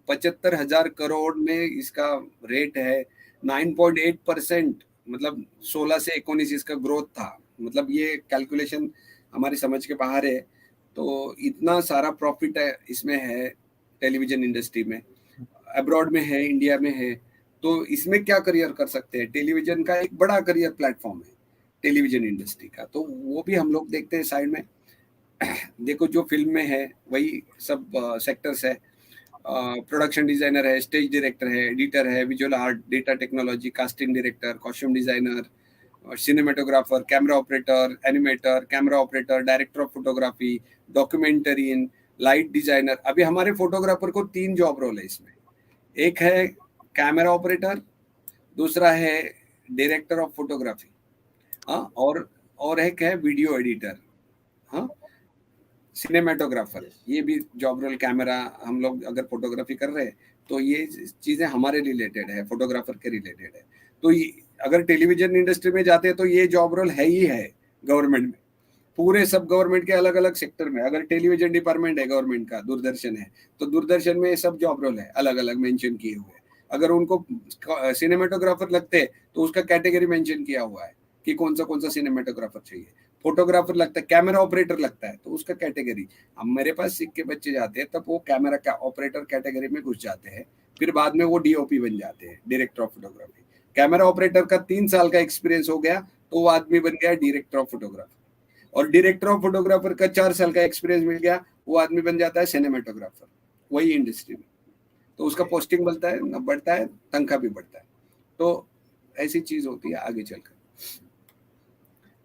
75,000 करोड़ में इसका रेट है। 9.8%, मतलब 16 से 19 इसका ग्रोथ था, मतलब ये कैलकुलेशन हमारी समझ के बाहर है। तो इतना सारा प्रॉफिट है इसमें है टेलीविजन इंडस्ट्री में, अब्रॉड में है, इंडिया में है। तो इसमें क्या करियर कर सकते हैं, टेलीविजन का एक बड़ा करियर प्लेटफॉर्म है टेलीविजन इंडस्ट्री का, तो वो भी हम लोग देखते हैं साइड में। देखो जो फिल्म में है वही सब सेक्टर्स है, प्रोडक्शन डिजाइनर है, स्टेज डायरेक्टर है, एडिटर है, visual art, data technology, casting director, costume designer, cinematographer, camera operator, animator, camera operator, director of photography, documentarian, light designer. अभी हमारे फोटोग्राफर को 3 जॉब रोल है इसमें, एक है कैमरा ऑपरेटर, दूसरा है डायरेक्टर ऑफ फोटोग्राफी, हाँ, और एक है वीडियो एडिटर, हाँ, सिनेमेटोग्राफर। ये भी जॉब रोल, कैमरा, हम लोग अगर फोटोग्राफी कर रहे हैं तो ये चीजें हमारे रिलेटेड है, फोटोग्राफर के रिलेटेड है। तो अगर टेलीविजन इंडस्ट्री में जाते हैं तो ये जॉब रोल है ही है गवर्नमेंट में, पूरे सब गवर्नमेंट के अलग अलग सेक्टर में। अगर टेलीविजन डिपार्टमेंट है गवर्नमेंट का, दूरदर्शन है, तो दूरदर्शन में सब जॉब रोल है अलग अलग मेंशन किए हुए। अगर उनको सिनेमेटोग्राफर लगते हैं तो उसका कैटेगरी मेंशन किया हुआ है कि कौन सा सिनेमेटोग्राफर चाहिए। फोटोग्राफर लगता है, कैमरा ऑपरेटर लगता है तो उसका कैटेगरी। अब मेरे पास सीख के बच्चे जाते हैं तब वो कैमरा का ऑपरेटर कैटेगरी में घुस जाते हैं, फिर बाद में वो डीओपी बन जाते हैं, director of photography. Camera operator का 3 साल का एक्सपीरियंस हो गया तो वो आदमी बन गया डायरेक्टर ऑफ फोटोग्राफी, और डायरेक्टर ऑफ फोटोग्राफर का 4 साल का एक्सपीरियंस मिल गया, वो आदमी बन जाता है सिनेमेटोग्राफर वही इंडस्ट्री में। तो उसका पोस्टिंग बढ़ता है, तनख्वाह भी बढ़ता है। तो ऐसी चीज होती है आगे चलकर।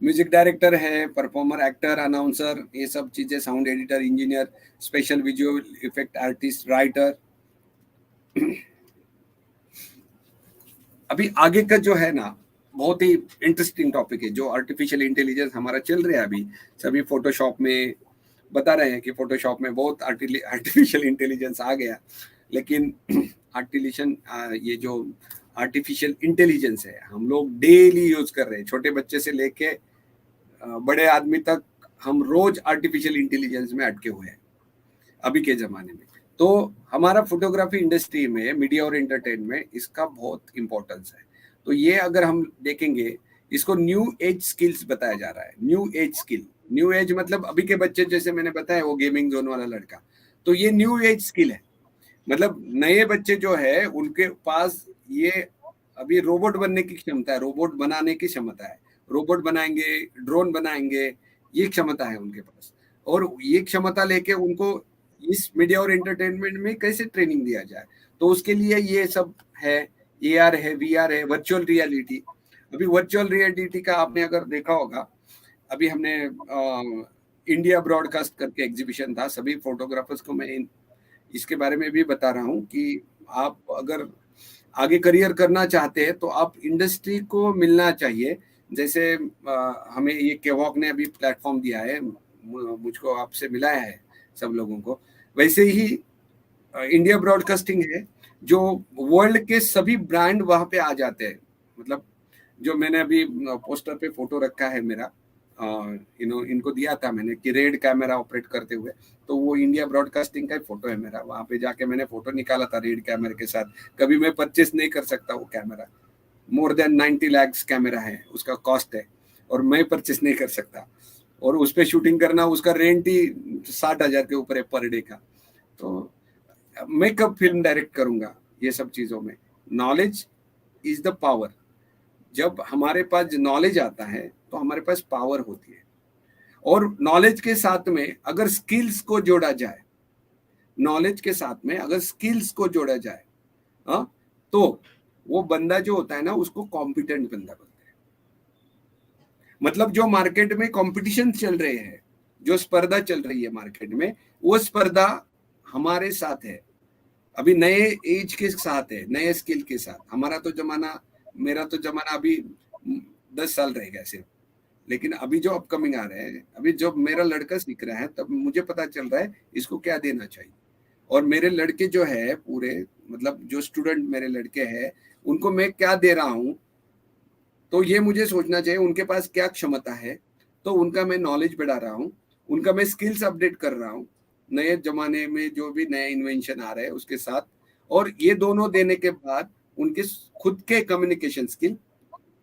म्यूजिक डायरेक्टर है, परफॉर्मर, एक्टर, अनाउंसर, ये सब चीजें, sound editor, engineer, special visual effect artist, writer. अभी आगे का जो है ना बहुत ही इंटरेस्टिंग टॉपिक है, जो आर्टिफिशियल इंटेलिजेंस हमारा चल रहा है अभी। सभी फोटोशॉप में बता रहे हैं कि फोटोशॉप में बहुत आर्टिफिशियल इंटेलिजेंस आ गया, लेकिन ये जो आर्टिफिशियल इंटेलिजेंस है हम लोग डेली यूज कर रहे हैं, छोटे बच्चे से लेके बड़े आदमी तक हम रोज आर्टिफिशियल इंटेलिजेंस में अटके हुए हैं अभी के जमाने में। तो हमारा फोटोग्राफी इंडस्ट्री में, मीडिया और एंटरटेनमेंट, इसका बहुत इंपॉर्टेंस है। तो ये अगर हम देखेंगे, इसको न्यू एज स्किल्स बताया जा रहा है। New age skill, new age मतलब अभी के बच्चे, जैसे मैंने बताया वो गेमिंग जोन वाला लड़का, तो ये न्यू एज स्किल है। मतलब नए बच्चे जो है उनके पास ये अभी रोबोट बनने की क्षमता है, रोबोट बनाने की क्षमता है, रोबोट बनाएंगे, ड्रोन बनाएंगे, ये क्षमता है उनके पास। और ये क्षमता लेके उनको इस मीडिया और एंटरटेनमेंट में कैसे ट्रेनिंग दिया जाए, तो उसके लिए ये सब है। AR है, VR है, वर्चुअल रियलिटी। अभी वर्चुअल रियलिटी का आपने अगर देखा होगा, अभी हमने इंडिया ब्रॉडकास्ट करके एग्जीबिशन था, सभी फोटोग्राफर्स को मैं इसके बारे में भी बता रहा हूँ कि आप अगर आगे करियर करना चाहते हैं तो आप इंडस्ट्री को मिलना चाहिए। जैसे हमें ये केवॉक ने अभी प्लेटफॉर्म दिया है, मुझको आपसे मिलाया है सब लोगों को, वैसे ही इंडिया ब्रॉडकास्टिंग है, जो वर्ल्ड के सभी ब्रांड वहां पे आ जाते हैं। मतलब जो मैंने अभी पोस्टर पे फोटो रखा है मेरा, इनको दिया था मैंने कि रेड कैमरा ऑपरेट करते हुए, तो वो इंडिया ब्रॉडकास्टिंग का ही फोटो है मेरा। वहां पे जाके मैंने फोटो निकाला था रेड कैमरे के साथ। कभी मैं परचेस नहीं कर सकता वो camera, more than 90 lakh camera है, उसका कॉस्ट है, और मैं परचेस नहीं कर सकता। और उस पे शूटिंग करना, उसका रेंट ही 60,000 के ऊपर है पर डे का। तो मैं कब फिल्म डायरेक्ट करूंगा? ये सब चीजों में नॉलेज इज द पावर। जब हमारे पास नॉलेज आता है तो हमारे पास पावर होती है। और नॉलेज के साथ में अगर स्किल्स को जोड़ा जाए, नॉलेज के साथ में अगर स्किल्स को जोड़ा जाए, हाँ, तो वो बंदा जो होता है ना, उसको कॉम्पिटेंट बंदा बनता है। मतलब जो मार्केट में कंपटीशन चल रहे हैं, जो स्पर्धा चल रही है मार्केट में, वो स्पर्धा हमारे साथ है, अभी नए एज के साथ है, नए स्किल के साथ। हमारा तो जमाना, मेरा तो जमाना अभी 10 साल रह गया सिर्फ, लेकिन अभी जो अपकमिंग आ रहे हैं, अभी जब मेरा लड़का सीख रहा है तब मुझे पता चल रहा है इसको क्या देना चाहिए। और मेरे लड़के जो है पूरे, मतलब जो स्टूडेंट मेरे लड़के हैं, उनको मैं क्या दे रहा हूँ, तो ये मुझे सोचना चाहिए उनके पास क्या क्षमता है। तो उनका मैं नॉलेज बढ़ा रहा हूँ, उनका मैं स्किल्स अपडेट कर रहा हूँ, नए जमाने में जो भी नए इन्वेंशन आ रहे हैं उसके साथ। और ये दोनों देने के बाद उनके खुद के कम्युनिकेशन स्किल,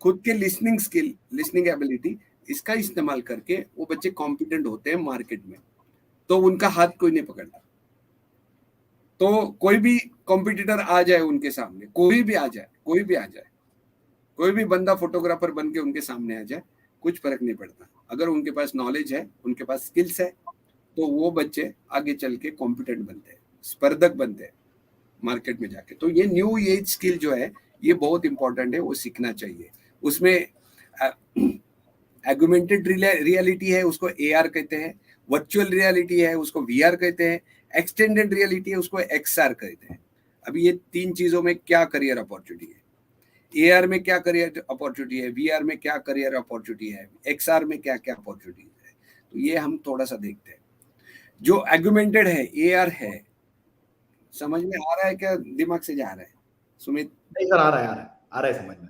खुद के लिसनिंग स्किल, लिसनिंग एबिलिटी, इसका इस्तेमाल करके वो बच्चे कॉम्पिटेंट होते हैं मार्केट में। तो उनका हाथ कोई नहीं पकड़ता। तो कोई भी कॉम्पिटिटर आ जाए उनके सामने, कोई भी आ जाए, कोई भी आ जाए, कोई भी बंदा फोटोग्राफर बन के उनके सामने आ जाए, कुछ फर्क नहीं पड़ता। अगर उनके पास नॉलेज है, उनके पास स्किल्स है, तो वो बच्चे आगे चल के कॉम्पिटेंट बनते हैं, स्पर्धक बनते हैं मार्केट में जाके। तो ये न्यू एज स्किल जो है, ये बहुत इंपॉर्टेंट है, वो सीखना चाहिए। उसमें एगुमेंटेड रियलिटी है, उसको AR कहते हैं। वर्चुअल रियलिटी है, उसको VR कहते हैं। एक्सटेंडेड रियलिटी है, उसको XR कहते हैं। अभी ये 3 चीजों में क्या करियर अपॉर्चुनिटी है? AR में क्या करियर अपॉर्चुनिटी है, VR में क्या करियर अपॉर्चुनिटी है, XR में क्या क्या अपॉर्चुनिटी है, तो ये हम थोड़ा सा देखते हैं। जो एगुमेंटेड है, AR है, समझ में आ रहा है क्या, दिमाग से जा रहा है सुमित? नहीं सर, आ रहा है, आ रहा है, आ रहा है समझ में।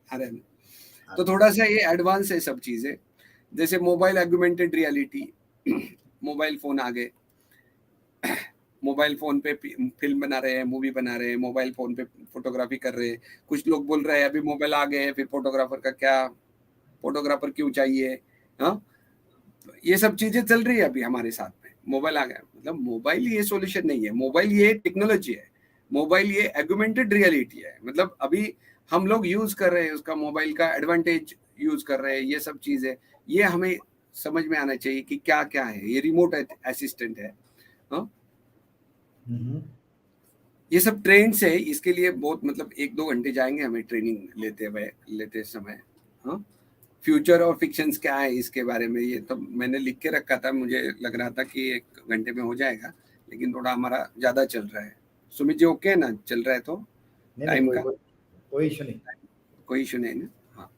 आ रहा है। तो थोड़ा सा ये एडवांस है सब चीजें। जैसे मोबाइल एगुमेंटेड रियलिटी, मोबाइल फोन आ गए, मोबाइल फोन पे फिल्म बना रहे हैं, मूवी बना रहे हैं, मोबाइल फोन पे फोटोग्राफी कर रहे हैं। कुछ लोग बोल रहे हैं अभी मोबाइल आ गए हैं, फिर फोटोग्राफर का क्या, फोटोग्राफर क्यों चाहिए? हाँ, ये सब चीजें चल रही है अभी हमारे साथ में। मोबाइल आ गया, मतलब मोबाइल ये सॉल्यूशन नहीं है, मोबाइल ये टेक्नोलॉजी है, मोबाइल ये एगुमेंटेड रियलिटी है। मतलब अभी हम लोग यूज कर रहे हैं उसका, मोबाइल का एडवांटेज यूज कर रहे हैं, ये सब चीजें, ये हमें समझ में आना चाहिए कि क्या क्या है। ये रिमोट असिस्टेंट है, हाँ, ये सब ट्रेंड्स है। इसके लिए बहुत, मतलब 1-2 घंटे जाएंगे हमें ट्रेनिंग लेते समय। हाँ, फ्यूचर और फिक्शंस क्या है इसके बारे में, ये तो मैंने लिख के रखा था, मुझे लग रहा था कि 1 घंटे में हो जाएगा, लेकिन थोड़ा हमारा ज्यादा चल रहा है। सुमित जी ओके ना, चल रहा है तो नहीं टाइम नहीं, का कोई इशू नहीं। कोई इशू नहीं ना? हाँ।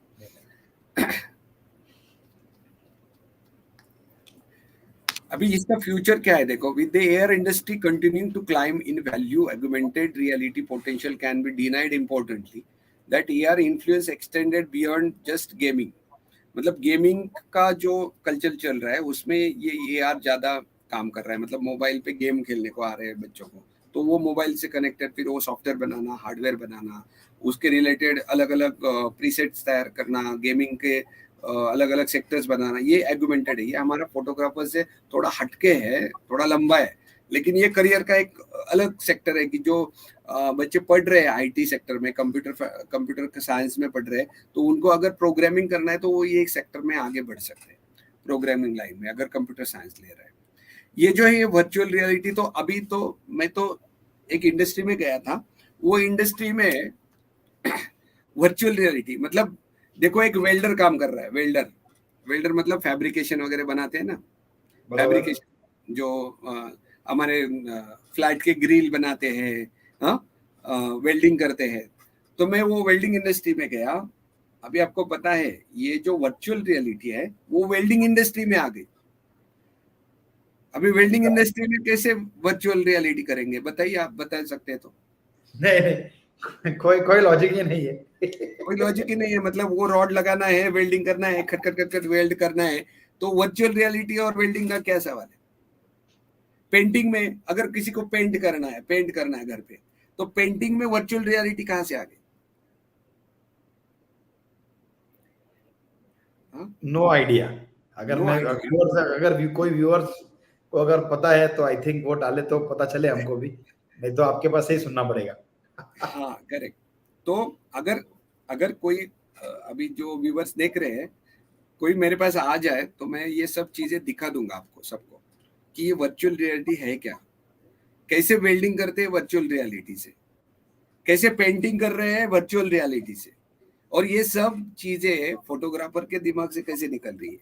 अभी इसका फ्यूचर क्या है देखो, with the air industry continuing to climb in value, augmented reality potential can be denied importantly that AR influence extended beyond just gaming. मतलब गेमिंग का जो कल्चर चल रहा है उसमें ये AR ज्यादा काम कर रहा है। मतलब मोबाइल पे गेम खेलने को आ रहे हैं बच्चों को, तो वो मोबाइल से कनेक्टेड फिर वो सॉफ्टवेयर बनाना, हार्डवेयर बनाना, उसके रिलेटेड अलग अलग प्रीसेट्स तैयार करना, गेमिंग के अलग अलग सेक्टर्स बनाना, ये एगुमेंटेड है। ये हमारा फोटोग्राफर से थोड़ा हटके है, थोड़ा लंबा है, लेकिन ये करियर का एक अलग सेक्टर है कि जो बच्चे पढ़ रहे हैं IT सेक्टर में, कंप्यूटर साइंस में पढ़ रहे हैं, तो उनको अगर प्रोग्रामिंग करना है तो वो ये एक सेक्टर में आगे बढ़ सकते हैं, प्रोग्रामिंग लाइन में, अगर कंप्यूटर साइंस ले रहे हैं। ये जो है ये वर्चुअल रियलिटी, तो अभी तो मैं तो एक इंडस्ट्री में गया था, वो इंडस्ट्री में वर्चुअल रियलिटी, मतलब देखो एक वेल्डर काम कर रहा है, वेल्डर मतलब फैब्रिकेशन वगैरह बनाते हैं ना, फैब्रिकेशन जो हमारे फ्लैट के ग्रिल बनाते हैं, हाँ, वेल्डिंग करते हैं। तो मैं वो वेल्डिंग इंडस्ट्री में गया। अभी आपको पता है ये जो वर्चुअल रियलिटी है वो वेल्डिंग इंडस्ट्री में आ गई। अभी वेल्डिंग इंडस्ट्री में कैसे वर्चुअल रियलिटी करेंगे बताइए, आप बता सकते हैं तो? नहीं नहीं, कोई लॉजिक ही नहीं है। कोई लॉजिक ही नहीं है। मतलब वो रॉड लगाना है, वेल्डिंग करना है, खट खट खट खट वेल्ड करना है, तो वर्चुअल रियलिटी और वेल्डिंग का क्या सवाल है? पेंटिंग में अगर किसी को पेंट करना है घर पे, तो पेंटिंग में वर्चुअल रियलिटी कहां से आ गई? नो आइडिया, अगर नो मैं आइडिया। व्यूअर्स अगर कोई व्यूअर्स को अगर पता है तो आई थिंक वो डाले तो पता चले हमको भी, नहीं तो आपके पास से ही सुनना पड़ेगा। हाँ करेक्ट। तो अगर अगर कोई अभी जो व्यूवर्स देख रहे हैं, कोई मेरे पास आ जाए तो मैं ये सब चीजें दिखा दूंगा आपको सबको कि ये वर्चुअल रियलिटी है क्या, कैसे वेल्डिंग करते हैं वर्चुअल रियलिटी से, कैसे पेंटिंग कर रहे हैं वर्चुअल रियलिटी से, और ये सब चीजें फोटोग्राफर के दिमाग से कैसे निकल रही है,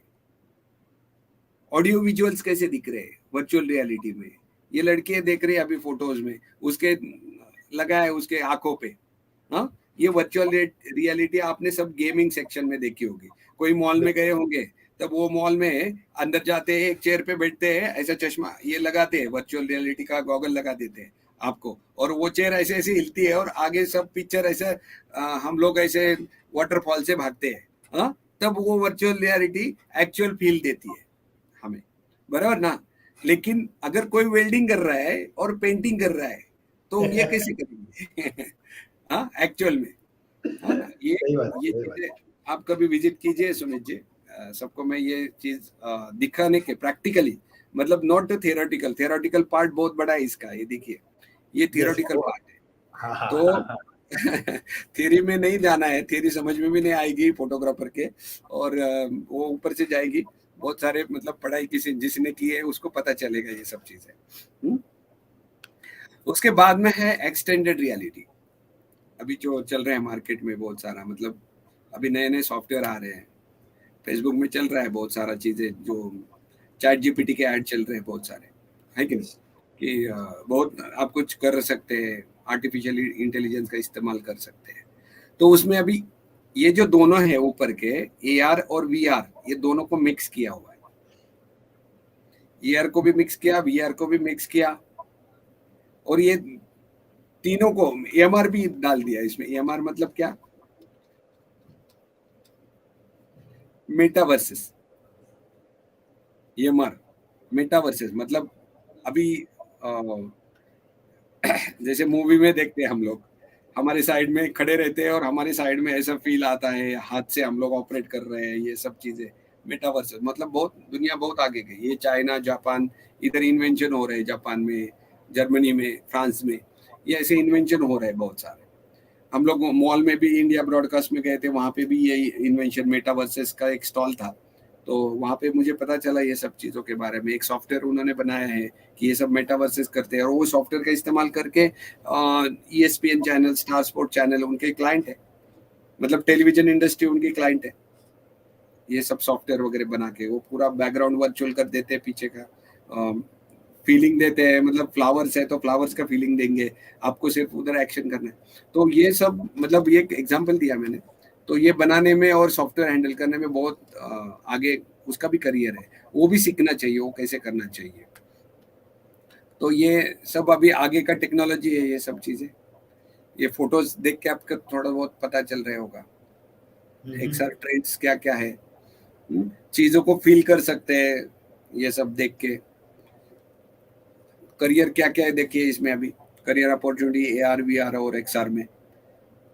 ऑडियो विजुअल्स कैसे दिख रहे हैं वर्चुअल रियलिटी में। ये लड़के देख रहे हैं अभी फोटोज में, उसके लगा है उसके आंखों पे। हाँ, ये वर्चुअल रियलिटी आपने सब गेमिंग सेक्शन में देखी होगी। कोई मॉल में गए होंगे, तब वो मॉल में अंदर जाते हैं, एक चेयर पे बैठते हैं, ऐसा चश्मा ये लगाते हैं, वर्चुअल रियलिटी का गॉगल लगा देते हैं आपको, और वो चेयर ऐसे ऐसे हिलती है और आगे सब पिक्चर ऐसे हम लोग ऐसे वाटरफॉल से भागते हैं। हाँ, तब वो वर्चुअल रियलिटी एक्चुअल फील देती है हमें, बराबर ना। लेकिन अगर कोई वेल्डिंग कर रहा है और पेंटिंग कर रहा है तो ये कैसे करेंगे? हाँ, एक्चुअल में, है ना। सही बात ये सही बात। चीजें आप कभी विजिट कीजिए सुमित जी। सबको मैं ये चीज दिखाने के प्रैक्टिकली, मतलब नॉट थियोरेटिकल, थियोरेटिकल पार्ट बहुत बड़ा है इसका, ये देखिए ये यस थियोरेटिकल पार्ट है। हाँ हाँ तो हाँ। थ्योरी में नहीं जाना है, थ्योरी समझ में भी नहीं आएगी फोटोग्राफर के, और वो ऊपर से जाएगी। बहुत सारे मतलब पढ़ाई किसी जिसने की है उसको पता चलेगा ये सब चीजें। उसके बाद में है एक्सटेंडेड रियलिटी, अभी जो चल रहे हैं मार्केट में बहुत सारा, मतलब अभी नए नए सॉफ्टवेयर आ रहे हैं, फेसबुक में चल रहा है बहुत सारा चीजें, जो चैट जीपीटी के ऐड चल रहे हैं बहुत सारे, है कि नहीं, कि बहुत आप कुछ कर सकते हैं, आर्टिफिशियल इंटेलिजेंस का इस्तेमाल कर सकते हैं। तो उसमें अभी ये जो दोनों है ऊपर के, एआर और वीआर, ये दोनों को मिक्स किया हुआ है। एआर को भी मिक्स किया, वीआर को भी मिक्स किया, और ये तीनों को एएमआर भी डाल दिया इसमें। एएमआर मतलब क्या? मेटावर्सेस। एएमआर मेटावर्सेस मतलब अभी जैसे मूवी में देखते हैं हम लोग, हमारे साइड में खड़े रहते हैं और हमारे साइड में ऐसा फील आता है, हाथ से हम लोग ऑपरेट कर रहे हैं, ये सब चीजें मेटावर्सेस। मतलब बहुत दुनिया बहुत आगे गई, ये चाइना जापान इधर इन्वेंशन हो रहे हैं, जापान में, जर्मनी में, फ्रांस में, ये ऐसे इन्वेंशन हो रहे हैं बहुत सारे। हम लोग मॉल में भी इंडिया ब्रॉडकास्ट में गए थे, वहां पे भी यही इन्वेंशन मेटावर्सेस का एक स्टॉल था, तो वहां पे मुझे पता चला ये सब चीजों के बारे में। एक सॉफ्टवेयर उन्होंने बनाया है कि ये सब मेटावर्सेस करते हैं, और वो सॉफ्टवेयर का इस्तेमाल करके ESPN channel, star sport channel उनके क्लाइंट है, मतलब टेलीविजन इंडस्ट्री उनकी क्लाइंट है। ये सब सॉफ्टवेयर वगैरह बना के वो पूरा बैकग्राउंड वर्चुअल कर देते हैं, पीछे का फीलिंग देते हैं, मतलब फ्लावर्स है तो फ्लावर्स का फीलिंग देंगे, आपको सिर्फ उधर एक्शन करना है। तो ये सब, मतलब ये एग्जांपल दिया मैंने, तो ये बनाने में और सॉफ्टवेयर हैंडल करने में बहुत आगे उसका भी करियर है, वो भी सीखना चाहिए, वो कैसे करना चाहिए। तो ये सब अभी आगे का टेक्नोलॉजी है, ये सब चीजें। ये फोटोज देख के आपको थोड़ा बहुत पता चल रहा होगा एक साथ ट्रेंड्स क्या क्या है, चीजों को फील कर सकते हैं ये सब देख के। करियर क्या क्या है देखिए इसमें, अभी करियर अपॉर्चुनिटी एआर वीआर और एक्सआर में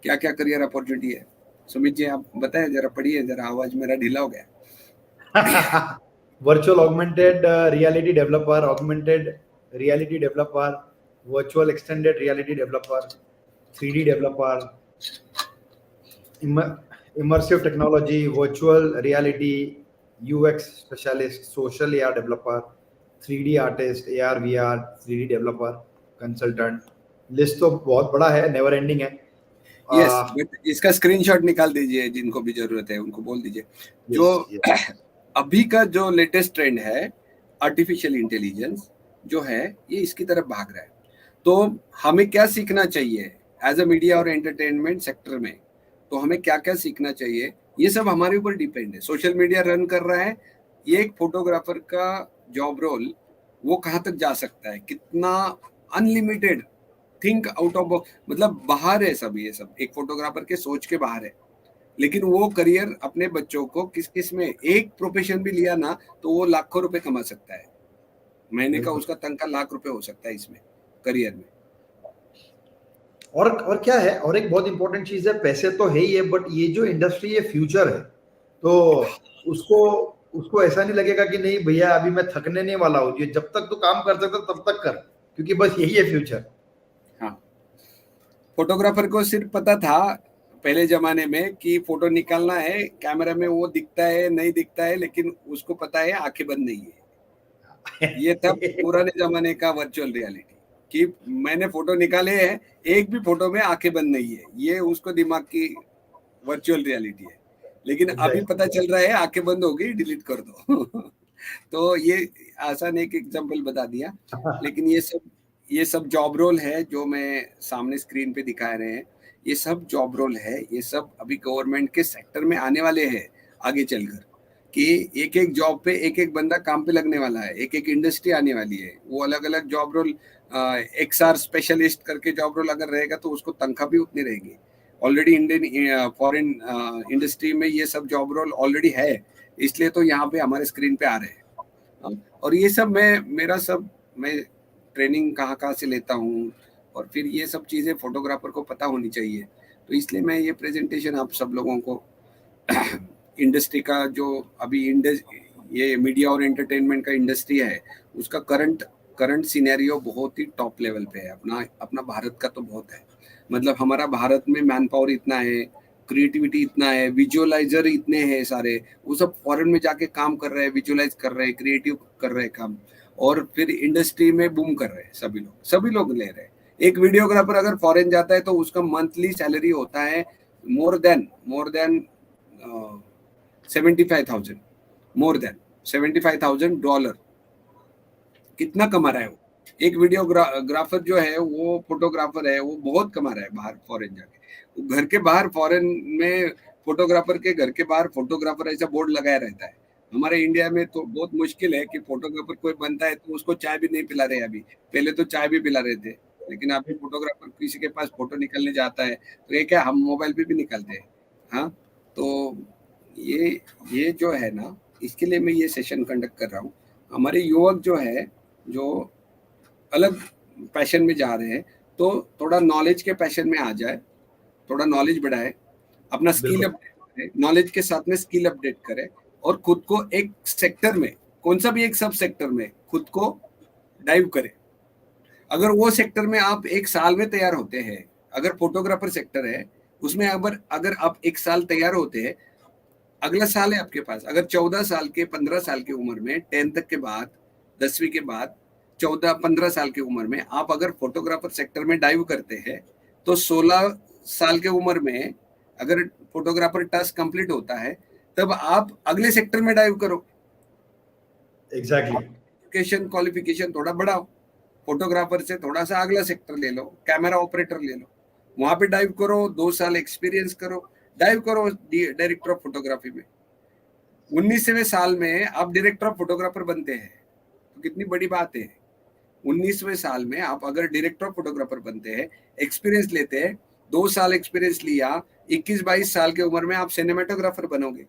क्या क्या करियर अपॉर्चुनिटी है। सुमित जी आप बताएं जरा, पढ़िए जरा, आवाज मेरा ढीला हो गया। Virtual augmented reality developer, augmented reality developer, virtual extended reality developer, 3D developer, immersive technology, virtual reality, UX specialist, social AR developer, 3D artist, AR VR, 3D developer, consultant. List तो बहुत बड़ा है, नेवर एंडिंग है। Yes, but इसका screenshot निकाल दीजिए, जिनको भी जरूरत है उनको बोल दीजिए। जो अभी का जो लेटेस्ट ट्रेंड है आर्टिफिशियल इंटेलिजेंस जो है, ये इसकी तरफ भाग रहा है। तो हमें क्या सीखना चाहिए एज अ मीडिया और एंटरटेनमेंट सेक्टर में, तो हमें क्या क्या सीखना चाहिए, ये सब हमारे ऊपर डिपेंड है। सोशल मीडिया रन कर रहा है, ये एक फोटोग्राफर का जॉब रोल वो कहाँ तक जा सकता है, कितना unlimited, think out of box, मतलब बाहर है सब, ये सब एक फोटोग्राफर के सोच के बाहर है। लेकिन वो करियर अपने बच्चों को किस किस में, एक प्रोफेशन भी लिया ना तो वो लाखों रुपए कमा सकता है, महीने का उसका तनख्वाह लाख रुपए हो सकता है इसमें करियर में। और क्या है, और एक बहुत इंपॉर्टेंट चीज है, पैसे तो है ही है, बट ये जो इंडस्ट्री है फ्यूचर है, तो उसको उसको ऐसा नहीं लगेगा कि नहीं भैया अभी मैं थकने नहीं वाला हूँ, ये जब तक तू काम कर सकता तब तक कर, क्योंकि बस यही है फ्यूचर। हाँ, फोटोग्राफर को सिर्फ पता था पहले जमाने में कि फोटो निकालना है, कैमरा में वो दिखता है नहीं दिखता है, लेकिन उसको पता है आंखें बंद नहीं है। ये था पुराने जमाने का वर्चुअल रियलिटी, कि मैंने फोटो निकाले हैं, एक भी फोटो में आंखें बंद नहीं है, ये उसको दिमाग की वर्चुअल रियलिटी है। लेकिन अभी एग्जैक्टली। पता चल रहा है आंखें बंद हो गई, डिलीट कर दो। तो ये आसान एक एग्जांपल बता दिया। लेकिन ये सब जॉब रोल है जो मैं सामने स्क्रीन पे दिखा रहे हैं, ये सब जॉब रोल है, ये सब अभी गवर्नमेंट के सेक्टर में आने वाले हैं आगे चलकर, कि एक एक जॉब पे एक एक बंदा काम पे लगने वाला है, एक एक इंडस्ट्री आने वाली है, वो अलग अलग जॉब रोल, एक्सआर स्पेशलिस्ट करके जॉब रोल अगर रहेगा तो उसको तनख्वाह भी उतनी रहेगी। ऑलरेडी इंडियन फॉरेन इंडस्ट्री में ये सब जॉब रोल ऑलरेडी है, इसलिए तो यहाँ पे हमारे स्क्रीन पे आ रहे हैं। और ये सब मैं ट्रेनिंग कहाँ कहाँ से लेता हूँ, और फिर ये सब चीज़ें फोटोग्राफर को पता होनी चाहिए। तो इसलिए मैं ये प्रेजेंटेशन आप सब लोगों को इंडस्ट्री का जो अभी ये मीडिया और एंटरटेनमेंट का इंडस्ट्री है, उसका करंट सिनेरियो बहुत ही टॉप लेवल पे है। अपना अपना भारत का तो बहुत है, मतलब हमारा भारत में मैन पावर इतना है, क्रिएटिविटी इतना है, विजुअलाइजर इतने हैं सारे, वो सब फॉरेन में जाके काम कर रहे हैं, विजुअलाइज कर रहे हैं, क्रिएटिव कर रहे हैं काम, और फिर इंडस्ट्री में बूम कर रहे हैं। सभी लोग ले रहे हैं। एक वीडियोग्राफर अगर फॉरेन जाता है तो उसका मंथली सैलरी होता है मोर देन 75,000, मोर देन $75,000। कितना कमा रहा है वो? एक वीडियोग्राफर जो है, वो फोटोग्राफर है, वो बहुत कमा रहा है बाहर फॉरेन जाके। घर के बाहर फॉरेन में फोटोग्राफर के घर के बाहर फोटोग्राफर ऐसा बोर्ड लगाया रहता है। हमारे इंडिया में तो बहुत मुश्किल है कि फोटोग्राफर कोई बनता है तो उसको चाय भी नहीं पिला रहे अभी, पहले तो चाय भी पिला रहे थे, लेकिन अभी फोटोग्राफर किसी के पास फोटो निकलने जाता है तो ये क्या, हम मोबाइल पे भी निकलते हैं। हाँ, तो ये ये जो है ना, इसके लिए मैं ये सेशन कंडक्ट कर रहा हूँ। हमारे युवक जो है, जो अलग पैशन में जा रहे हैं, तो थोड़ा नॉलेज के पैशन में आ जाए, थोड़ा नॉलेज बढ़ाए, अपना स्किल बिल्कुल। अपडेट करें, नॉलेज के साथ में स्किल अपडेट करें, और खुद को एक सेक्टर में, कौन सा भी एक सब सेक्टर में खुद को डाइव करें। अगर वो सेक्टर में आप एक साल में तैयार होते हैं, अगर फोटोग्राफर सेक्टर है उसमें अगर आप एक साल तैयार होते हैं, अगला साल है आपके पास। अगर 14 साल के 15 साल की उम्र में, 10 तक के बाद, 10वीं के बाद, 14-15 साल की उम्र में आप अगर फोटोग्राफर सेक्टर में डाइव करते हैं, तो 16 साल के उम्र में अगर फोटोग्राफर टास्क कंप्लीट होता है, तब आप अगले सेक्टर में डाइव करो। एग्जैक्टली। एजुकेशन क्वालिफिकेशन थोड़ा बढ़ाओ, फोटोग्राफर से थोड़ा सा अगला सेक्टर ले लो, कैमरा ऑपरेटर ले लो, वहां पे डाइव करो, 2 साल एक्सपीरियंस करो, डाइव करो डायरेक्टर ऑफ फोटोग्राफी में। 19वें साल में आप डायरेक्टर ऑफ फोटोग्राफर बनते हैं, तो कितनी बड़ी बात है। 19वें साल में आप अगर डायरेक्टर ऑफ फोटोग्राफर बनते हैं, एक्सपीरियंस लेते हैं, 2 साल एक्सपीरियंस लिया, 21-22 साल की उम्र में आप सिनेमाटोग्राफर बनोगे।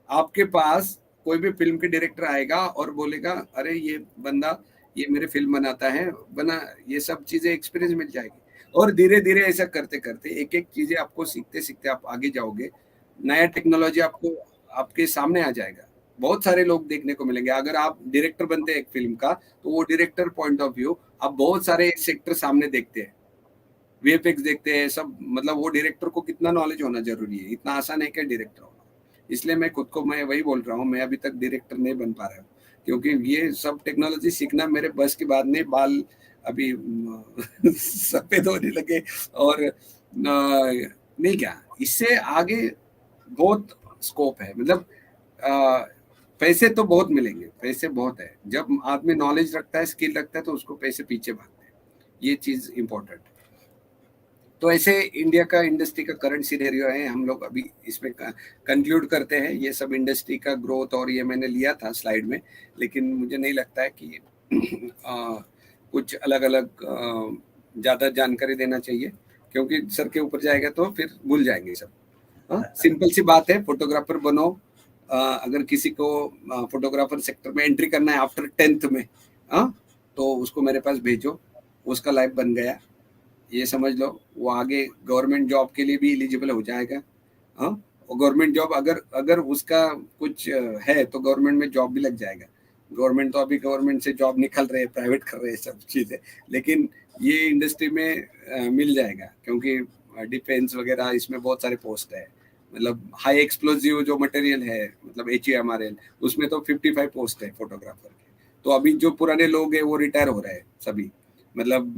आपके पास कोई भी फिल्म के डायरेक्टर आएगा और बोलेगा, अरे ये बंदा ये मेरे फिल्म बनाता है, बना, ये सब चीजें एक्सपीरियंस मिल जाएगी। और धीरे धीरे ऐसा करते करते एक एक चीजें आपको सीखते सीखते आप आगे जाओगे, नया टेक्नोलॉजी आपको आपके सामने आ जाएगा, बहुत सारे लोग देखने को मिलेंगे। अगर आप डायरेक्टर बनते हैं एक फिल्म का, तो वो डायरेक्टर पॉइंट ऑफ व्यू आप बहुत सारे सेक्टर सामने देखते हैं, वीएफएक्स देखते हैं सब, मतलब वो डायरेक्टर को कितना नॉलेज होना जरूरी है, इतना आसान है क्या डायरेक्टर होना। इसलिए मैं खुद को, मैं वही बोल रहा हूँ, मैं अभी तक डायरेक्टर नहीं बन पा रहा हूँ, क्योंकि ये सब टेक्नोलॉजी सीखना मेरे बस की बात नहीं। बाल अभी सफेद होने लगे, और नहीं, क्या इससे आगे बहुत स्कोप है, मतलब पैसे तो बहुत मिलेंगे, पैसे बहुत है। जब आदमी नॉलेज रखता है, स्किल रखता है, तो उसको पैसे पीछे भागते हैं, ये चीज इंपॉर्टेंट है। तो ऐसे इंडिया का इंडस्ट्री का करंट सिनेरियो है, हम लोग अभी इसमें कंक्लूड करते हैं। ये सब इंडस्ट्री का ग्रोथ और ये मैंने लिया था स्लाइड में, लेकिन मुझे नहीं लगता है कि कुछ अलग अलग ज़्यादा जानकारी देना चाहिए, क्योंकि सर के ऊपर जाएगा तो फिर भूल जाएंगे सब। सिंपल सी बात है, फोटोग्राफर बनो। अगर किसी को फोटोग्राफर सेक्टर में एंट्री करना है आफ्टर 10th में, तो उसको मेरे पास भेजो, उसका लाइफ बन गया, ये समझ लो। वो आगे गवर्नमेंट जॉब के लिए भी एलिजिबल हो जाएगा, गवर्नमेंट जॉब अगर उसका कुछ है तो गवर्नमेंट में जॉब भी लग जाएगा। गवर्नमेंट तो अभी गवर्नमेंट से जॉब निकल रहे हैं, प्राइवेट कर रहे हैं सब चीज़ें, लेकिन ये इंडस्ट्री में मिल जाएगा क्योंकि डिफेंस वगैरह इसमें बहुत सारे पोस्ट है। मतलब हाई एक्सप्लोजिव जो मटेरियल है, मतलब HEMRL, उसमें तो 55 पोस्ट है फोटोग्राफर के। तो अभी जो पुराने लोग हैं वो रिटायर हो रहे हैं सभी, मतलब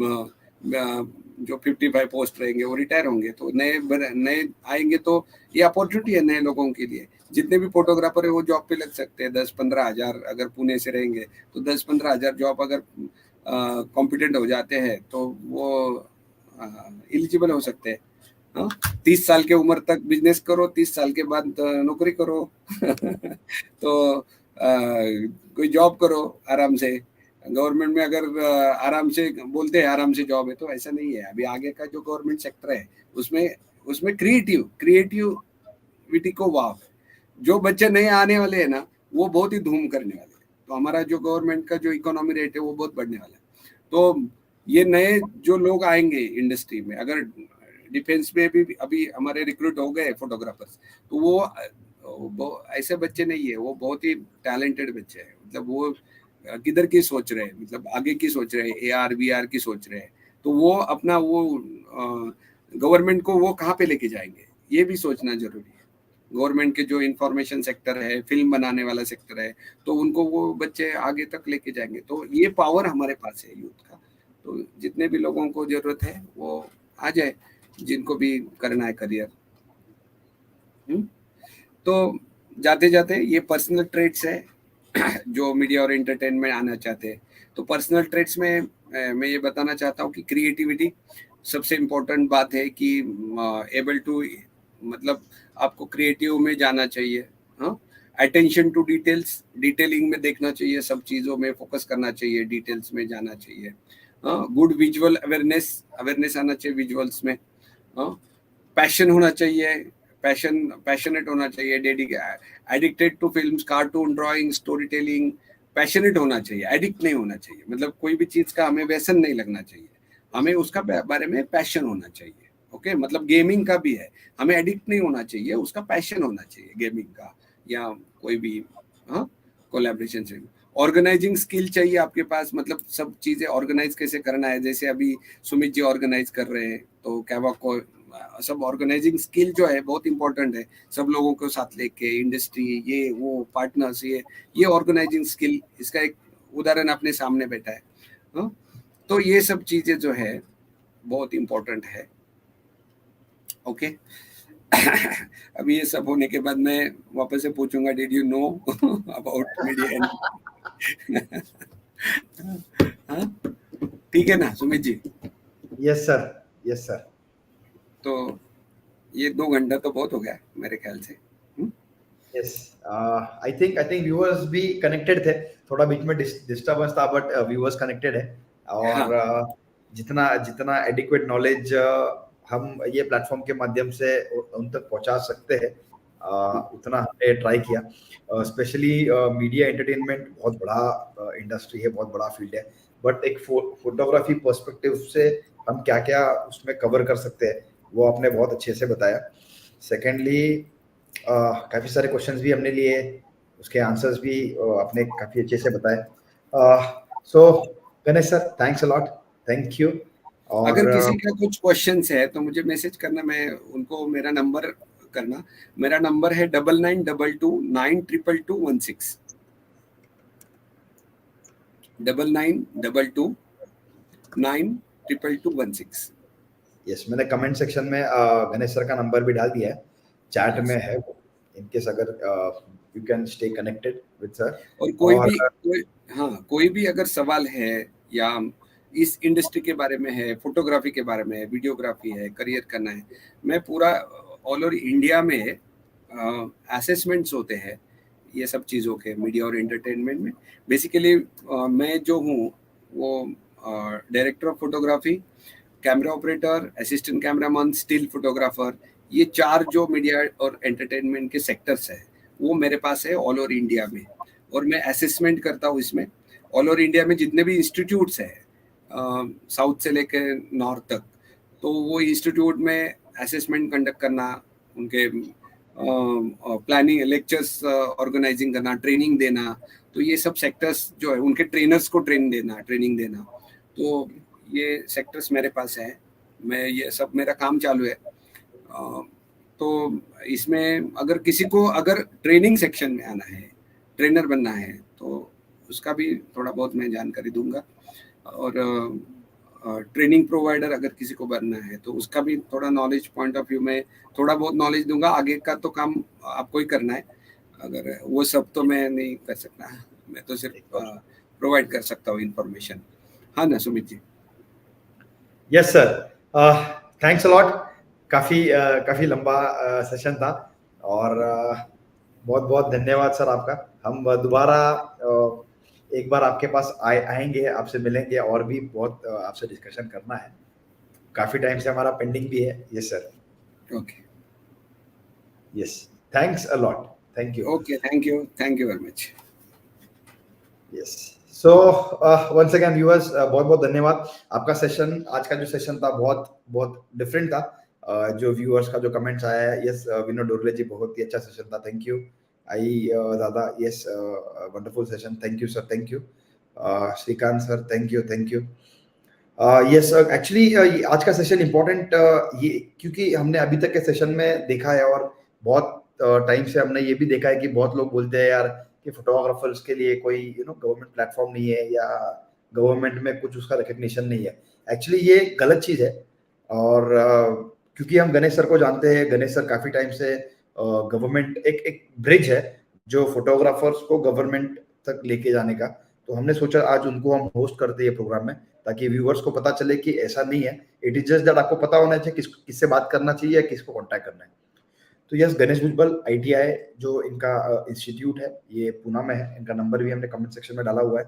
जो 55 पोस्ट रहेंगे वो रिटायर होंगे, तो नए आएंगे, तो ये अपॉर्चुनिटी है नए लोगों के लिए। जितने भी फोटोग्राफर है वो जॉब पे लग सकते हैं। 10-15 हज़ार अगर पुणे से रहेंगे तो 10-15 हज़ार जॉब अगर कॉम्पिटेंट हो जाते हैं तो वो एलिजिबल हो सकते हैं। हाँ, 30 साल के उम्र तक बिजनेस करो, 30 साल के बाद नौकरी करो तो कोई जॉब करो आराम से। गवर्नमेंट में अगर आराम से बोलते हैं आराम से जॉब है, तो ऐसा नहीं है। अभी आगे का जो गवर्नमेंट सेक्टर है उसमें उसमें क्रिएटिविटी को वाव। जो बच्चे नए आने वाले हैं ना वो बहुत ही धूम करने वाले हैं। तो हमारा जो गवर्नमेंट का जो इकोनॉमी रेट है वो बहुत बढ़ने वाला है। तो ये नए जो लोग आएंगे इंडस्ट्री में, अगर डिफेंस में भी अभी हमारे रिक्रूट हो गए फोटोग्राफर्स, तो वो ऐसे बच्चे नहीं है, वो बहुत ही टैलेंटेड बच्चे हैं। मतलब वो किधर की सोच रहे हैं, मतलब आगे की सोच रहे हैं, AR VR की सोच रहे हैं। तो वो अपना वो गवर्नमेंट को वो कहाँ पे लेके जाएंगे ये भी सोचना जरूरी है। गवर्नमेंट के जो इंफॉर्मेशन सेक्टर है, फिल्म बनाने वाला सेक्टर है, तो उनको वो बच्चे आगे तक लेके जाएंगे। तो ये पावर हमारे पास है यूथ का। तो जितने भी लोगों को जरूरत है वो आ जाए, जिनको भी करना है करियर। तो जाते जाते ये पर्सनल ट्रेट्स है जो मीडिया और एंटरटेनमेंट में आना चाहते हैं। तो पर्सनल ट्रेट्स में मैं ये बताना चाहता हूँ कि क्रिएटिविटी सबसे इम्पोर्टेंट बात है कि एबल टू, मतलब आपको क्रिएटिव में जाना चाहिए। हाँ, अटेंशन टू डिटेल्स, डिटेलिंग में देखना चाहिए, सब चीज़ों में फोकस करना चाहिए, डिटेल्स में जाना चाहिए। हाँ, गुड विजुअल अवेयरनेस आना चाहिए विजुअल्स में। हाँ, पैशन होना चाहिए, पैशनेट होना चाहिए, addicted to films, cartoon, drawing, story telling. Passionate होना चाहिए, एडिक्ट नहीं होना चाहिए। मतलब कोई भी चीज़ का हमें व्यसन नहीं लगना चाहिए, हमें उसका बारे में पैशन होना चाहिए। ओके, मतलब गेमिंग का भी है, हमें एडिक्ट नहीं होना चाहिए, उसका पैशन होना चाहिए गेमिंग का, या कोई भी हाँ कोलैबोरेशन से। ऑर्गेनाइजिंग स्किल चाहिए आपके पास, मतलब सब चीज़ें ऑर्गेनाइज कैसे करना है। जैसे अभी सुमित जी ऑर्गेनाइज कर रहे हैं, तो कैवा को सब ऑर्गेनाइजिंग स्किल जो है बहुत इंपॉर्टेंट है। सब लोगों को साथ लेके इंडस्ट्री, ये वो पार्टनर्स, ये ऑर्गेनाइजिंग स्किल, इसका एक उदाहरण अपने सामने बैठा है। हाँ? तो ये सब चीज़ें जो है बहुत इंपॉर्टेंट है। ओके अब ये सब होने के बाद मैं वापस से पूछूंगा, did you know about media? हाँ, ठीक है ना Sumit ji? Yes sir, yes sir. तो ये 2 घंटा तो बहुत हो गया मेरे ख्याल से। यस, आई थिंक व्यूअर्स भी कनेक्टेड थे। थोड़ा बीच में डिस्टर्बेंस था, बट व्यूअर्स कनेक्टेड है। और हाँ। जितना जितना एडिक्वेट नॉलेज हम ये प्लेटफॉर्म के माध्यम से उन तक पहुंचा सकते हैं, उतना हमने ट्राई किया। स्पेशली मीडिया एंटरटेनमेंट बहुत बड़ा इंडस्ट्री है, बहुत बड़ा फील्ड है, बट एक फोटोग्राफी पर्सपेक्टिव से हम क्या क्या उसमें कवर कर सकते हैं वो आपने बहुत अच्छे से बताया। सेकेंडली, काफ़ी सारे क्वेश्चंस भी हमने लिए, उसके आंसर्स भी आपने काफ़ी अच्छे से बताए। So Ganesh sir, thanks a lot, thank you. और अगर किसी का कुछ क्वेश्चंस है तो मुझे मैसेज करना, मैं उनको मेरा नंबर करना। मेरा नंबर है 9922292216, 9922292216। यस, मैंने कमेंट सेक्शन में गणेश सर का नंबर भी डाल दिया है, चैट में है वो। इनकेस अगर you can stay connected with sir. और और कोई भी अगर सवाल है या इस इंडस्ट्री के बारे में है, फोटोग्राफी के बारे में है, वीडियोग्राफी है, करियर करना है, मैं पूरा ऑल ओवर इंडिया में असेसमेंट्स होते हैं ये सब चीज़ों के, मीडिया और एंटरटेनमेंट में। बेसिकली मैं जो हूँ वो director of photography, camera operator, assistant cameraman, still photographer, ये 4 जो मीडिया और एंटरटेनमेंट के सेक्टर्स है वो मेरे पास है ऑल ओवर इंडिया में। और मैं असेसमेंट करता हूँ इसमें। ऑल ओवर इंडिया में जितने भी इंस्टीट्यूट्स हैं, साउथ से लेकर नॉर्थ तक, तो वो इंस्टीट्यूट में असेसमेंट कंडक्ट करना, उनके प्लानिंग, लेक्चर्स ऑर्गेनाइजिंग करना, ट्रेनिंग देना, तो ये सब सेक्टर्स जो है उनके ट्रेनर्स को ट्रेनिंग देना, तो ये सेक्टर्स मेरे पास है। मैं ये सब मेरा काम चालू है। तो इसमें अगर किसी को अगर ट्रेनिंग सेक्शन में आना है, ट्रेनर बनना है, तो उसका भी थोड़ा बहुत मैं जानकारी दूंगा। और ट्रेनिंग प्रोवाइडर अगर किसी को बनना है तो उसका भी थोड़ा नॉलेज पॉइंट ऑफ व्यू में थोड़ा बहुत नॉलेज दूंगा। आगे का तो काम आपको ही करना है, अगर वो सब तो मैं नहीं कर सकता, मैं तो सिर्फ प्रोवाइड कर सकता हूँ इन्फॉर्मेशन। हाँ ना Sumit ji? Yes sir, thanks a lot. काफी लंबा सेशन था और बहुत बहुत धन्यवाद सर आपका। हम दोबारा एक बार आपके पास आएंगे, आपसे मिलेंगे और भी बहुत आपसे डिस्कशन करना है। काफी टाइम से हमारा पेंडिंग भी है। Yes sir. Okay, yes, thanks a lot, thank you. Okay, thank you very much. Yes, so once again viewers, बहुत बहुत धन्यवाद। आपका सेशन, आज का जो सेशन था बहुत बहुत डिफरेंट था। जो व्यूअर्स का जो कमेंट्स आया है, यस विनोद डोरले जी, बहुत ही अच्छा सेशन था, थैंक यू। आई दादा, yes wonderful session, thank you sir, thank you. Shrikant sir, thank you, thank you. Yes actually आज का सेशन इम्पोर्टेंट ये, क्योंकि हमने अभी तक के सेशन में देखा है और बहुत टाइम से हमने ये भी देखा है कि बहुत लोग बोलते हैं यार कि फोटोग्राफर्स के लिए कोई गवर्नमेंट प्लेटफॉर्म नहीं है या गवर्नमेंट में कुछ उसका रिकग्निशन नहीं है। एक्चुअली ये गलत चीज़ है। और क्योंकि हम गणेश सर को जानते हैं, गणेश सर काफ़ी टाइम से गवर्नमेंट एक ब्रिज है जो फोटोग्राफर्स को गवर्नमेंट तक लेके जाने का। तो हमने सोचा आज उनको हम होस्ट करते हैं प्रोग्राम में, ताकि व्यूअर्स को पता चले कि ऐसा नहीं है। इट इज जस्ट दैट आपको पता होना चाहिए किससे बात करना चाहिए या किसको कॉन्टैक्ट करना है। तो यस, गणेश भुजबल ITI जो इनका इंस्टीट्यूट है, ये पूना में है। इनका नंबर भी हमने कमेंट सेक्शन में डाला हुआ है।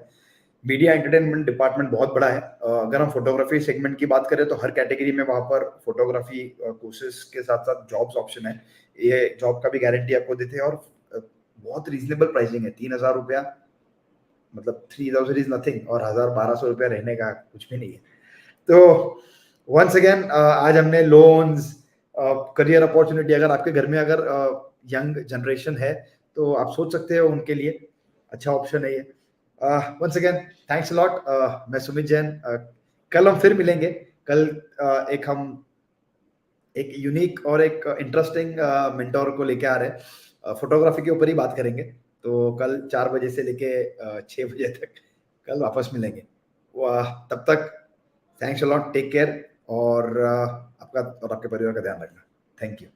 मीडिया एंटरटेनमेंट डिपार्टमेंट बहुत बड़ा है। अगर हम फोटोग्राफी सेगमेंट की बात करें तो हर कैटेगरी में वहाँ पर फोटोग्राफी कोर्सेज के साथ साथ जॉब्स ऑप्शन है। ये जॉब का भी गारंटी आपको देते हैं और बहुत रीजनेबल प्राइसिंग है। 3,000 रुपया, मतलब 3,000 इज नथिंग, और 1,000-1,200 रुपया रहने का कुछ भी नहीं है। तो वंस अगेन आज हमने लोन्स, करियर अपॉर्चुनिटी, अगर आपके घर में अगर यंग जनरेशन है तो आप सोच सकते हो उनके लिए अच्छा ऑप्शन है ये। Once again thanks a lot. मैं सुमित जैन, कल हम फिर मिलेंगे। कल एक यूनिक और एक इंटरेस्टिंग मेंटोर को लेके आ रहे हैं। फोटोग्राफी के ऊपर ही बात करेंगे। तो कल 4 बजे से लेके 6 बजे तक कल वापस मिलेंगे। तब तक thanks a lot, take care, और आपका और आपके परिवार का ध्यान रखना। Thank you.